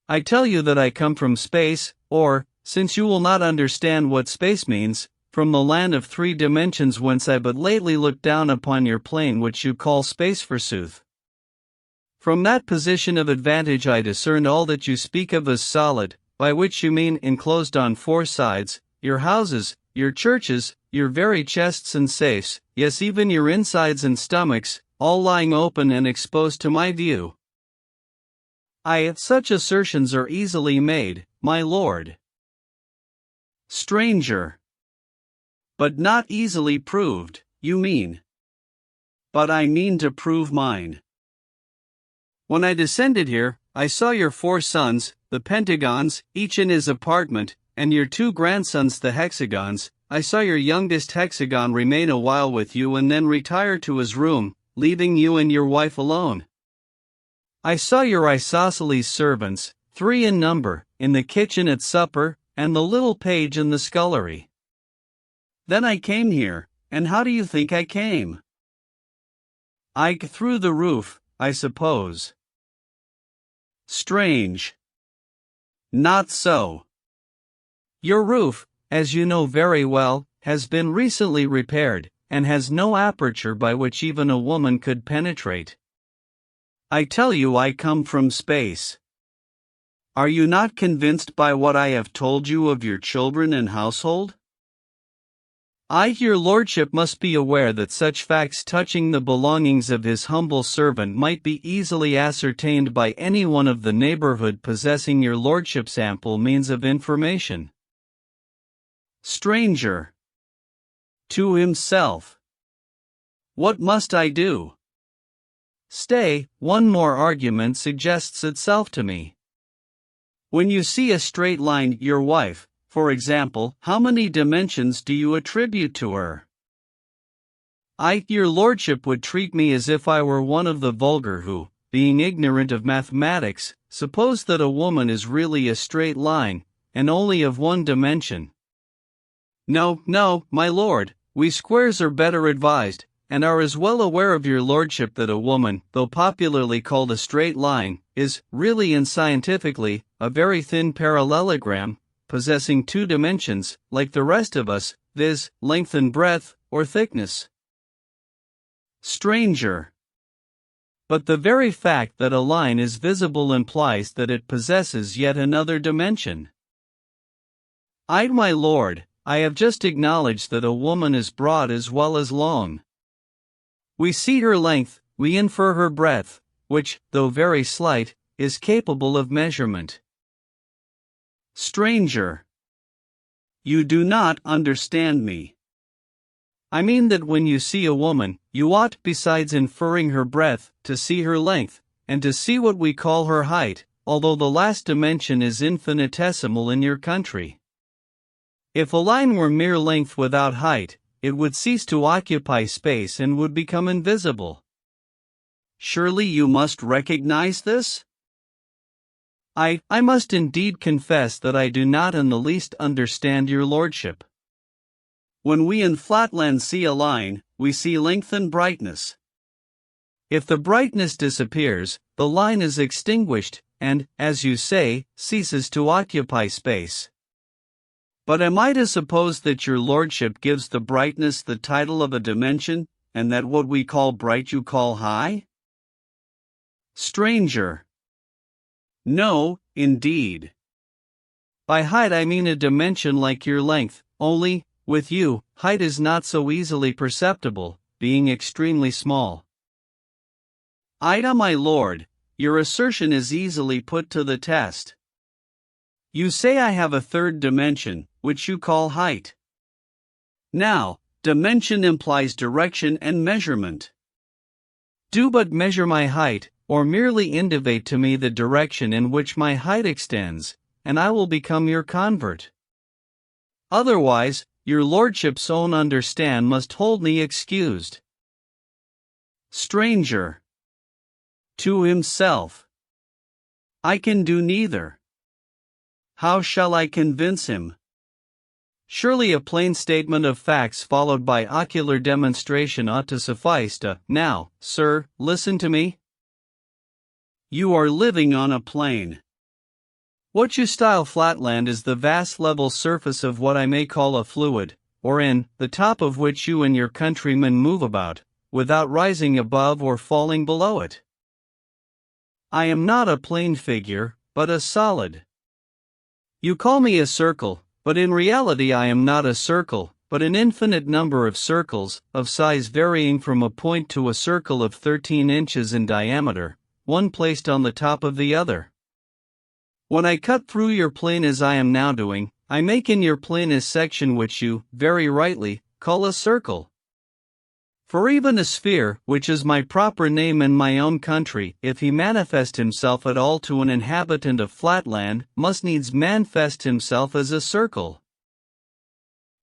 I tell you that I come from space, or, since you will not understand what space means, from the land of 3 dimensions whence I but lately looked down upon your plane which you call space forsooth. From that position of advantage I discern all that you speak of as solid, by which you mean enclosed on 4 sides, your houses, your churches, your very chests and safes, yes even your insides and stomachs, all lying open and exposed to my view. Such assertions are easily made, my lord. Stranger. But not easily proved, you mean. But I mean to prove mine. When I descended here, I saw your 4 sons, the pentagons, each in his apartment, and your 2 grandsons the hexagons. I saw your youngest hexagon remain a while with you and then retire to his room, leaving you and your wife alone. I saw your isosceles servants, 3 in number, in the kitchen at supper, and the little page in the scullery. Then I came here, and how do you think I came? Through the roof, I suppose. Strange. Not so. Your roof, as you know very well, has been recently repaired, and has no aperture by which even a woman could penetrate. I tell you I come from space. Are you not convinced by what I have told you of your children and household? Your lordship must be aware that such facts touching the belongings of his humble servant might be easily ascertained by anyone of the neighborhood possessing your lordship's ample means of information. Stranger. To himself. What must I do? Stay, one more argument suggests itself to me. When you see a straight line, your wife, for example, how many dimensions do you attribute to her? Your lordship would treat me as if I were one of the vulgar who, being ignorant of mathematics, suppose that a woman is really a straight line, and only of 1 dimension. No, my lord, we squares are better advised, and are as well aware of your lordship that a woman, though popularly called a straight line, is, really and scientifically, a very thin parallelogram, possessing 2 dimensions, like the rest of us, viz., length and breadth, or thickness. Stranger. But the very fact that a line is visible implies that it possesses yet another dimension. My lord, I have just acknowledged that a woman is broad as well as long. We see her length, we infer her breadth, which, though very slight, is capable of measurement. Stranger. You do not understand me. I mean that when you see a woman, you ought, besides inferring her breadth, to see her length, and to see what we call her height, although the last dimension is infinitesimal in your country. If a line were mere length without height, it would cease to occupy space and would become invisible. Surely you must recognize this? I must indeed confess that I do not in the least understand your lordship. When we in Flatland see a line, we see length and brightness. If the brightness disappears, the line is extinguished, and, as you say, ceases to occupy space. But am I to suppose that your lordship gives the brightness the title of a dimension, and that what we call bright you call high? Stranger. No, indeed. By height I mean a dimension like your length, only, with you, height is not so easily perceptible, being extremely small. My lord, your assertion is easily put to the test. You say I have a 3rd dimension, which you call height. Now, dimension implies direction and measurement. Do but measure my height, or merely indicate to me the direction in which my height extends, and I will become your convert. Otherwise, your lordship's own understand must hold me excused. Stranger. To himself. I can do neither. How shall I convince him? Surely a plain statement of facts followed by ocular demonstration ought to suffice to. Now, sir, listen to me. You are living on a plain. What you style flatland is the vast level surface of what I may call a fluid, or in the top of which you and your countrymen move about, without rising above or falling below it. I am not a plane figure, but a solid. You call me a circle, but in reality I am not a circle, but an infinite number of circles, of size varying from a point to a circle of 13 inches in diameter, one placed on the top of the other. When I cut through your plane as I am now doing, I make in your plane a section which you, very rightly, call a circle. For even a sphere, which is my proper name in my own country, if he manifest himself at all to an inhabitant of Flatland, must needs manifest himself as a circle.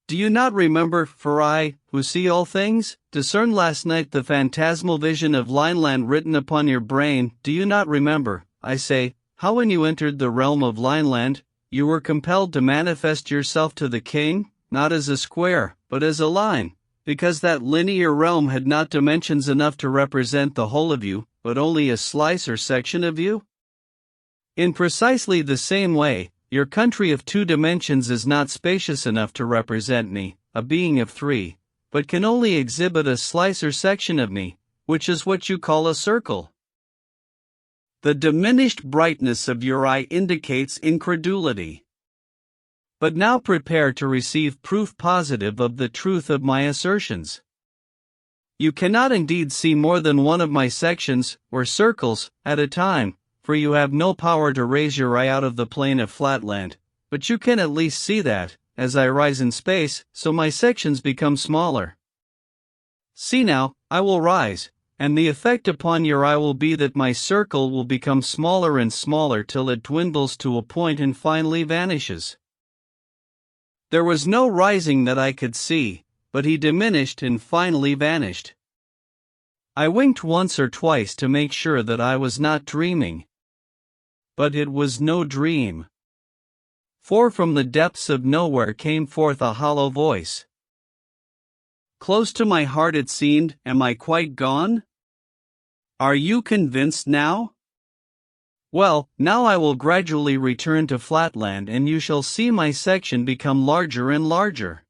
Do you not remember, for I, who see all things, discerned last night the phantasmal vision of Lineland written upon your brain? Do you not remember, I say, how when you entered the realm of Lineland, you were compelled to manifest yourself to the king, not as a square, but as a line, because that linear realm had not dimensions enough to represent the whole of you, but only a slice or section of you? In precisely the same way, your country of 2 dimensions is not spacious enough to represent me, a being of 3, but can only exhibit a slice or section of me, which is what you call a circle. The diminished brightness of your eye indicates incredulity. But now prepare to receive proof positive of the truth of my assertions. You cannot indeed see more than one of my sections, or circles, at a time, for you have no power to raise your eye out of the plane of Flatland, but you can at least see that, as I rise in space, so my sections become smaller. See now, I will rise, and the effect upon your eye will be that my circle will become smaller and smaller till it dwindles to a point and finally vanishes. There was no rising that I could see, but he diminished and finally vanished. I winked once or twice to make sure that I was not dreaming. But it was no dream. For from the depths of nowhere came forth a hollow voice. Close to my heart it seemed. Am I quite gone? Are you convinced now? Well, now I will gradually return to Flatland and you shall see my section become larger and larger.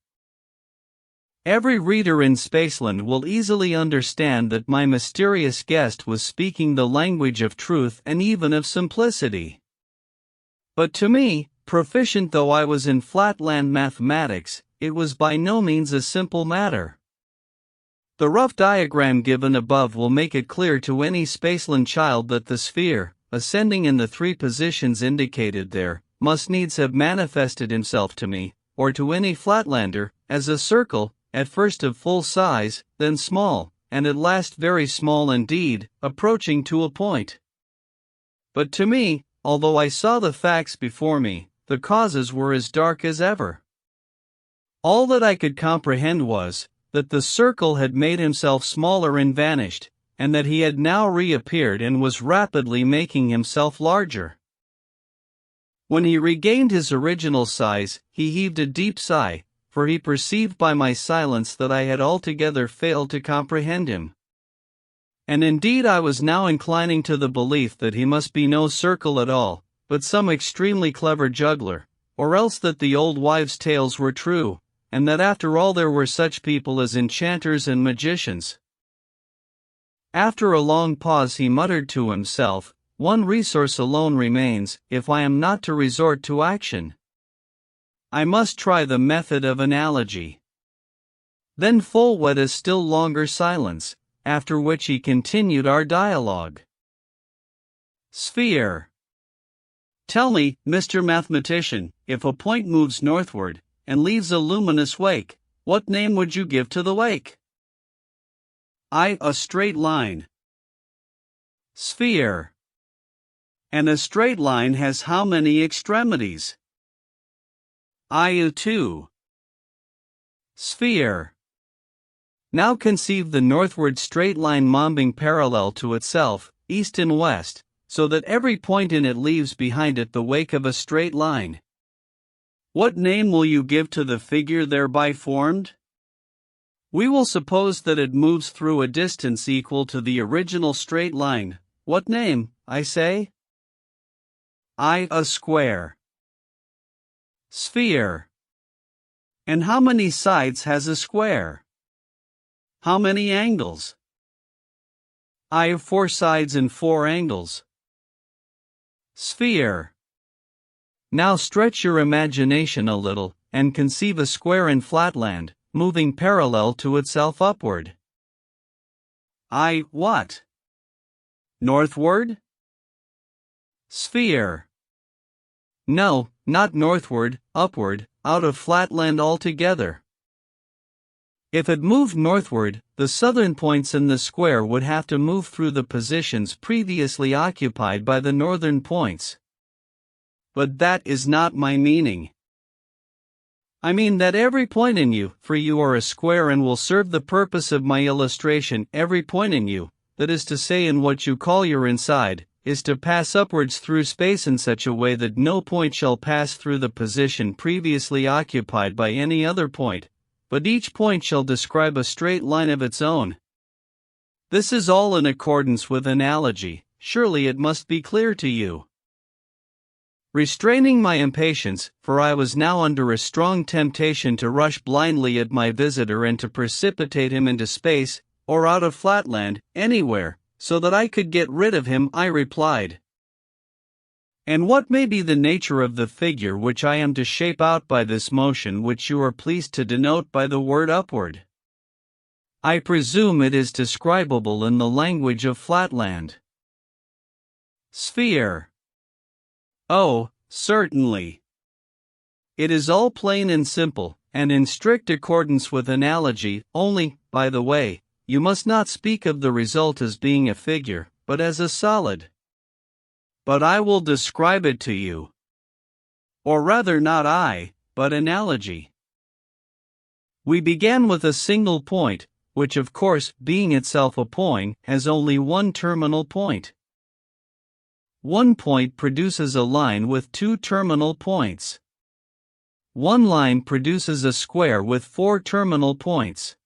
Every reader in Spaceland will easily understand that my mysterious guest was speaking the language of truth and even of simplicity. But to me, proficient though I was in Flatland mathematics, it was by no means a simple matter. The rough diagram given above will make it clear to any Spaceland child that the sphere, ascending in the 3 positions indicated there, must needs have manifested himself to me, or to any Flatlander, as a circle, at first of full size, then small, and at last very small indeed, approaching to a point. But to me, although I saw the facts before me, the causes were as dark as ever. All that I could comprehend was, that the circle had made himself smaller and vanished, and that he had now reappeared and was rapidly making himself larger. When he regained his original size, he heaved a deep sigh, for he perceived by my silence that I had altogether failed to comprehend him. And indeed I was now inclining to the belief that he must be no circle at all, but some extremely clever juggler, or else that the old wives' tales were true, and that after all there were such people as enchanters and magicians. After a long pause he muttered to himself, "One resource alone remains, if I am not to resort to action. I must try the method of analogy." Then followed a still longer silence, after which he continued our dialogue. Sphere. Tell me, Mr. Mathematician, if a point moves northward, and leaves a luminous wake, what name would you give to the wake? I. A straight line. Sphere. And a straight line has how many extremities? I. 2. Sphere. Now conceive the northward straight line mobbing parallel to itself, east and west, so that every point in it leaves behind it the wake of a straight line. What name will you give to the figure thereby formed? We will suppose that it moves through a distance equal to the original straight line. What name, I say? A square. Sphere. And how many sides has a square? How many angles? I have 4 sides and 4 angles. Sphere. Now stretch your imagination a little, and conceive a square in Flatland, moving parallel to itself upward. What? Northward? Sphere. No, not northward, upward, out of Flatland altogether. If it moved northward, the southern points in the square would have to move through the positions previously occupied by the northern points. But that is not my meaning. I mean that every point in you, for you are a square and will serve the purpose of my illustration, every point in you, that is to say in what you call your inside, is to pass upwards through space in such a way that no point shall pass through the position previously occupied by any other point, but each point shall describe a straight line of its own. This is all in accordance with analogy. Surely it must be clear to you. Restraining my impatience, for I was now under a strong temptation to rush blindly at my visitor and to precipitate him into space, or out of Flatland, anywhere, so that I could get rid of him, I replied. And what may be the nature of the figure which I am to shape out by this motion which you are pleased to denote by the word upward? I presume it is describable in the language of Flatland. Sphere. Oh, certainly. It is all plain and simple, and in strict accordance with analogy, only, by the way, you must not speak of the result as being a figure, but as a solid. But I will describe it to you. Or rather not I, but analogy. We began with a single point, which of course, being itself a point, has only one terminal point. One point produces a line with 2 terminal points. One line produces a square with 4 terminal points.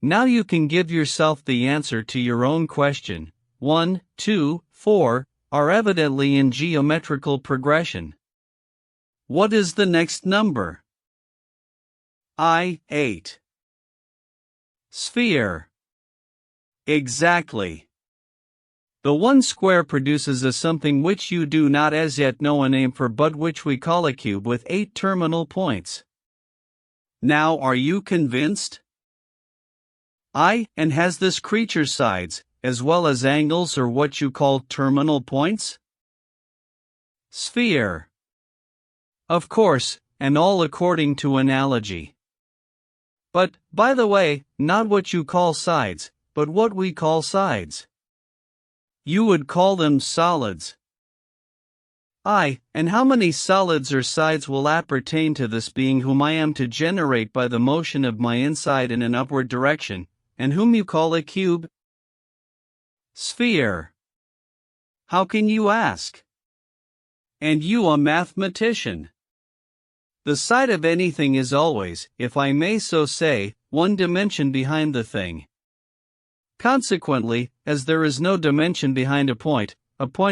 Now you can give yourself the answer to your own question. 1, 2, 4 are evidently in geometrical progression. What is the next number? 8. Sphere. Exactly. The one square produces a something which you do not as yet know a name for, but which we call a cube with 8 terminal points. Now are you convinced? And has this creature sides, as well as angles or what you call terminal points? Sphere. Of course, and all according to analogy. But, by the way, not what you call sides, but what we call sides. You would call them solids. And how many solids or sides will appertain to this being whom I am to generate by the motion of my inside in an upward direction, and whom you call a cube? Sphere. How can you ask? And you a mathematician. The side of anything is always, if I may so say, one dimension behind the thing. Consequently, as there is no dimension behind a point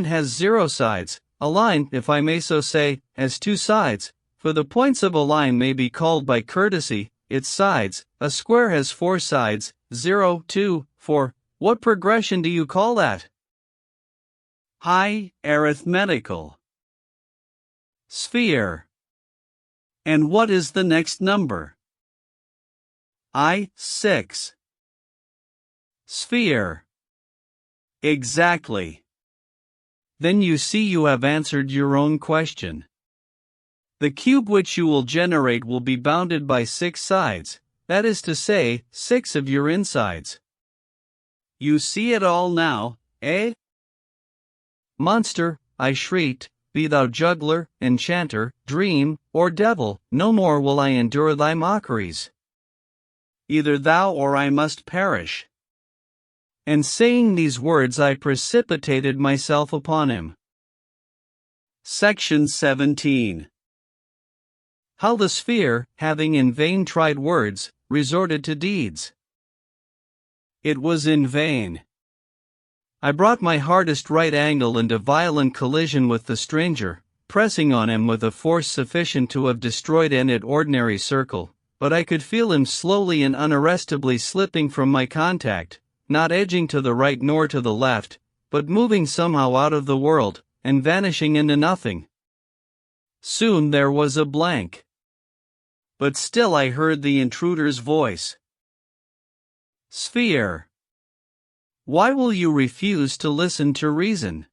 has 0 sides. A line, if I may so say, has 2 sides, for the points of a line may be called by courtesy its sides. A square has 4 sides, 0, 2, 4. What progression do you call that? Arithmetical. Sphere. And what is the next number? 6. Sphere. Exactly. Then you see you have answered your own question. The cube which you will generate will be bounded by 6 sides, that is to say, 6 of your insides. You see it all now, eh? Monster, I shrieked, be thou juggler, enchanter, dream, or devil, no more will I endure thy mockeries. Either thou or I must perish. And saying these words I precipitated myself upon him. Section 17. How the sphere, having in vain tried words, resorted to deeds. It was in vain. I brought my hardest right angle into violent collision with the stranger, pressing on him with a force sufficient to have destroyed an ordinary circle, but I could feel him slowly and unarrestably slipping from my contact, not edging to the right nor to the left, but moving somehow out of the world, and vanishing into nothing. Soon there was a blank. But still I heard the intruder's voice. Sphere. Why will you refuse to listen to reason?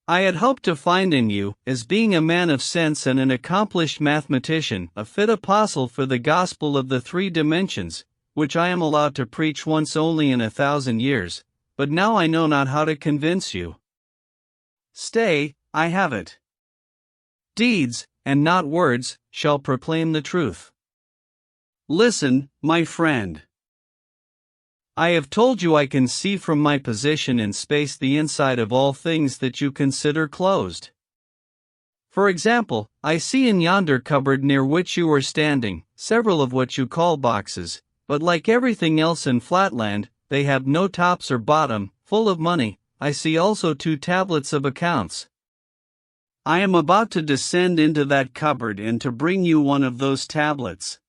I had hoped to find in you, as being a man of sense and an accomplished mathematician, a fit apostle for the gospel of the 3 dimensions, which I am allowed to preach once only in 1,000 years, but now I know not how to convince you. Stay, I have it. Deeds, and not words, shall proclaim the truth. Listen, my friend. I have told you I can see from my position in space the inside of all things that you consider closed. For example, I see in yonder cupboard near which you are standing, several of what you call boxes, but like everything else in Flatland, they have no tops or bottom, full of money. I see also 2 tablets of accounts. I am about to descend into that cupboard and to bring you one of those tablets.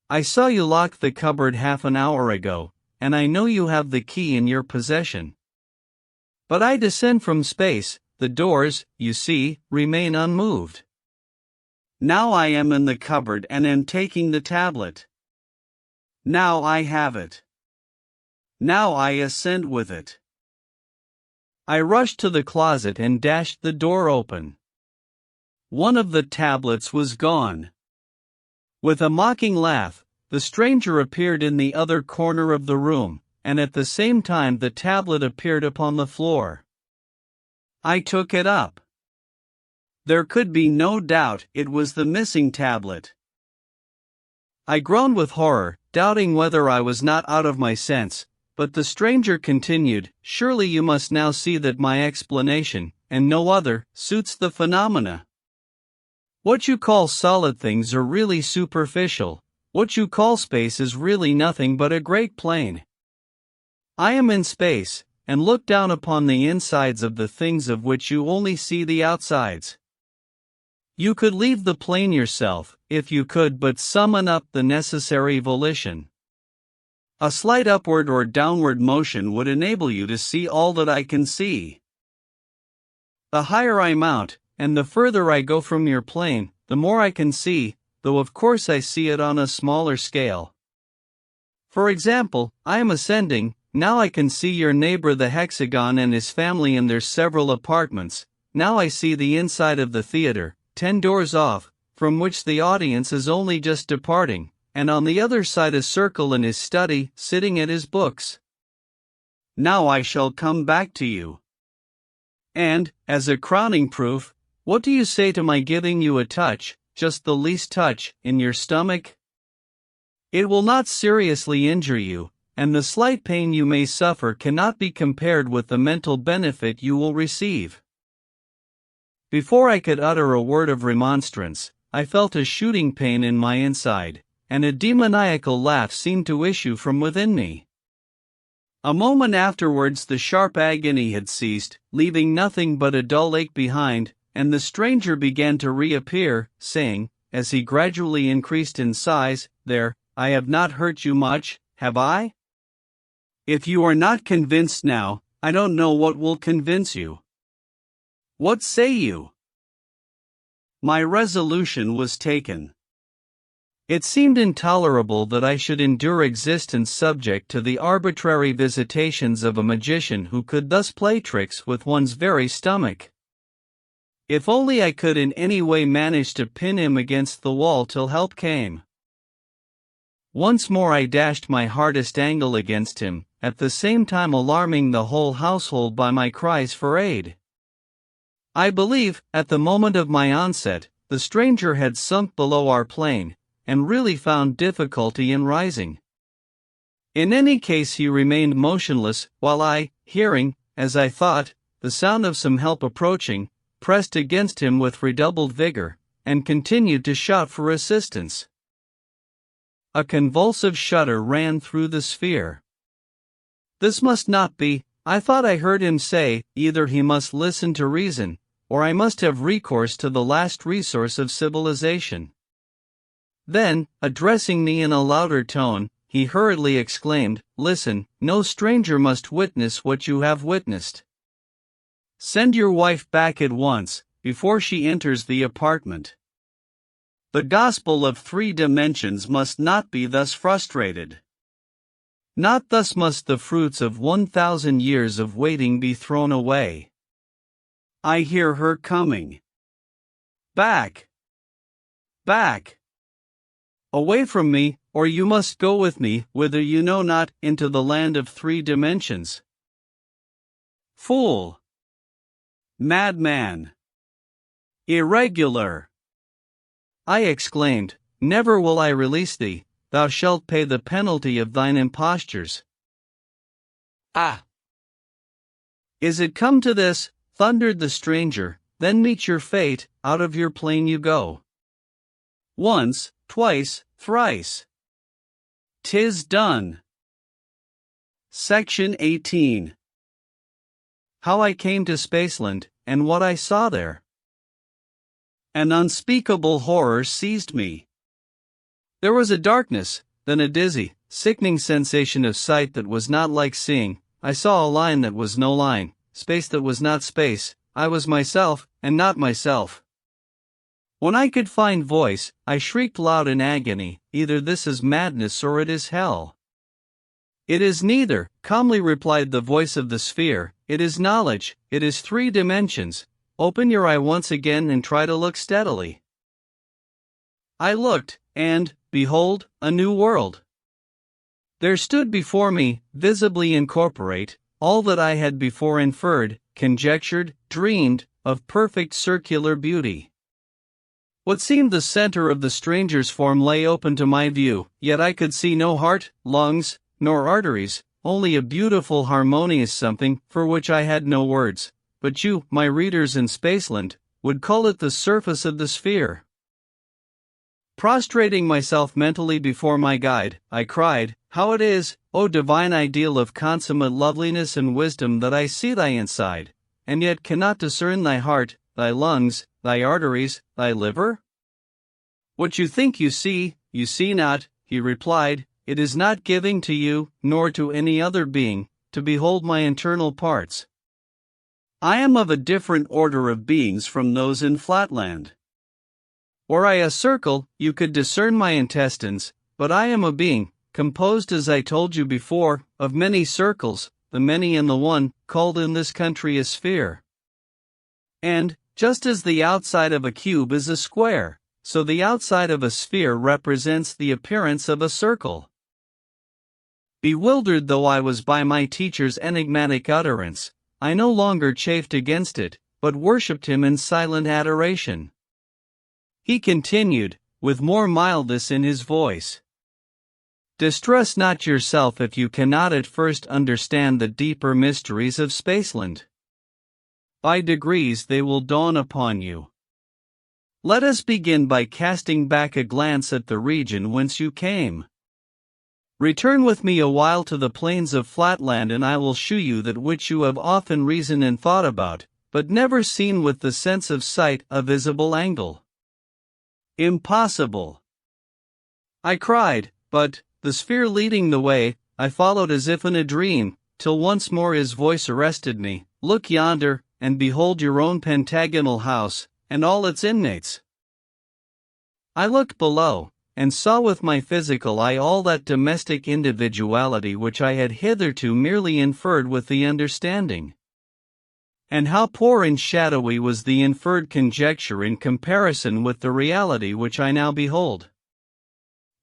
I saw you lock the cupboard half an hour ago, and I know you have the key in your possession. But I descend from space, the doors, you see, remain unmoved. Now I am in the cupboard and am taking the tablet. Now I have it. Now I ascend with it. I rushed to the closet and dashed the door open. One of the tablets was gone. With a mocking laugh, the stranger appeared in the other corner of the room, and at the same time the tablet appeared upon the floor. I took it up. There could be no doubt it was the missing tablet. I groaned with horror, doubting whether I was not out of my sense, but the stranger continued, "Surely you must now see that my explanation, and no other, suits the phenomena. What you call solid things are really superficial. What you call space is really nothing but a great plain. I am in space, and look down upon the insides of the things of which you only see the outsides. You could leave the plane yourself, if you could but summon up the necessary volition. A slight upward or downward motion would enable you to see all that I can see. The higher I mount, and the further I go from your plane, the more I can see, though of course I see it on a smaller scale. For example, I am ascending, now I can see your neighbor the hexagon and his family in their several apartments. Now I see the inside of the theater, 10 doors off, from which the audience is only just departing, and on the other side a circle in his study, sitting at his books. Now I shall come back to you. And, as a crowning proof, what do you say to my giving you a touch, just the least touch, in your stomach? It will not seriously injure you, and the slight pain you may suffer cannot be compared with the mental benefit you will receive." Before I could utter a word of remonstrance, I felt a shooting pain in my inside, and a demoniacal laugh seemed to issue from within me. A moment afterwards the sharp agony had ceased, leaving nothing but a dull ache behind, and the stranger began to reappear, saying, as he gradually increased in size, "There, I have not hurt you much, have I? If you are not convinced now, I don't know what will convince you. What say you?" My resolution was taken. It seemed intolerable that I should endure existence subject to the arbitrary visitations of a magician who could thus play tricks with one's very stomach. If only I could in any way manage to pin him against the wall till help came. Once more I dashed my hardest angle against him, at the same time alarming the whole household by my cries for aid. I believe, at the moment of my onset, the stranger had sunk below our plane, and really found difficulty in rising. In any case, he remained motionless, while I, hearing, as I thought, the sound of some help approaching, pressed against him with redoubled vigor, and continued to shout for assistance. A convulsive shudder ran through the sphere. This must not be, I thought I heard him say, either he must listen to reason, or I must have recourse to the last resource of civilization. Then, addressing me in a louder tone, he hurriedly exclaimed, "Listen, no stranger must witness what you have witnessed. Send your wife back at once, before she enters the apartment. The gospel of 3 dimensions must not be thus frustrated. Not thus must the fruits of 1,000 years of waiting be thrown away. I hear her coming. Back! Back! Away from me, or you must go with me, whither you know not, into the land of 3 dimensions. Fool! Madman! Irregular!" I exclaimed, "Never will I release thee, thou shalt pay the penalty of thine impostures." "Ah! Is it come to this?" thundered the stranger, "then meet your fate, out of your plane you go. Once, twice, thrice. 'Tis done." Section 18. How I came to Spaceland, and what I saw there. An unspeakable horror seized me. There was a darkness, then a dizzy, sickening sensation of sight that was not like seeing. I saw a line that was no line, space that was not space. I was myself, and not myself. When I could find voice, I shrieked loud in agony, "Either this is madness or it is hell." "It is neither," calmly replied the voice of the sphere. "It is knowledge, it is 3 dimensions. Open your eye once again and try to look steadily." I looked, and, behold, a new world. There stood before me, visibly incorporate, all that I had before inferred, conjectured, dreamed, of perfect circular beauty. What seemed the center of the stranger's form lay open to my view, yet I could see no heart, lungs, nor arteries, only a beautiful harmonious something, for which I had no words, but you, my readers in Spaceland, would call it the surface of the sphere. Prostrating myself mentally before my guide, I cried, "How it is, O divine ideal of consummate loveliness and wisdom, that I see thy inside, and yet cannot discern thy heart, thy lungs, thy arteries, thy liver?" "What you think you see not," he replied. "It is not giving to you, nor to any other being, to behold my internal parts. I am of a different order of beings from those in Flatland. Were I a circle, you could discern my intestines, but I am a being, composed, as I told you before, of many circles, the many in the one, called in this country a sphere. And, just as the outside of a cube is a square, so the outside of a sphere represents the appearance of a circle." Bewildered though I was by my teacher's enigmatic utterance, I no longer chafed against it, but worshipped him in silent adoration. He continued, with more mildness in his voice, "Distress not yourself if you cannot at first understand the deeper mysteries of Spaceland. By degrees they will dawn upon you. Let us begin by casting back a glance at the region whence you came. Return with me a while to the plains of Flatland, and I will shew you that which you have often reasoned and thought about, but never seen with the sense of sight, a visible angle." "Impossible!" I cried, but, the sphere leading the way, I followed as if in a dream, till once more his voice arrested me. "Look yonder, and behold your own pentagonal house, and all its inmates." I looked below, and saw with my physical eye all that domestic individuality which I had hitherto merely inferred with the understanding. And how poor and shadowy was the inferred conjecture in comparison with the reality which I now behold.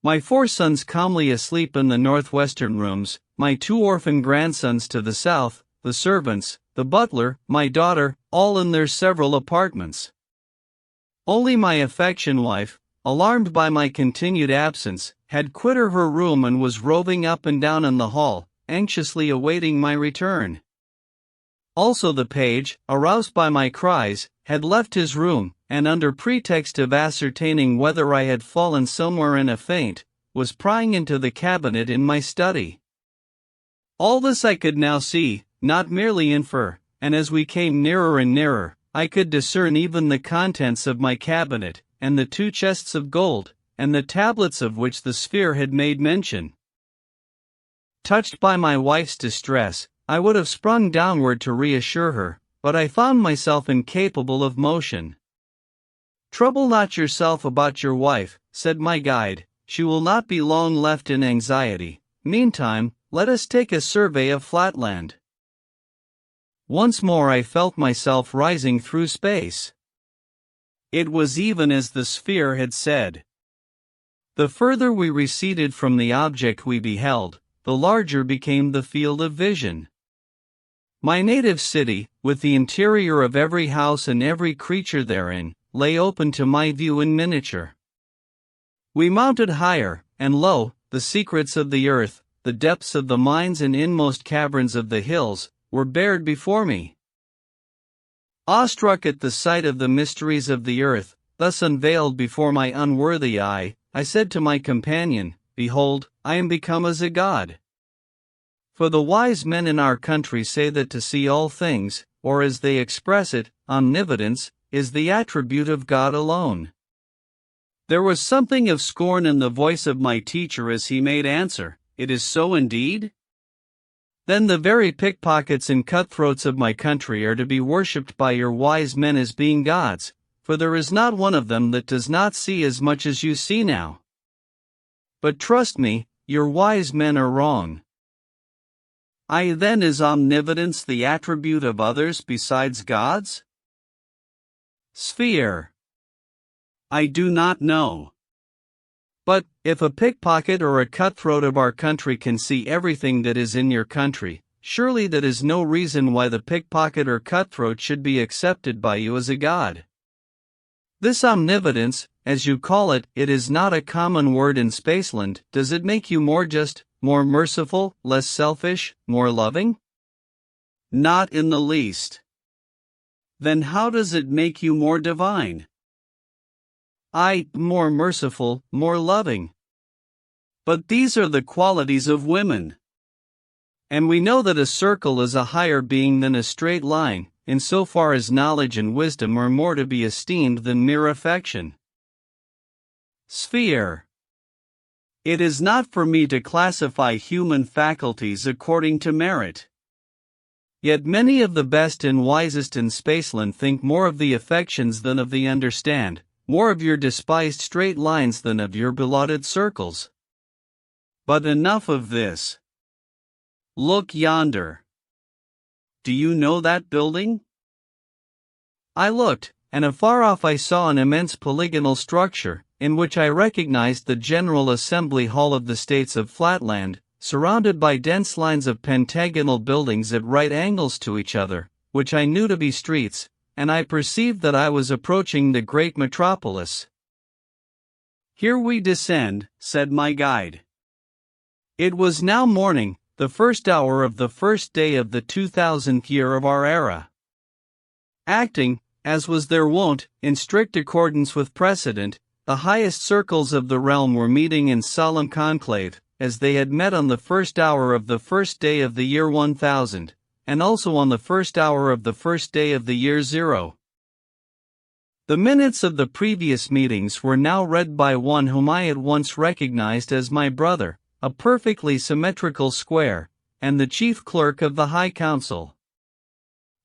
My 4 sons calmly asleep in the northwestern rooms, my 2 orphan grandsons to the south, the servants, the butler, my daughter, all in their several apartments. Only my affection wife, alarmed by my continued absence, had quitted her room and was roving up and down in the hall, anxiously awaiting my return. Also the page, aroused by my cries, had left his room, and under pretext of ascertaining whether I had fallen somewhere in a faint, was prying into the cabinet in my study. All this I could now see, not merely infer, and as we came nearer and nearer, I could discern even the contents of my cabinet, and the 2 chests of gold, and the tablets of which the sphere had made mention. Touched by my wife's distress, I would have sprung downward to reassure her, but I found myself incapable of motion. "Trouble not yourself about your wife," said my guide, "she will not be long left in anxiety. Meantime, let us take a survey of Flatland." Once more I felt myself rising through space. It was even as the sphere had said. The further we receded from the object we beheld, the larger became the field of vision. My native city, with the interior of every house and every creature therein, lay open to my view in miniature. We mounted higher, and lo, the secrets of the earth, the depths of the mines and inmost caverns of the hills, were bared before me. Awestruck at the sight of the mysteries of the earth, thus unveiled before my unworthy eye, I said to my companion, "Behold, I am become as a god." For the wise men in our country say that to see all things, or as they express it, omnipotence, is the attribute of God alone. There was something of scorn in the voice of my teacher as he made answer, "It is so indeed? Then the very pickpockets and cutthroats of my country are to be worshipped by your wise men as being gods, for there is not one of them that does not see as much as you see now. But trust me, your wise men are wrong. Then is omnipotence the attribute of others besides gods? Sphere. I do not know. But, if a pickpocket or a cutthroat of our country can see everything that is in your country, surely that is no reason why the pickpocket or cutthroat should be accepted by you as a god. This omnipotence, as you call it, it is not a common word in Spaceland. Does it make you more just, more merciful, less selfish, more loving? Not in the least. Then how does it make you more divine? More merciful, more loving. But these are the qualities of women. And we know that a circle is a higher being than a straight line, insofar as knowledge and wisdom are more to be esteemed than mere affection. Sphere. It is not for me to classify human faculties according to merit. Yet many of the best and wisest in Spaceland think more of the affections than of the understand, more of your despised straight lines than of your belauded circles. But enough of this. Look yonder. Do you know that building? I looked, and afar off I saw an immense polygonal structure, in which I recognized the General Assembly Hall of the States of Flatland, surrounded by dense lines of pentagonal buildings at right angles to each other, which I knew to be streets, and I perceived that I was approaching the great metropolis. Here we descend, said my guide. It was now morning, the first hour of the first day of the 2000th year of our era. Acting, as was their wont, in strict accordance with precedent, the highest circles of the realm were meeting in solemn conclave, as they had met on the first hour of the first day of the year 1000, and also on the first hour of the first day of the year 0. The minutes of the previous meetings were now read by one whom I at once recognized as my brother, a perfectly symmetrical square, and the chief clerk of the High Council.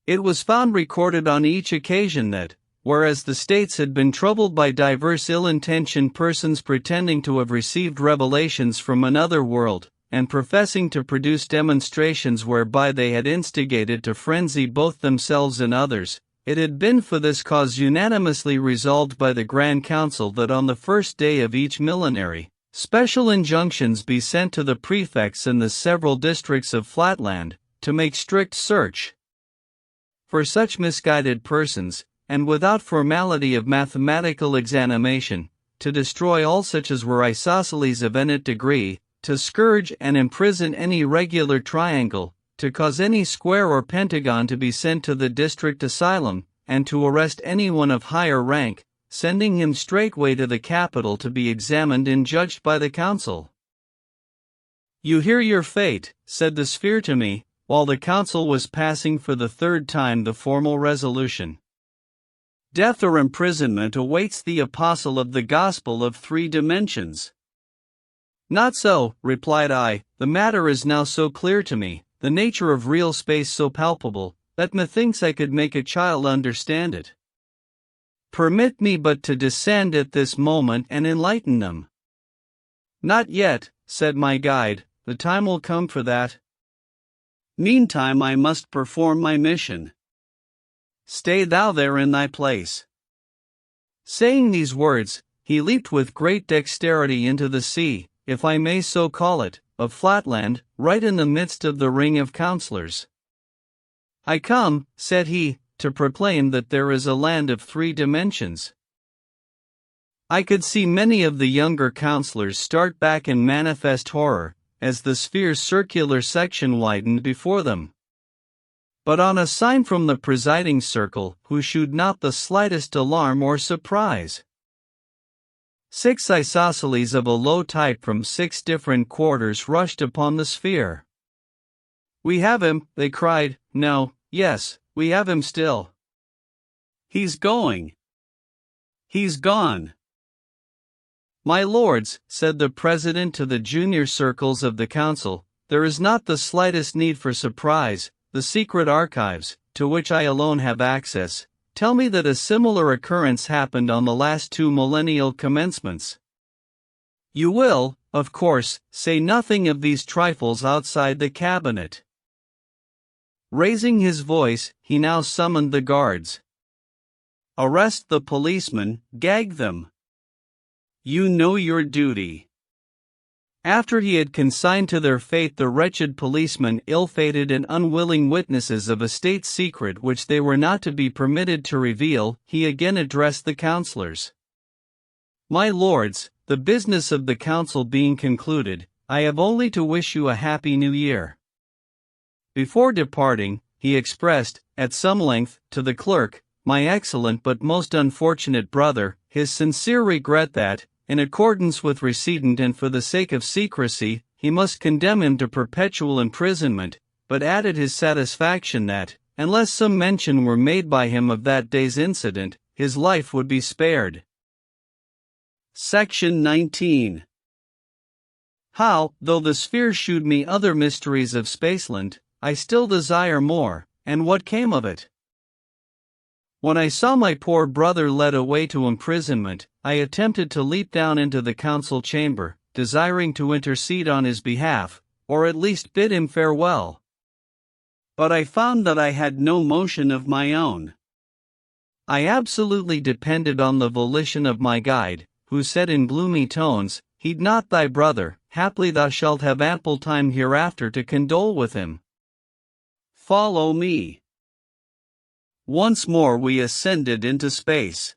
It was found recorded on each occasion that, whereas the states had been troubled by diverse ill-intentioned persons pretending to have received revelations from another world, and professing to produce demonstrations whereby they had instigated to frenzy both themselves and others, it had been for this cause unanimously resolved by the Grand Council that on the first day of each millenary, special injunctions be sent to the prefects in the several districts of Flatland, to make strict search for such misguided persons, and without formality of mathematical examination, to destroy all such as were isosceles of any degree, to scourge and imprison any regular triangle, to cause any square or pentagon to be sent to the district asylum, and to arrest anyone of higher rank, sending him straightway to the capital to be examined and judged by the council. You hear your fate, said the sphere to me, while the council was passing for the third time the formal resolution. Death or imprisonment awaits the apostle of the gospel of 3 dimensions. Not so, replied I, the matter is now so clear to me, the nature of real space so palpable, that methinks I could make a child understand it. Permit me but to descend at this moment and enlighten them. Not yet, said my guide, the time will come for that. Meantime I must perform my mission. Stay thou there in thy place. Saying these words, he leaped with great dexterity into the sea, if I may so call it, of Flatland, right in the midst of the ring of counselors. I come, said he, to proclaim that there is a land of 3 dimensions. I could see many of the younger counselors start back in manifest horror, as the sphere's circular section widened before them. But on a sign from the presiding circle, who shewed not the slightest alarm or surprise, 6 isosceles of a low type from 6 different quarters rushed upon the sphere. We have him, they cried. No, yes, we have him still. He's going. He's gone. My lords, said the president to the junior circles of the council, there is not the slightest need for surprise. The secret archives, to which I alone have access, tell me that a similar occurrence happened on the last 2 millennial commencements. You will, of course, say nothing of these trifles outside the cabinet. Raising his voice, he now summoned the guards. Arrest the policemen, gag them. You know your duty. After he had consigned to their fate the wretched policemen, ill-fated and unwilling witnesses of a state secret which they were not to be permitted to reveal, he again addressed the councillors. My lords, the business of the council being concluded, I have only to wish you a happy new year. Before departing, he expressed, at some length, to the clerk, my excellent but most unfortunate brother, his sincere regret that, in accordance with recedent and for the sake of secrecy, he must condemn him to perpetual imprisonment, but added his satisfaction that, unless some mention were made by him of that day's incident, his life would be spared. Section 19. How, though the sphere shewed me other mysteries of Spaceland, I still desire more, and what came of it? When I saw my poor brother led away to imprisonment, I attempted to leap down into the council chamber, desiring to intercede on his behalf, or at least bid him farewell. But I found that I had no motion of my own. I absolutely depended on the volition of my guide, who said in gloomy tones, Heed not thy brother, haply thou shalt have ample time hereafter to condole with him. Follow me. Once more we ascended into space.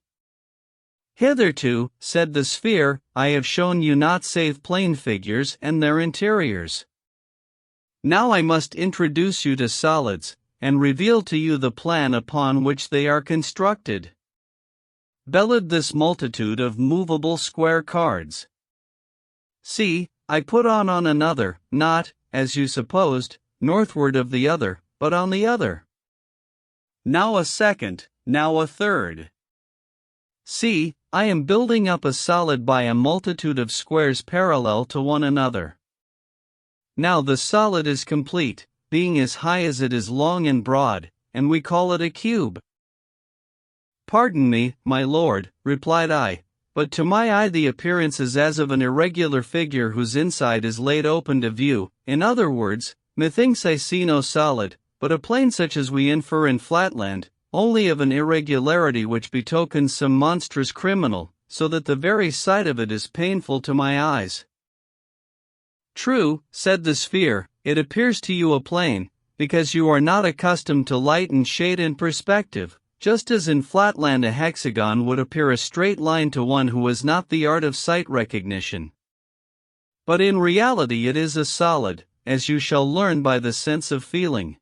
Hitherto, said the sphere, I have shown you naught save plane figures and their interiors. Now I must introduce you to solids, and reveal to you the plan upon which they are constructed. Bellowed this multitude of movable square cards. See, I put on another, not, as you supposed, northward of the other, but on the other. Now a second, now a third. See, I am building up a solid by a multitude of squares parallel to one another. Now the solid is complete, being as high as it is long and broad, and we call it a cube. Pardon me, my lord, replied I, but to my eye the appearance is as of an irregular figure whose inside is laid open to view. In other words, methinks I see no solid, but a plane such as we infer in Flatland, only of an irregularity which betokens some monstrous criminal, so that the very sight of it is painful to my eyes. True, said the sphere, it appears to you a plane, because you are not accustomed to light and shade and perspective, just as in Flatland a hexagon would appear a straight line to one who has not the art of sight recognition. But in reality it is a solid, as you shall learn by the sense of feeling.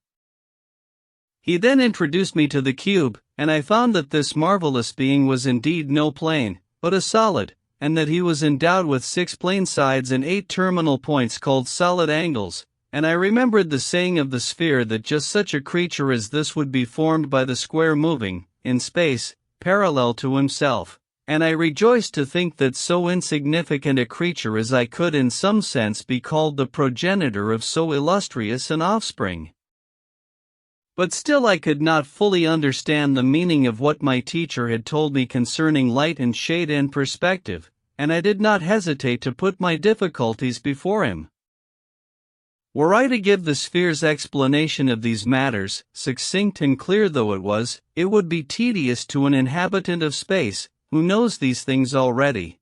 He then introduced me to the cube, and I found that this marvelous being was indeed no plane, but a solid, and that he was endowed with 6 plane sides and 8 terminal points called solid angles, and I remembered the saying of the sphere that just such a creature as this would be formed by the square moving, in space, parallel to himself, and I rejoiced to think that so insignificant a creature as I could in some sense be called the progenitor of so illustrious an offspring. But still I could not fully understand the meaning of what my teacher had told me concerning light and shade and perspective, and I did not hesitate to put my difficulties before him. Were I to give the sphere's explanation of these matters, succinct and clear though it was, it would be tedious to an inhabitant of space, who knows these things already.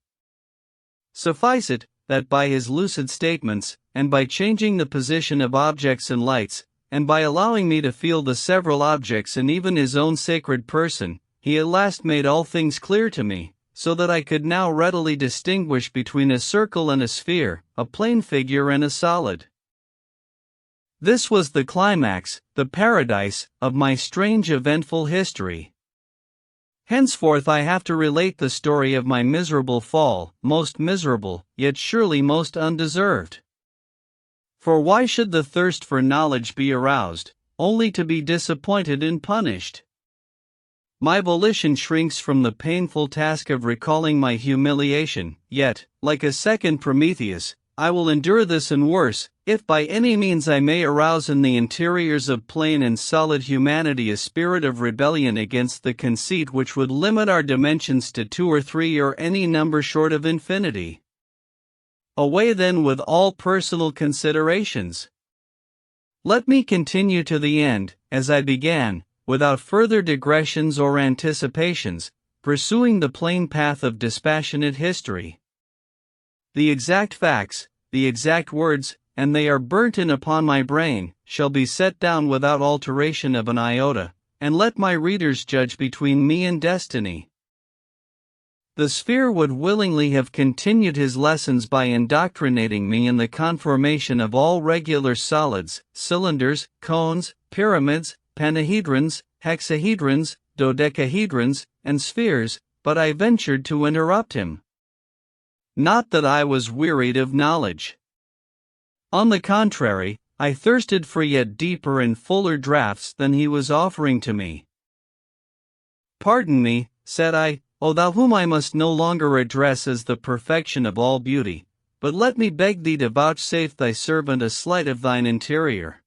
Suffice it, that by his lucid statements, and by changing the position of objects and lights, and by allowing me to feel the several objects and even his own sacred person, he at last made all things clear to me, so that I could now readily distinguish between a circle and a sphere, a plane figure and a solid. This was the climax, the paradise, of my strange eventful history. Henceforth I have to relate the story of my miserable fall, most miserable, yet surely most undeserved. For why should the thirst for knowledge be aroused, only to be disappointed and punished? My volition shrinks from the painful task of recalling my humiliation, yet, like a second Prometheus, I will endure this and worse, if by any means I may arouse in the interiors of plain and solid humanity a spirit of rebellion against the conceit which would limit our dimensions to 2 or 3 or any number short of infinity. Away then with all personal considerations. Let me continue to the end, as I began, without further digressions or anticipations, pursuing the plain path of dispassionate history. The exact facts, the exact words, and they are burnt in upon my brain, shall be set down without alteration of an iota, and let my readers judge between me and destiny. The sphere would willingly have continued his lessons by indoctrinating me in the conformation of all regular solids, cylinders, cones, pyramids, pentahedrons, hexahedrons, dodecahedrons, and spheres, but I ventured to interrupt him. Not that I was wearied of knowledge. On the contrary, I thirsted for yet deeper and fuller draughts than he was offering to me. "Pardon me," said I, "O thou whom I must no longer address as the perfection of all beauty, but let me beg thee to vouchsafe thy servant a slight of thine interior."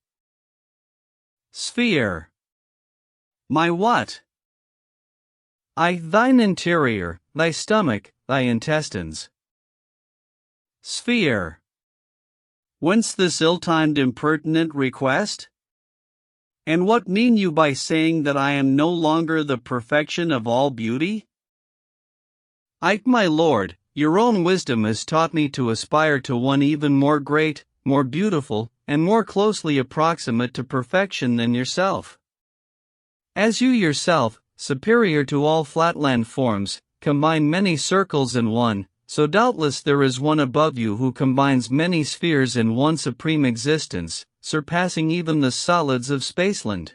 Sphere. My what? Thine interior, thy stomach, thy intestines. Sphere. Whence this ill-timed impertinent request? And what mean you by saying that I am no longer the perfection of all beauty? My lord, your own wisdom has taught me to aspire to one even more great, more beautiful, and more closely approximate to perfection than yourself. As you yourself, superior to all Flatland forms, combine many circles in one, so doubtless there is one above you who combines many spheres in one supreme existence, surpassing even the solids of Spaceland.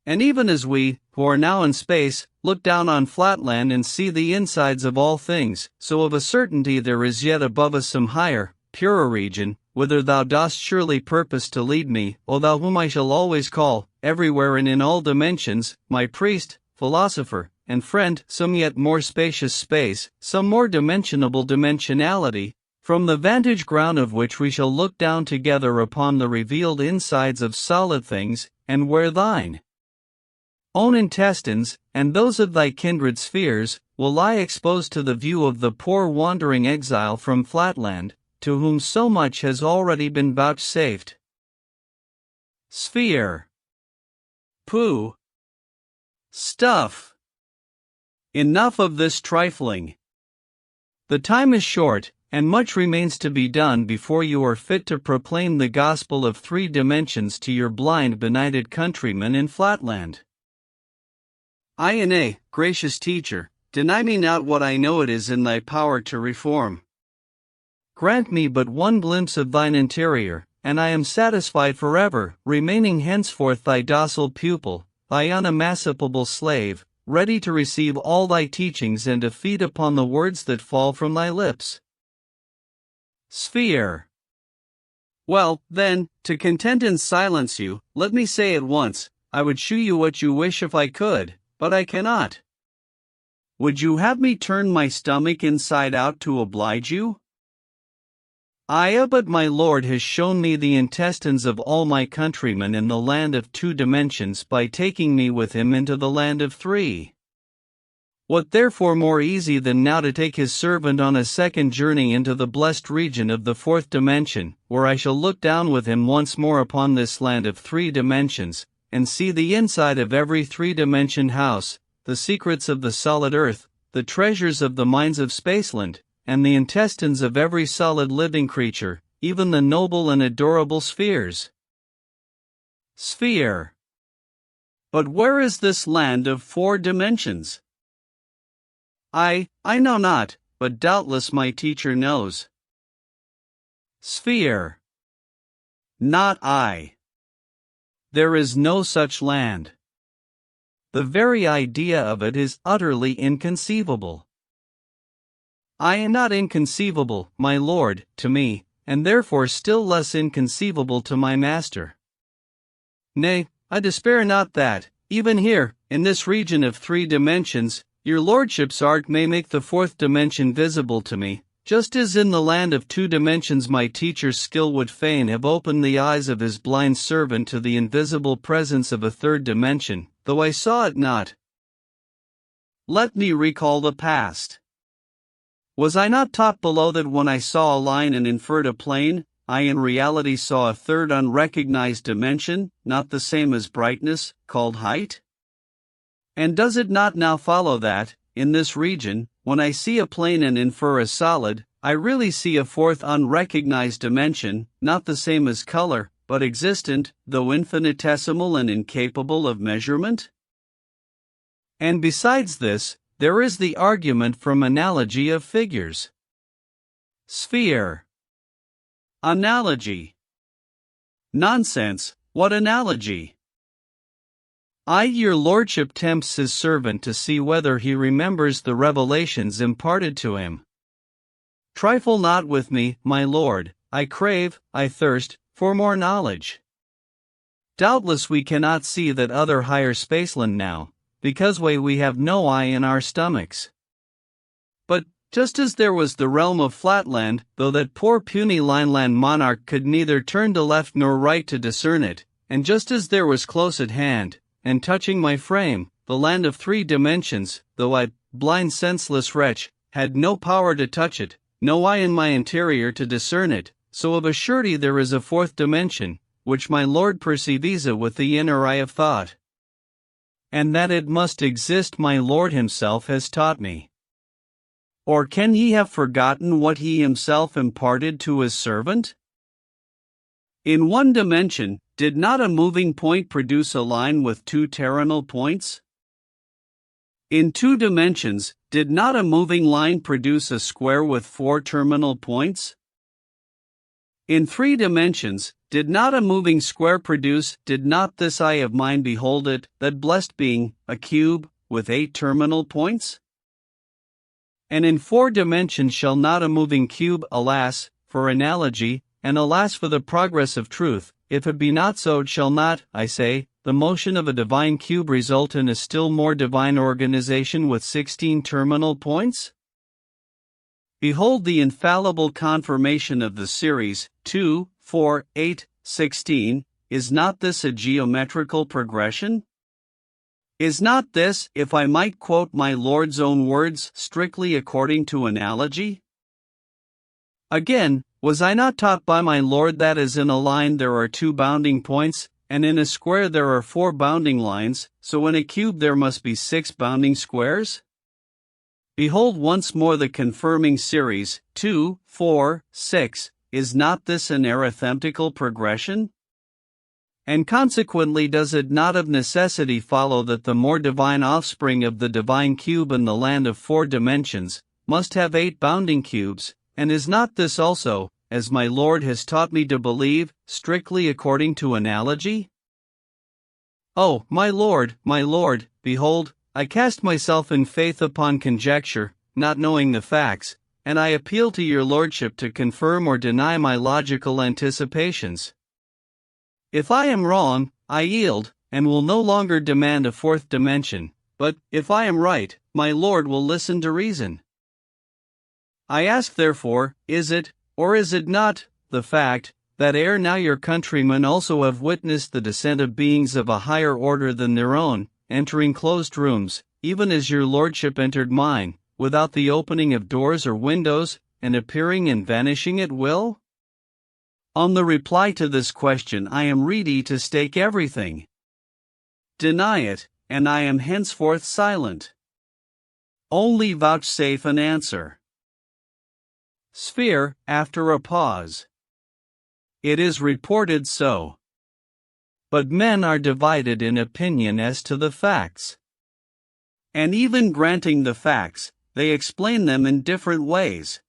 And even as we, who are now in space, look down on Flatland and see the insides of all things, so of a certainty there is yet above us some higher, purer region, whither thou dost surely purpose to lead me, O thou whom I shall always call, everywhere and in all dimensions, my priest, philosopher, and friend, some yet more spacious space, some more dimensionable dimensionality, from the vantage ground of which we shall look down together upon the revealed insides of solid things, and where thine own intestines, and those of thy kindred spheres, will lie exposed to the view of the poor wandering exile from Flatland, to whom so much has already been vouchsafed. Sphere. Pooh. Stuff. Enough of this trifling. The time is short, and much remains to be done before you are fit to proclaim the gospel of 3 dimensions to your blind benighted countrymen in Flatland. Edwin A, gracious teacher, deny me not what I know it is in thy power to reform. Grant me but one glimpse of thine interior, and I am satisfied forever, remaining henceforth thy docile pupil, thy unemancipable slave, ready to receive all thy teachings and to feed upon the words that fall from thy lips. Sphere. Well, then, to content and silence you, let me say at once, I would shew you what you wish if I could, but I cannot. Would you have me turn my stomach inside out to oblige you? But my Lord has shown me the intestines of all my countrymen in the land of 2 dimensions by taking me with him into the land of 3. What therefore more easy than now to take his servant on a second journey into the blessed region of the 4th dimension, where I shall look down with him once more upon this land of 3 dimensions, and see the inside of every 3-dimensioned house, the secrets of the solid earth, the treasures of the mines of Spaceland, and the intestines of every solid living creature, even the noble and adorable spheres. Sphere. But where is this land of 4 dimensions? I know not, but doubtless my teacher knows. Sphere. Not I. There is no such land. The very idea of it is utterly inconceivable. Not inconceivable, my lord, to me, and therefore still less inconceivable to my master. Nay, I despair not that, even here, in this region of 3 dimensions, your lordship's art may make the 4th dimension visible to me, just as in the land of 2 dimensions my teacher's skill would fain have opened the eyes of his blind servant to the invisible presence of a 3rd dimension, though I saw it not. Let me recall the past. Was I not taught below that when I saw a line and inferred a plane, I in reality saw a 3rd unrecognized dimension, not the same as brightness, called height? And does it not now follow that, in this region, when I see a plane and infer a solid, I really see a 4th unrecognized dimension, not the same as color, but existent, though infinitesimal and incapable of measurement? And besides this, there is the argument from analogy of figures. Sphere. Analogy. Nonsense, what analogy? Your lordship tempts his servant to see whether he remembers the revelations imparted to him. Trifle not with me, my lord, I thirst, for more knowledge. Doubtless we cannot see that other higher spaceland now, because we have no eye in our stomachs. But, just as there was the realm of Flatland, though that poor puny Lineland monarch could neither turn to left nor right to discern it, and just as there was close at hand, and touching my frame, the land of 3 dimensions, though I, blind senseless wretch, had no power to touch it, no eye in my interior to discern it, so of a surety there is a 4th dimension, which my lord perceives with the inner eye of thought. And that it must exist my Lord himself has taught me. Or can he have forgotten what he himself imparted to his servant? In 1 dimension, did not a moving point produce a line with 2 terminal points? In 2 dimensions, did not a moving line produce a square with 4 terminal points? In 3 dimensions, did not a moving square produce, did not this eye of mine behold it, that blessed being, a cube, with 8 terminal points? And in 4 dimensions shall not a moving cube, alas, for analogy, and alas for the progress of truth, if it be not so, shall not, I say, the motion of a divine cube result in a still more divine organization with 16 terminal points? Behold the infallible confirmation of the series, 2, 4, 8, 16, is not this a geometrical progression? Is not this, if I might quote my Lord's own words, strictly according to analogy? Again, was I not taught by my Lord that as in a line there are 2 bounding points, and in a square there are 4 bounding lines, so in a cube there must be 6 bounding squares? Behold once more the confirming series, 2, 4, 6, is not this an arithmetical progression? And consequently does it not of necessity follow that the more divine offspring of the divine cube in the land of 4 dimensions must have 8 bounding cubes, and is not this also, as my Lord has taught me to believe, strictly according to analogy? Oh, my Lord, behold, I cast myself in faith upon conjecture, not knowing the facts, and I appeal to your Lordship to confirm or deny my logical anticipations. If I am wrong, I yield, and will no longer demand a 4th dimension, but, if I am right, my Lord will listen to reason. I ask therefore, is it, or is it not, the fact, that ere now your countrymen also have witnessed the descent of beings of a higher order than their own, entering closed rooms, even as your Lordship entered mine, without the opening of doors or windows, and appearing and vanishing at will? On the reply to this question I am ready to stake everything. Deny it, and I am henceforth silent. Only vouchsafe an answer. Sphere, after a pause. It is reported so. But men are divided in opinion as to the facts. And even granting the facts, they explain them in different ways.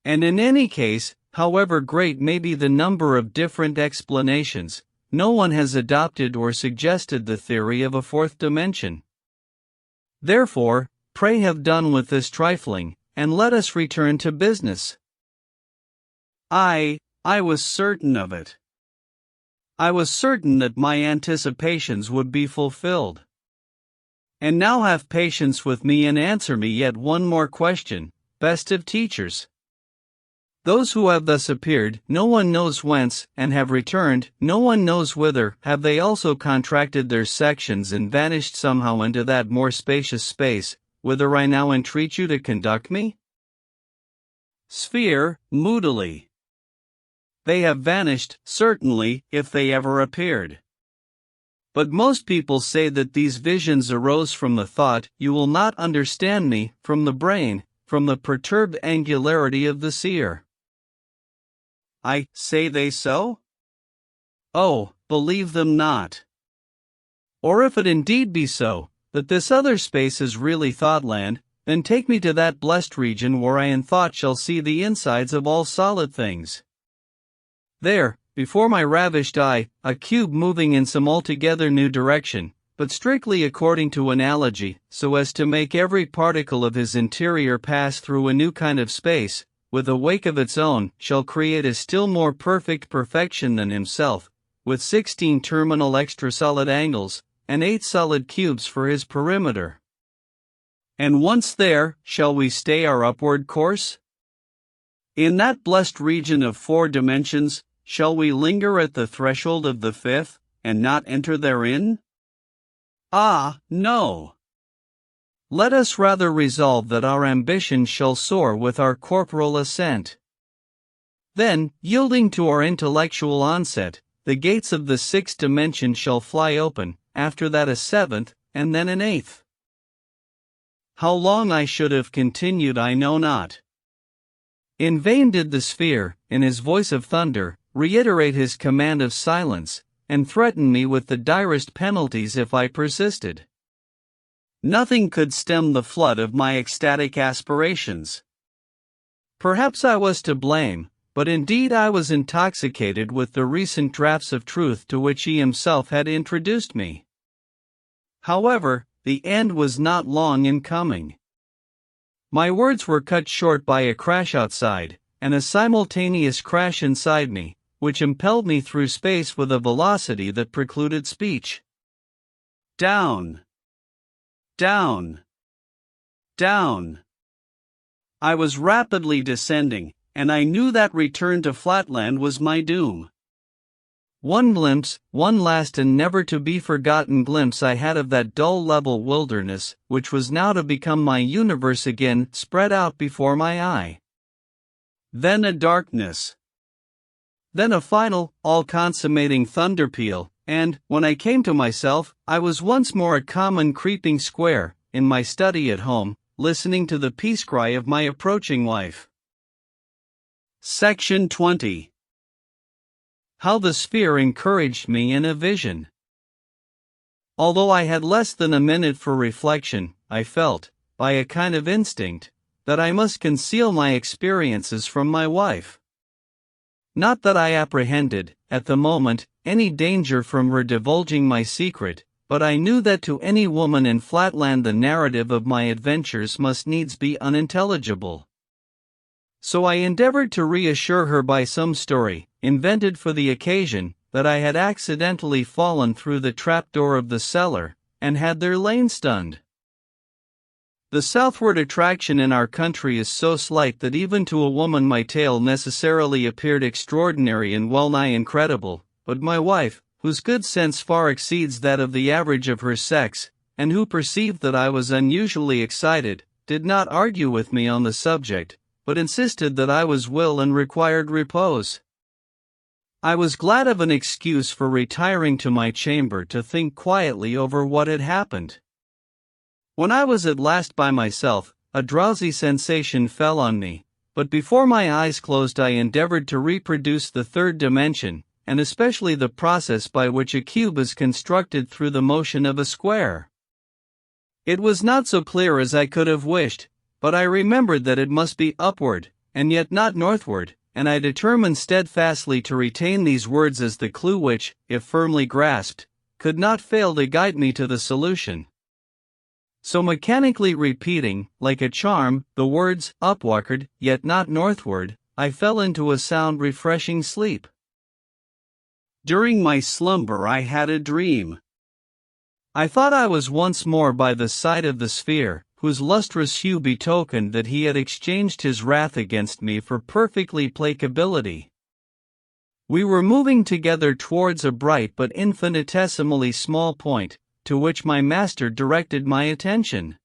And in any case, however great may be the number of different explanations, no one has adopted or suggested the theory of a 4th dimension. Therefore, pray have done with this trifling, and let us return to business. I was certain of it. I was certain that my anticipations would be fulfilled. And now have patience with me and answer me yet one more question, best of teachers. Those who have thus appeared, no one knows whence, and have returned, no one knows whither, have they also contracted their sections and vanished somehow into that more spacious space, whither I now entreat you to conduct me? Sphere, moodily. They have vanished, certainly, if they ever appeared. But most people say that these visions arose from the thought, you will not understand me, from the brain, from the perturbed angularity of the seer. Say they so? Oh, believe them not. Or if it indeed be so, that this other space is really Thoughtland, then take me to that blessed region where I in thought shall see the insides of all solid things. There, before my ravished eye, a cube moving in some altogether new direction, but strictly according to analogy, so as to make every particle of his interior pass through a new kind of space, with a wake of its own, shall create a still more perfect perfection than himself, with 16 terminal extra-solid angles, and 8 solid cubes for his perimeter. And once there, shall we stay our upward course? In that blessed region of 4 dimensions, shall we linger at the threshold of the 5th, and not enter therein? Ah, no! Let us rather resolve that our ambition shall soar with our corporal ascent. Then, yielding to our intellectual onset, the gates of the 6th dimension shall fly open, after that a 7th, and then an 8th. How long I should have continued I know not. In vain did the sphere, in his voice of thunder, reiterate his command of silence, and threaten me with the direst penalties if I persisted. Nothing could stem the flood of my ecstatic aspirations. Perhaps I was to blame, but indeed I was intoxicated with the recent draughts of truth to which he himself had introduced me. However, the end was not long in coming. My words were cut short by a crash outside, and a simultaneous crash inside me, which impelled me through space with a velocity that precluded speech. Down. Down. Down. I was rapidly descending, and I knew that return to Flatland was my doom. One glimpse, one last and never to be forgotten glimpse I had of that dull level wilderness, which was now to become my universe again, spread out before my eye. Then a darkness. Then a final, all-consummating thunder peal, and, when I came to myself, I was once more a common creeping square, in my study at home, listening to the peace cry of my approaching wife. Section 20. How the sphere encouraged me in a vision. Although I had less than a minute for reflection, I felt, by a kind of instinct, that I must conceal my experiences from my wife. Not that I apprehended, at the moment, any danger from her divulging my secret, but I knew that to any woman in Flatland the narrative of my adventures must needs be unintelligible. So I endeavored to reassure her by some story, invented for the occasion, that I had accidentally fallen through the trapdoor of the cellar, and had there lain stunned. The southward attraction in our country is so slight that even to a woman my tale necessarily appeared extraordinary and well-nigh incredible, but my wife, whose good sense far exceeds that of the average of her sex, and who perceived that I was unusually excited, did not argue with me on the subject, but insisted that I was ill and required repose. I was glad of an excuse for retiring to my chamber to think quietly over what had happened. When I was at last by myself, a drowsy sensation fell on me, but before my eyes closed I endeavored to reproduce the third dimension, and especially the process by which a cube is constructed through the motion of a square. It was not so clear as I could have wished, but I remembered that it must be upward, and yet not northward, and I determined steadfastly to retain these words as the clue which, if firmly grasped, could not fail to guide me to the solution. So mechanically repeating, like a charm, the words, upward, yet not northward, I fell into a sound refreshing sleep. During my slumber I had a dream. I thought I was once more by the side of the sphere, whose lustrous hue betokened that he had exchanged his wrath against me for perfectly placability. We were moving together towards a bright but infinitesimally small point, to which my master directed my attention.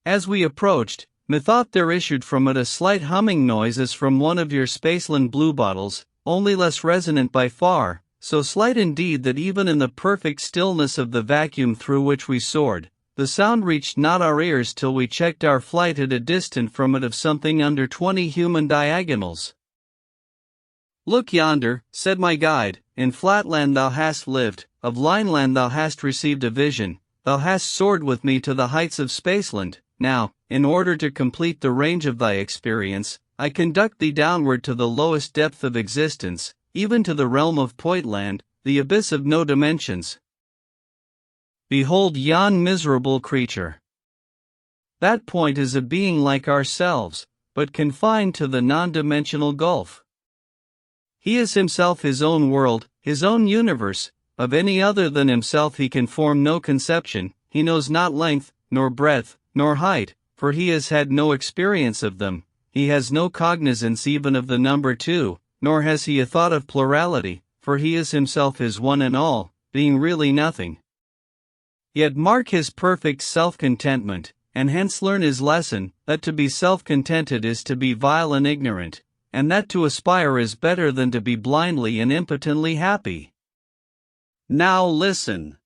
As we approached, methought there issued from it a slight humming noise as from one of your Spaceland bluebottles, only less resonant by far, so slight indeed that even in the perfect stillness of the vacuum through which we soared, the sound reached not our ears till we checked our flight at a distance from it of something under 20 human diagonals. Look yonder, said my guide, in Flatland thou hast lived, of Lineland thou hast received a vision, thou hast soared with me to the heights of Spaceland. Now, in order to complete the range of thy experience, I conduct thee downward to the lowest depth of existence, even to the realm of Pointland, the abyss of no dimensions. Behold yon miserable creature. That point is a being like ourselves, but confined to the non-dimensional gulf. He is himself his own world, his own universe. Of any other than himself he can form no conception. He knows not length, nor breadth, nor height, for he has had no experience of them. He has no cognizance even of the number two, nor has he a thought of plurality, for he is himself his one and all, being really nothing. Yet mark his perfect self-contentment, and hence learn his lesson, that to be self-contented is to be vile and ignorant, and that to aspire is better than to be blindly and impotently happy. Now listen.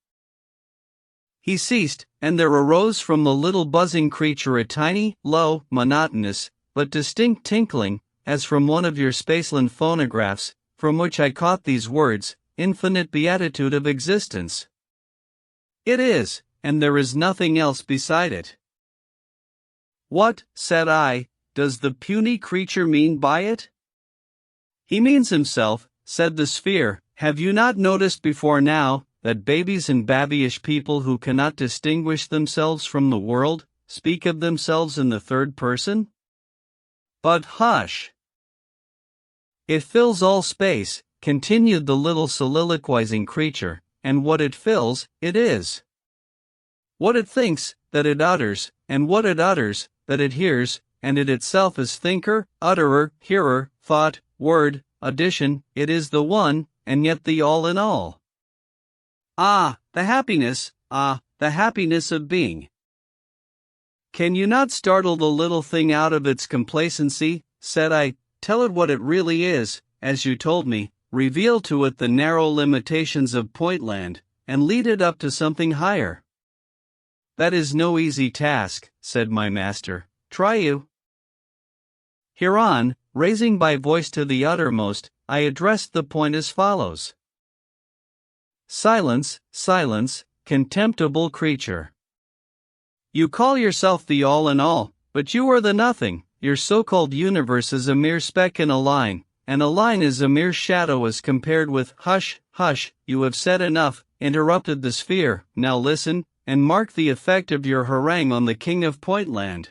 He ceased, and there arose from the little buzzing creature a tiny, low, monotonous, but distinct tinkling, as from one of your Spaceland phonographs, from which I caught these words, infinite beatitude of existence. It is, and there is nothing else beside it. What, said I, does the puny creature mean by it? He means himself, said the sphere. Have you not noticed before now, that babies and babyish people who cannot distinguish themselves from the world, speak of themselves in the third person? But hush! It fills all space, continued the little soliloquizing creature, and what it fills, it is. What it thinks, that it utters, and what it utters, that it hears, and it itself is thinker, utterer, hearer, thought, word, addition, it is the one, and yet the all in all. The happiness of being. Can you not startle the little thing out of its complacency, said I, tell it what it really is, as you told me, reveal to it the narrow limitations of Pointland, and lead it up to something higher. That is no easy task, said my master, try you. Hereon, raising my voice to the uttermost, I addressed the point as follows. Silence, silence, contemptible creature. You call yourself the all in all, but you are the nothing. Your so-called universe is a mere speck in a line, and a line is a mere shadow as compared with hush, hush, you have said enough, interrupted the sphere. Now listen, and mark the effect of your harangue on the king of Pointland.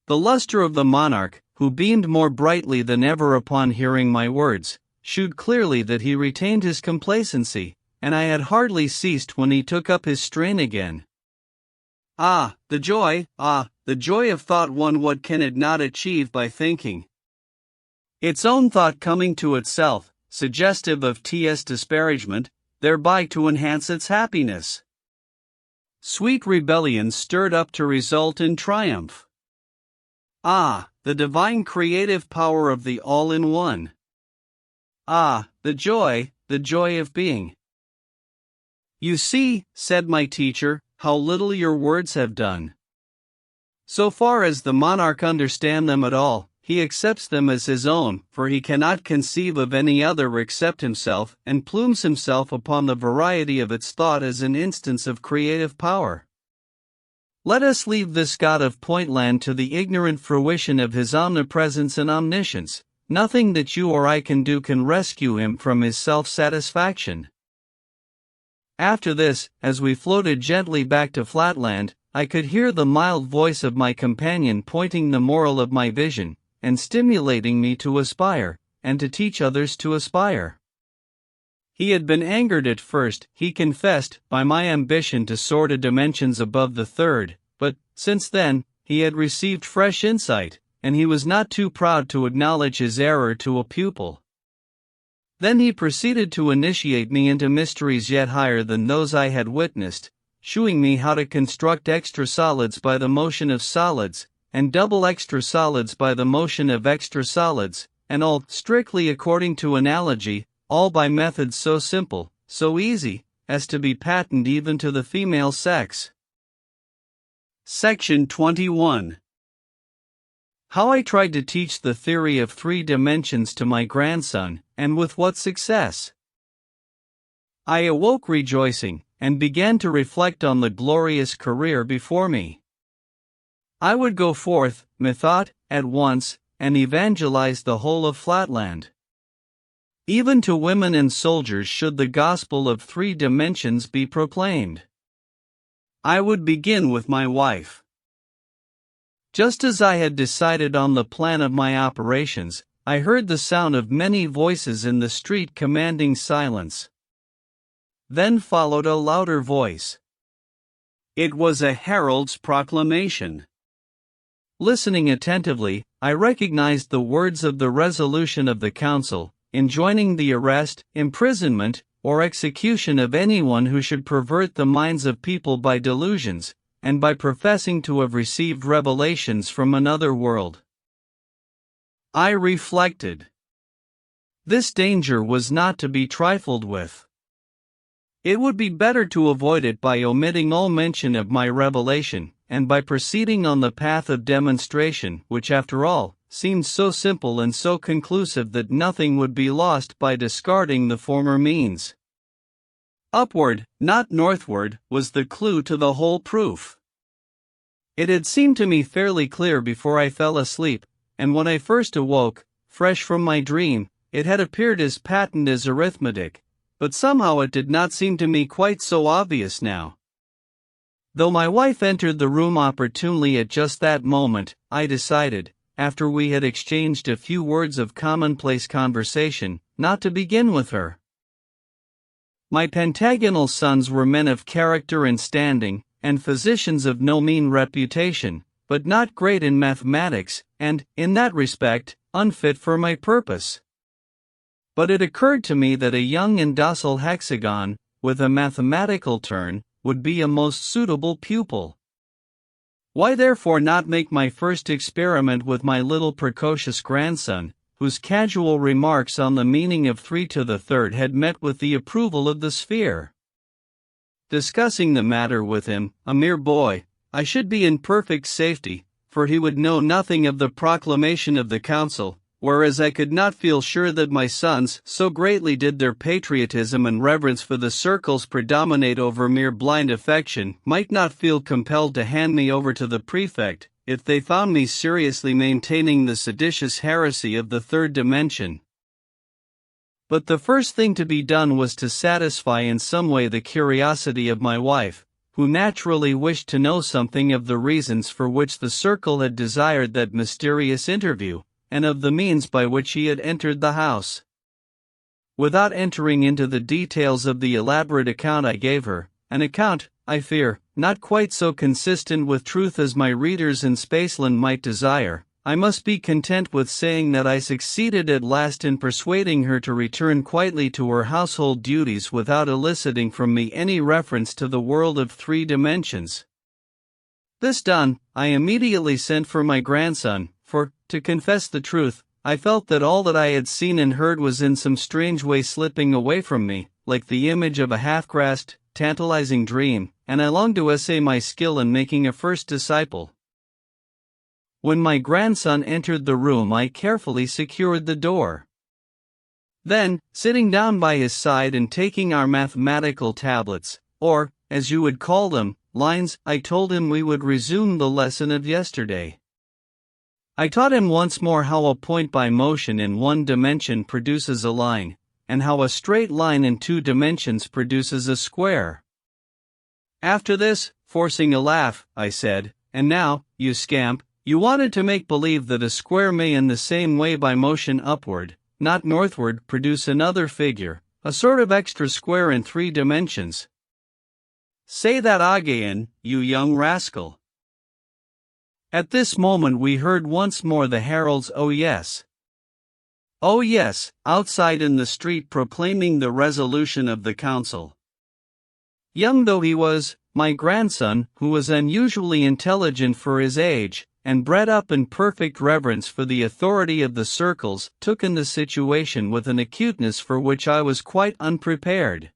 The luster of the monarch, who beamed more brightly than ever upon hearing my words, shewed clearly that he retained his complacency, and I had hardly ceased when he took up his strain again. The joy of thought one what can it not achieve by thinking? Its own thought coming to itself, suggestive of its disparagement, thereby to enhance its happiness. Sweet rebellion stirred up to result in triumph. The divine creative power of the all-in-one. The joy of being. You see, said my teacher, how little your words have done. So far as the monarch understands them at all, he accepts them as his own, for he cannot conceive of any other except himself, and plumes himself upon the variety of its thought as an instance of creative power. Let us leave this god of Pointland to the ignorant fruition of his omnipresence and omniscience. Nothing that you or I can do can rescue him from his self-satisfaction. After this, as we floated gently back to Flatland, I could hear the mild voice of my companion pointing the moral of my vision, and stimulating me to aspire, and to teach others to aspire. He had been angered at first, he confessed, by my ambition to soar to dimensions above the third, but, since then, he had received fresh insight, and he was not too proud to acknowledge his error to a pupil. Then he proceeded to initiate me into mysteries yet higher than those I had witnessed, shewing me how to construct extra solids by the motion of solids, and double extra solids by the motion of extra solids, and all strictly according to analogy, all by methods so simple, so easy, as to be patent even to the female sex. Section 21. How I tried to teach the theory of 3 dimensions to my grandson, and with what success. I awoke rejoicing, and began to reflect on the glorious career before me. I would go forth, methought, at once, and evangelize the whole of Flatland. Even to women and soldiers should the gospel of 3 dimensions be proclaimed. I would begin with my wife. Just as I had decided on the plan of my operations, I heard the sound of many voices in the street commanding silence. Then followed a louder voice. It was a herald's proclamation. Listening attentively, I recognized the words of the resolution of the council, enjoining the arrest, imprisonment, or execution of anyone who should pervert the minds of people by delusions, and by professing to have received revelations from another world. I reflected. This danger was not to be trifled with. It would be better to avoid it by omitting all mention of my revelation, and by proceeding on the path of demonstration, which after all, seemed so simple and so conclusive that nothing would be lost by discarding the former means. Upward, not northward, was the clue to the whole proof. It had seemed to me fairly clear before I fell asleep, and when I first awoke, fresh from my dream, it had appeared as patent as arithmetic, but somehow it did not seem to me quite so obvious now. Though my wife entered the room opportunely at just that moment, I decided, after we had exchanged a few words of commonplace conversation, not to begin with her. My pentagonal sons were men of character and standing, and physicians of no mean reputation, but not great in mathematics, and, in that respect, unfit for my purpose. But it occurred to me that a young and docile hexagon, with a mathematical turn, would be a most suitable pupil. Why therefore not make my first experiment with my little precocious grandson, whose casual remarks on the meaning of 3 to the third had met with the approval of the sphere? Discussing the matter with him, a mere boy, I should be in perfect safety, for he would know nothing of the proclamation of the council, whereas I could not feel sure that my sons, so greatly did their patriotism and reverence for the circles predominate over mere blind affection, might not feel compelled to hand me over to the prefect, if they found me seriously maintaining the seditious heresy of the third dimension. But the first thing to be done was to satisfy in some way the curiosity of my wife, who naturally wished to know something of the reasons for which the circle had desired that mysterious interview, and of the means by which he had entered the house. Without entering into the details of the elaborate account I gave her, an account, I fear, not quite so consistent with truth as my readers in Spaceland might desire, I must be content with saying that I succeeded at last in persuading her to return quietly to her household duties without eliciting from me any reference to the world of 3 dimensions. This done, I immediately sent for my grandson, for, to confess the truth, I felt that all that I had seen and heard was in some strange way slipping away from me, like the image of a half-grasped, tantalizing dream, and I longed to essay my skill in making a first disciple. When my grandson entered the room, I carefully secured the door. Then, sitting down by his side and taking our mathematical tablets, or, as you would call them, lines, I told him we would resume the lesson of yesterday. I taught him once more how a point by motion in 1 dimension produces a line, and how a straight line in 2 dimensions produces a square. After this, forcing a laugh, I said, "And now, you scamp, you wanted to make believe that a square may in the same way by motion upward, not northward, produce another figure, a sort of extra square in 3 dimensions. Say that again, you young rascal." At this moment we heard once more the herald's "Oh yes, oh yes," outside in the street proclaiming the resolution of the council. Young though he was, my grandson, who was unusually intelligent for his age, and bred up in perfect reverence for the authority of the circles, took in the situation with an acuteness for which I was quite unprepared.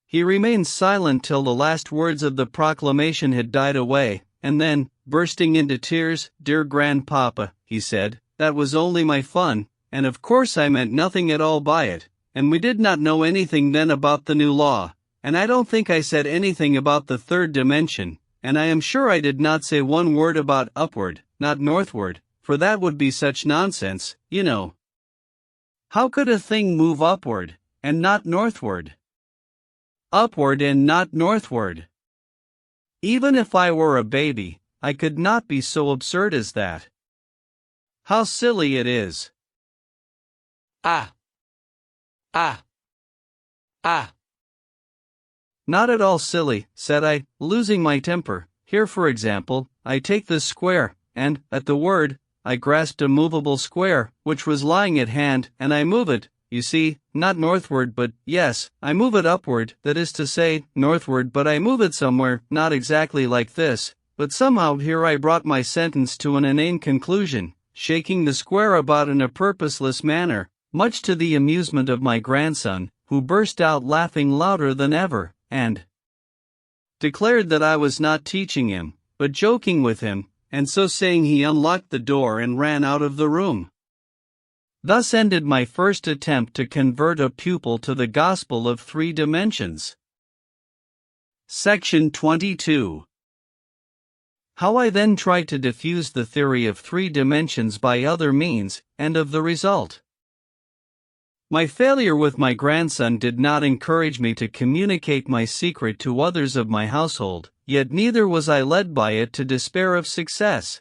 He remained silent till the last words of the proclamation had died away, and then, bursting into tears, "Dear grandpapa," he said, "that was only my fun, and of course I meant nothing at all by it, and we did not know anything then about the new law, and I don't think I said anything about the 3rd dimension, and I am sure I did not say 1 word about upward, not northward, for that would be such nonsense, you know. How could a thing move upward, and not northward? Upward and not northward. Even if I were a baby, I could not be so absurd as that. How silly it is. Ah! Not at all silly, said I, losing my temper. Here, for example, I take this square, and, at the word, I grasped a movable square, which was lying at hand, and I move it, you see, not northward but, yes, I move it upward, that is to say, northward, but I move it somewhere, not exactly like this, but somehow here I brought my sentence to an inane conclusion, shaking the square about in a purposeless manner, much to the amusement of my grandson, who burst out laughing louder than ever, and declared that I was not teaching him, but joking with him, and so saying he unlocked the door and ran out of the room. Thus ended my first attempt to convert a pupil to the gospel of 3 dimensions. Section 22. How I then tried to diffuse the theory of 3 dimensions by other means, and of the result. My failure with my grandson did not encourage me to communicate my secret to others of my household, yet neither was I led by it to despair of success.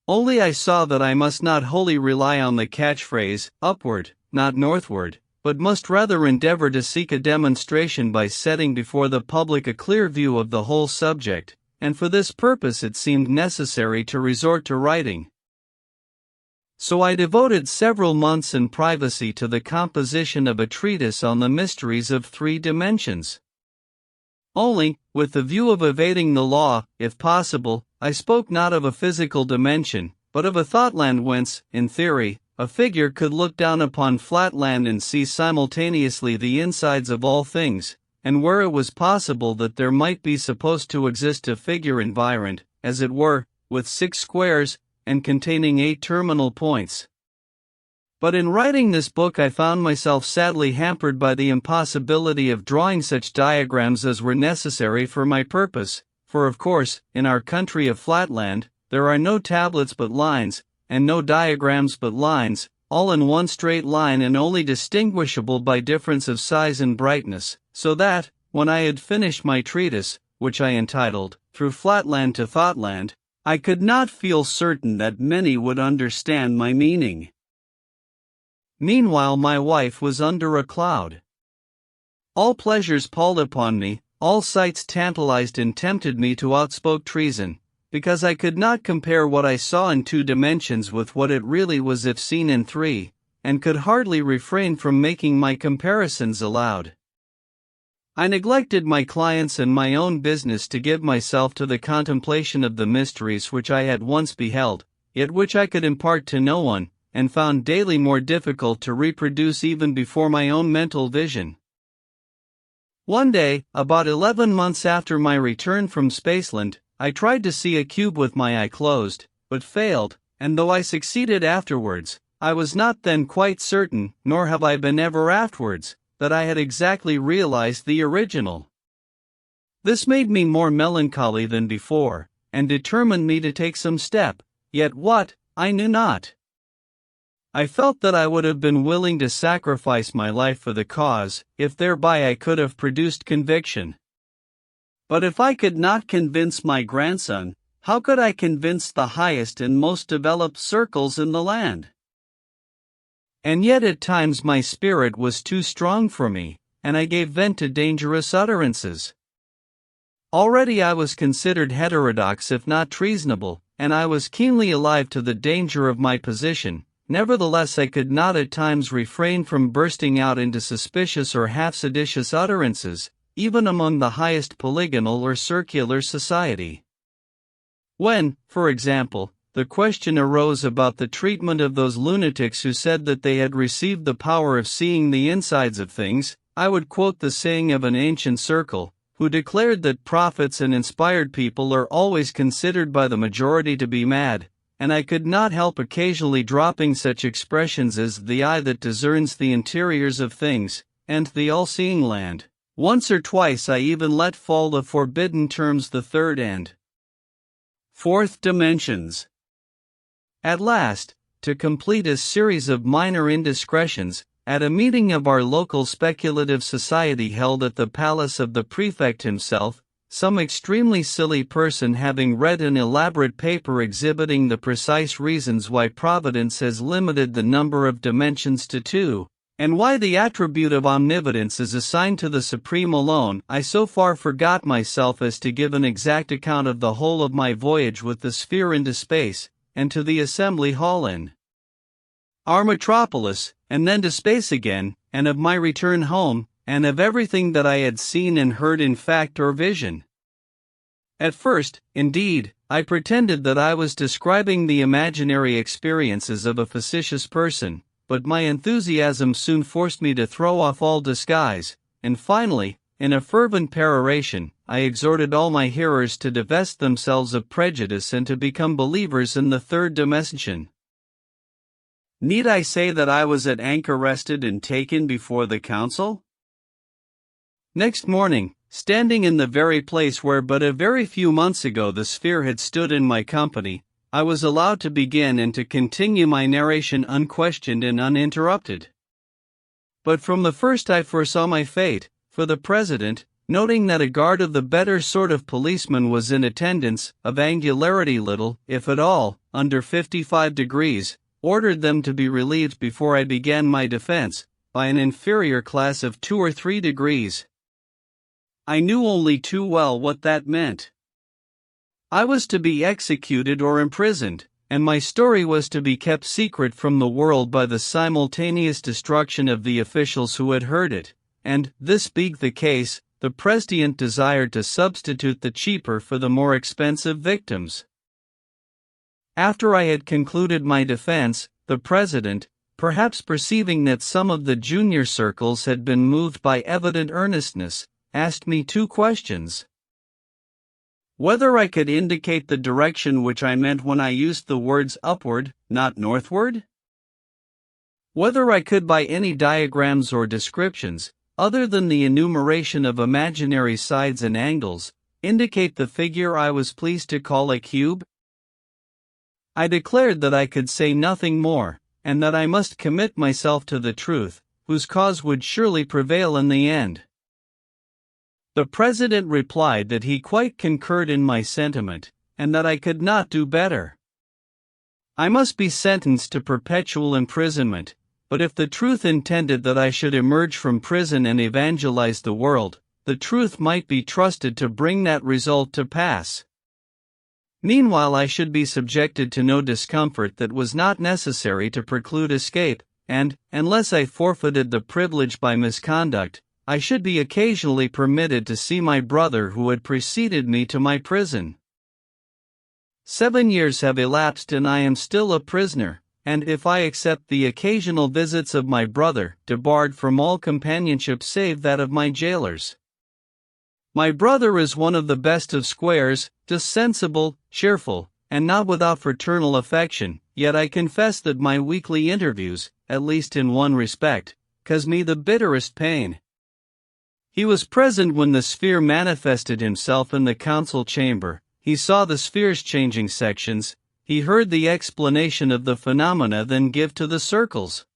Only I saw that I must not wholly rely on the catchphrase, upward, not northward, but must rather endeavor to seek a demonstration by setting before the public a clear view of the whole subject, and for this purpose it seemed necessary to resort to writing. So I devoted several months in privacy to the composition of a treatise on the mysteries of 3 dimensions. Only, with the view of evading the law, if possible, I spoke not of a physical dimension, but of a thoughtland whence, in theory, a figure could look down upon Flatland and see simultaneously the insides of all things, and where it was possible that there might be supposed to exist a figure environed, as it were, with 6 squares, and containing 8 terminal points. But in writing this book I found myself sadly hampered by the impossibility of drawing such diagrams as were necessary for my purpose, for of course, in our country of Flatland, there are no tablets but lines, and no diagrams but lines, all in one straight line and only distinguishable by difference of size and brightness, so that, when I had finished my treatise, which I entitled, Through Flatland to Thoughtland, I could not feel certain that many would understand my meaning. Meanwhile my wife was under a cloud. All pleasures palled upon me, all sights tantalized and tempted me to outspoke treason, because I could not compare what I saw in 2 dimensions with what it really was if seen in 3, and could hardly refrain from making my comparisons aloud. I neglected my clients and my own business to give myself to the contemplation of the mysteries which I had once beheld, yet which I could impart to no one, and found daily more difficult to reproduce even before my own mental vision. One day, about 11 months after my return from Spaceland, I tried to see a cube with my eye closed, but failed, and though I succeeded afterwards, I was not then quite certain, nor have I been ever afterwards, that I had exactly realized the original. This made me more melancholy than before, and determined me to take some step, yet what, I knew not. I felt that I would have been willing to sacrifice my life for the cause, if thereby I could have produced conviction. But if I could not convince my grandson, how could I convince the highest and most developed circles in the land? And yet at times my spirit was too strong for me, and I gave vent to dangerous utterances. Already I was considered heterodox if not treasonable, and I was keenly alive to the danger of my position. Nevertheless I could not at times refrain from bursting out into suspicious or half-seditious utterances, even among the highest polygonal or circular society. When, for example, the question arose about the treatment of those lunatics who said that they had received the power of seeing the insides of things, I would quote the saying of an ancient circle, who declared that prophets and inspired people are always considered by the majority to be mad, and I could not help occasionally dropping such expressions as the eye that discerns the interiors of things, and the all-seeing land. Once or twice I even let fall the forbidden terms the third and fourth dimensions. At last, to complete a series of minor indiscretions, at a meeting of our local speculative society held at the palace of the prefect himself, some extremely silly person having read an elaborate paper exhibiting the precise reasons why Providence has limited the number of dimensions to 2, and why the attribute of omnipotence is assigned to the Supreme alone, I so far forgot myself as to give an exact account of the whole of my voyage with the sphere into space, and to the assembly hall in our metropolis, and then to space again, and of my return home, and of everything that I had seen and heard in fact or vision. At first, indeed, I pretended that I was describing the imaginary experiences of a facetious person, but my enthusiasm soon forced me to throw off all disguise, and finally, in a fervent peroration, I exhorted all my hearers to divest themselves of prejudice and to become believers in the third dimension. Need I say that I was at anchor rested and taken before the council? Next morning, standing in the very place where but a very few months ago the sphere had stood in my company, I was allowed to begin and to continue my narration unquestioned and uninterrupted. But from the first I foresaw my fate, for the president, noting that a guard of the better sort of policeman was in attendance, of angularity little, if at all, under 55 degrees, ordered them to be relieved before I began my defense, by an inferior class of 2 or 3 degrees. I knew only too well what that meant. I was to be executed or imprisoned, and my story was to be kept secret from the world by the simultaneous destruction of the officials who had heard it, and, this being the case, the president desired to substitute the cheaper for the more expensive victims. After I had concluded my defense, the president, perhaps perceiving that some of the junior circles had been moved by evident earnestness, asked me 2 questions. Whether I could indicate the direction which I meant when I used the words upward, not northward? Whether I could by any diagrams or descriptions, other than the enumeration of imaginary sides and angles, indicate the figure I was pleased to call a cube? I declared that I could say nothing more, and that I must commit myself to the truth, whose cause would surely prevail in the end. The President replied that he quite concurred in my sentiment, and that I could not do better. I must be sentenced to perpetual imprisonment, but if the truth intended that I should emerge from prison and evangelize the world, the truth might be trusted to bring that result to pass. Meanwhile, I should be subjected to no discomfort that was not necessary to preclude escape, and, unless I forfeited the privilege by misconduct, I should be occasionally permitted to see my brother who had preceded me to my prison. 7 years have elapsed and I am still a prisoner, and if I accept the occasional visits of my brother, debarred from all companionship save that of my jailers. My brother is one of the best of squares, just sensible, cheerful, and not without fraternal affection, yet I confess that my weekly interviews, at least in one respect, cause me the bitterest pain. He was present when the sphere manifested himself in the council chamber, he saw the sphere's changing sections, he heard the explanation of the phenomena then give to the circles.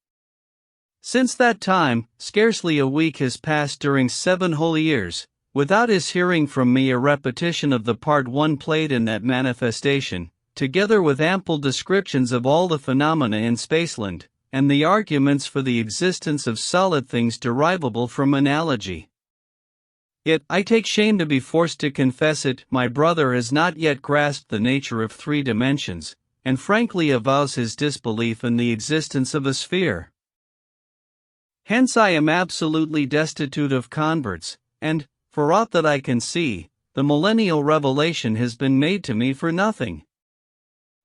Since that time, scarcely a week has passed during 7 whole years, without his hearing from me a repetition of the part 1 played in that manifestation, together with ample descriptions of all the phenomena in Spaceland, and the arguments for the existence of solid things derivable from analogy. Yet, I take shame to be forced to confess it, my brother has not yet grasped the nature of 3 dimensions, and frankly avows his disbelief in the existence of a sphere. Hence I am absolutely destitute of converts, and, for aught that I can see, the millennial revelation has been made to me for nothing.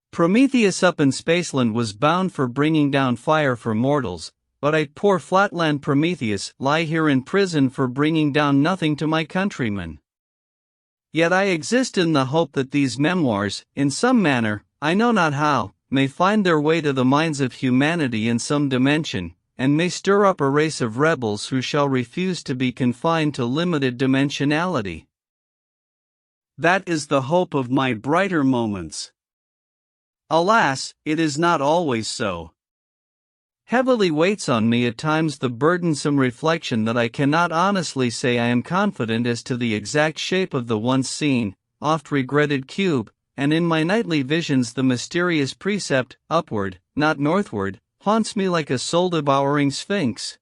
Prometheus up in Spaceland was bound for bringing down fire for mortals, but I, poor Flatland Prometheus, lie here in prison for bringing down nothing to my countrymen. Yet I exist in the hope that these memoirs, in some manner, I know not how, may find their way to the minds of humanity in some dimension, and may stir up a race of rebels who shall refuse to be confined to limited dimensionality. That is the hope of my brighter moments. Alas, it is not always so. Heavily weights on me at times the burdensome reflection that I cannot honestly say I am confident as to the exact shape of the once seen, oft regretted cube, and in my nightly visions the mysterious precept, upward, not northward, haunts me like a soul-devouring sphinx.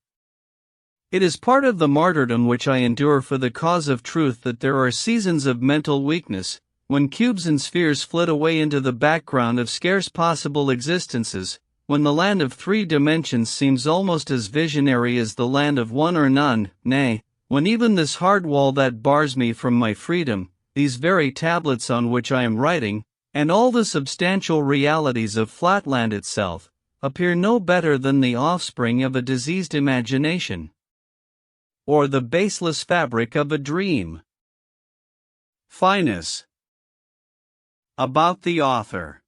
It is part of the martyrdom which I endure for the cause of truth that there are seasons of mental weakness, when cubes and spheres flit away into the background of scarce possible existences, when the land of 3 dimensions seems almost as visionary as the land of 1 or none, nay, when even this hard wall that bars me from my freedom, these very tablets on which I am writing, and all the substantial realities of Flatland itself, appear no better than the offspring of a diseased imagination, or the baseless fabric of a dream. Finus. About the author.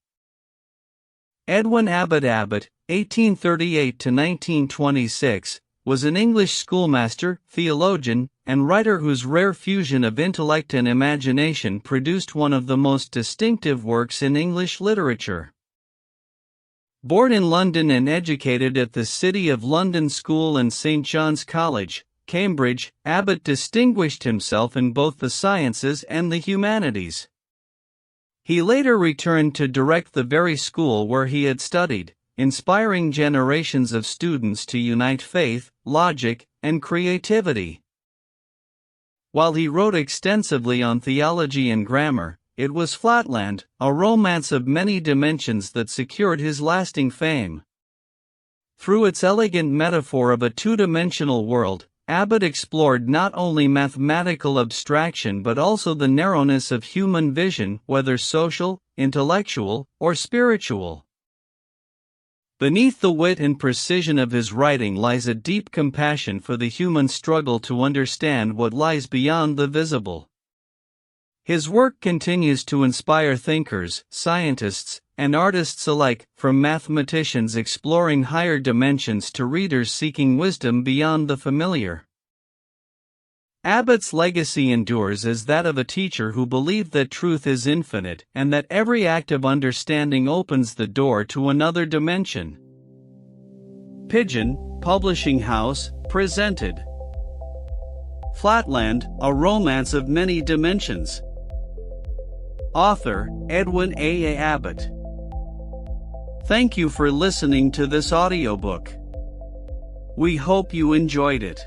Edwin Abbott Abbott, 1838–1926, was an English schoolmaster, theologian, and writer whose rare fusion of intellect and imagination produced one of the most distinctive works in English literature. Born in London and educated at the City of London School and St. John's College, Cambridge, Abbott distinguished himself in both the sciences and the humanities. He later returned to direct the very school where he had studied, inspiring generations of students to unite faith, logic, and creativity. While he wrote extensively on theology and grammar, it was Flatland, a romance of many dimensions, that secured his lasting fame. Through its elegant metaphor of a 2-dimensional world, Abbott explored not only mathematical abstraction but also the narrowness of human vision, whether social, intellectual, or spiritual. Beneath the wit and precision of his writing lies a deep compassion for the human struggle to understand what lies beyond the visible. His work continues to inspire thinkers, scientists, and artists alike, from mathematicians exploring higher dimensions to readers seeking wisdom beyond the familiar. Abbott's legacy endures as that of a teacher who believed that truth is infinite and that every act of understanding opens the door to another dimension. Pigeon, Publishing House, presented Flatland, a romance of many dimensions. Author, Edwin A. Abbott. Thank you for listening to this audiobook. We hope you enjoyed it.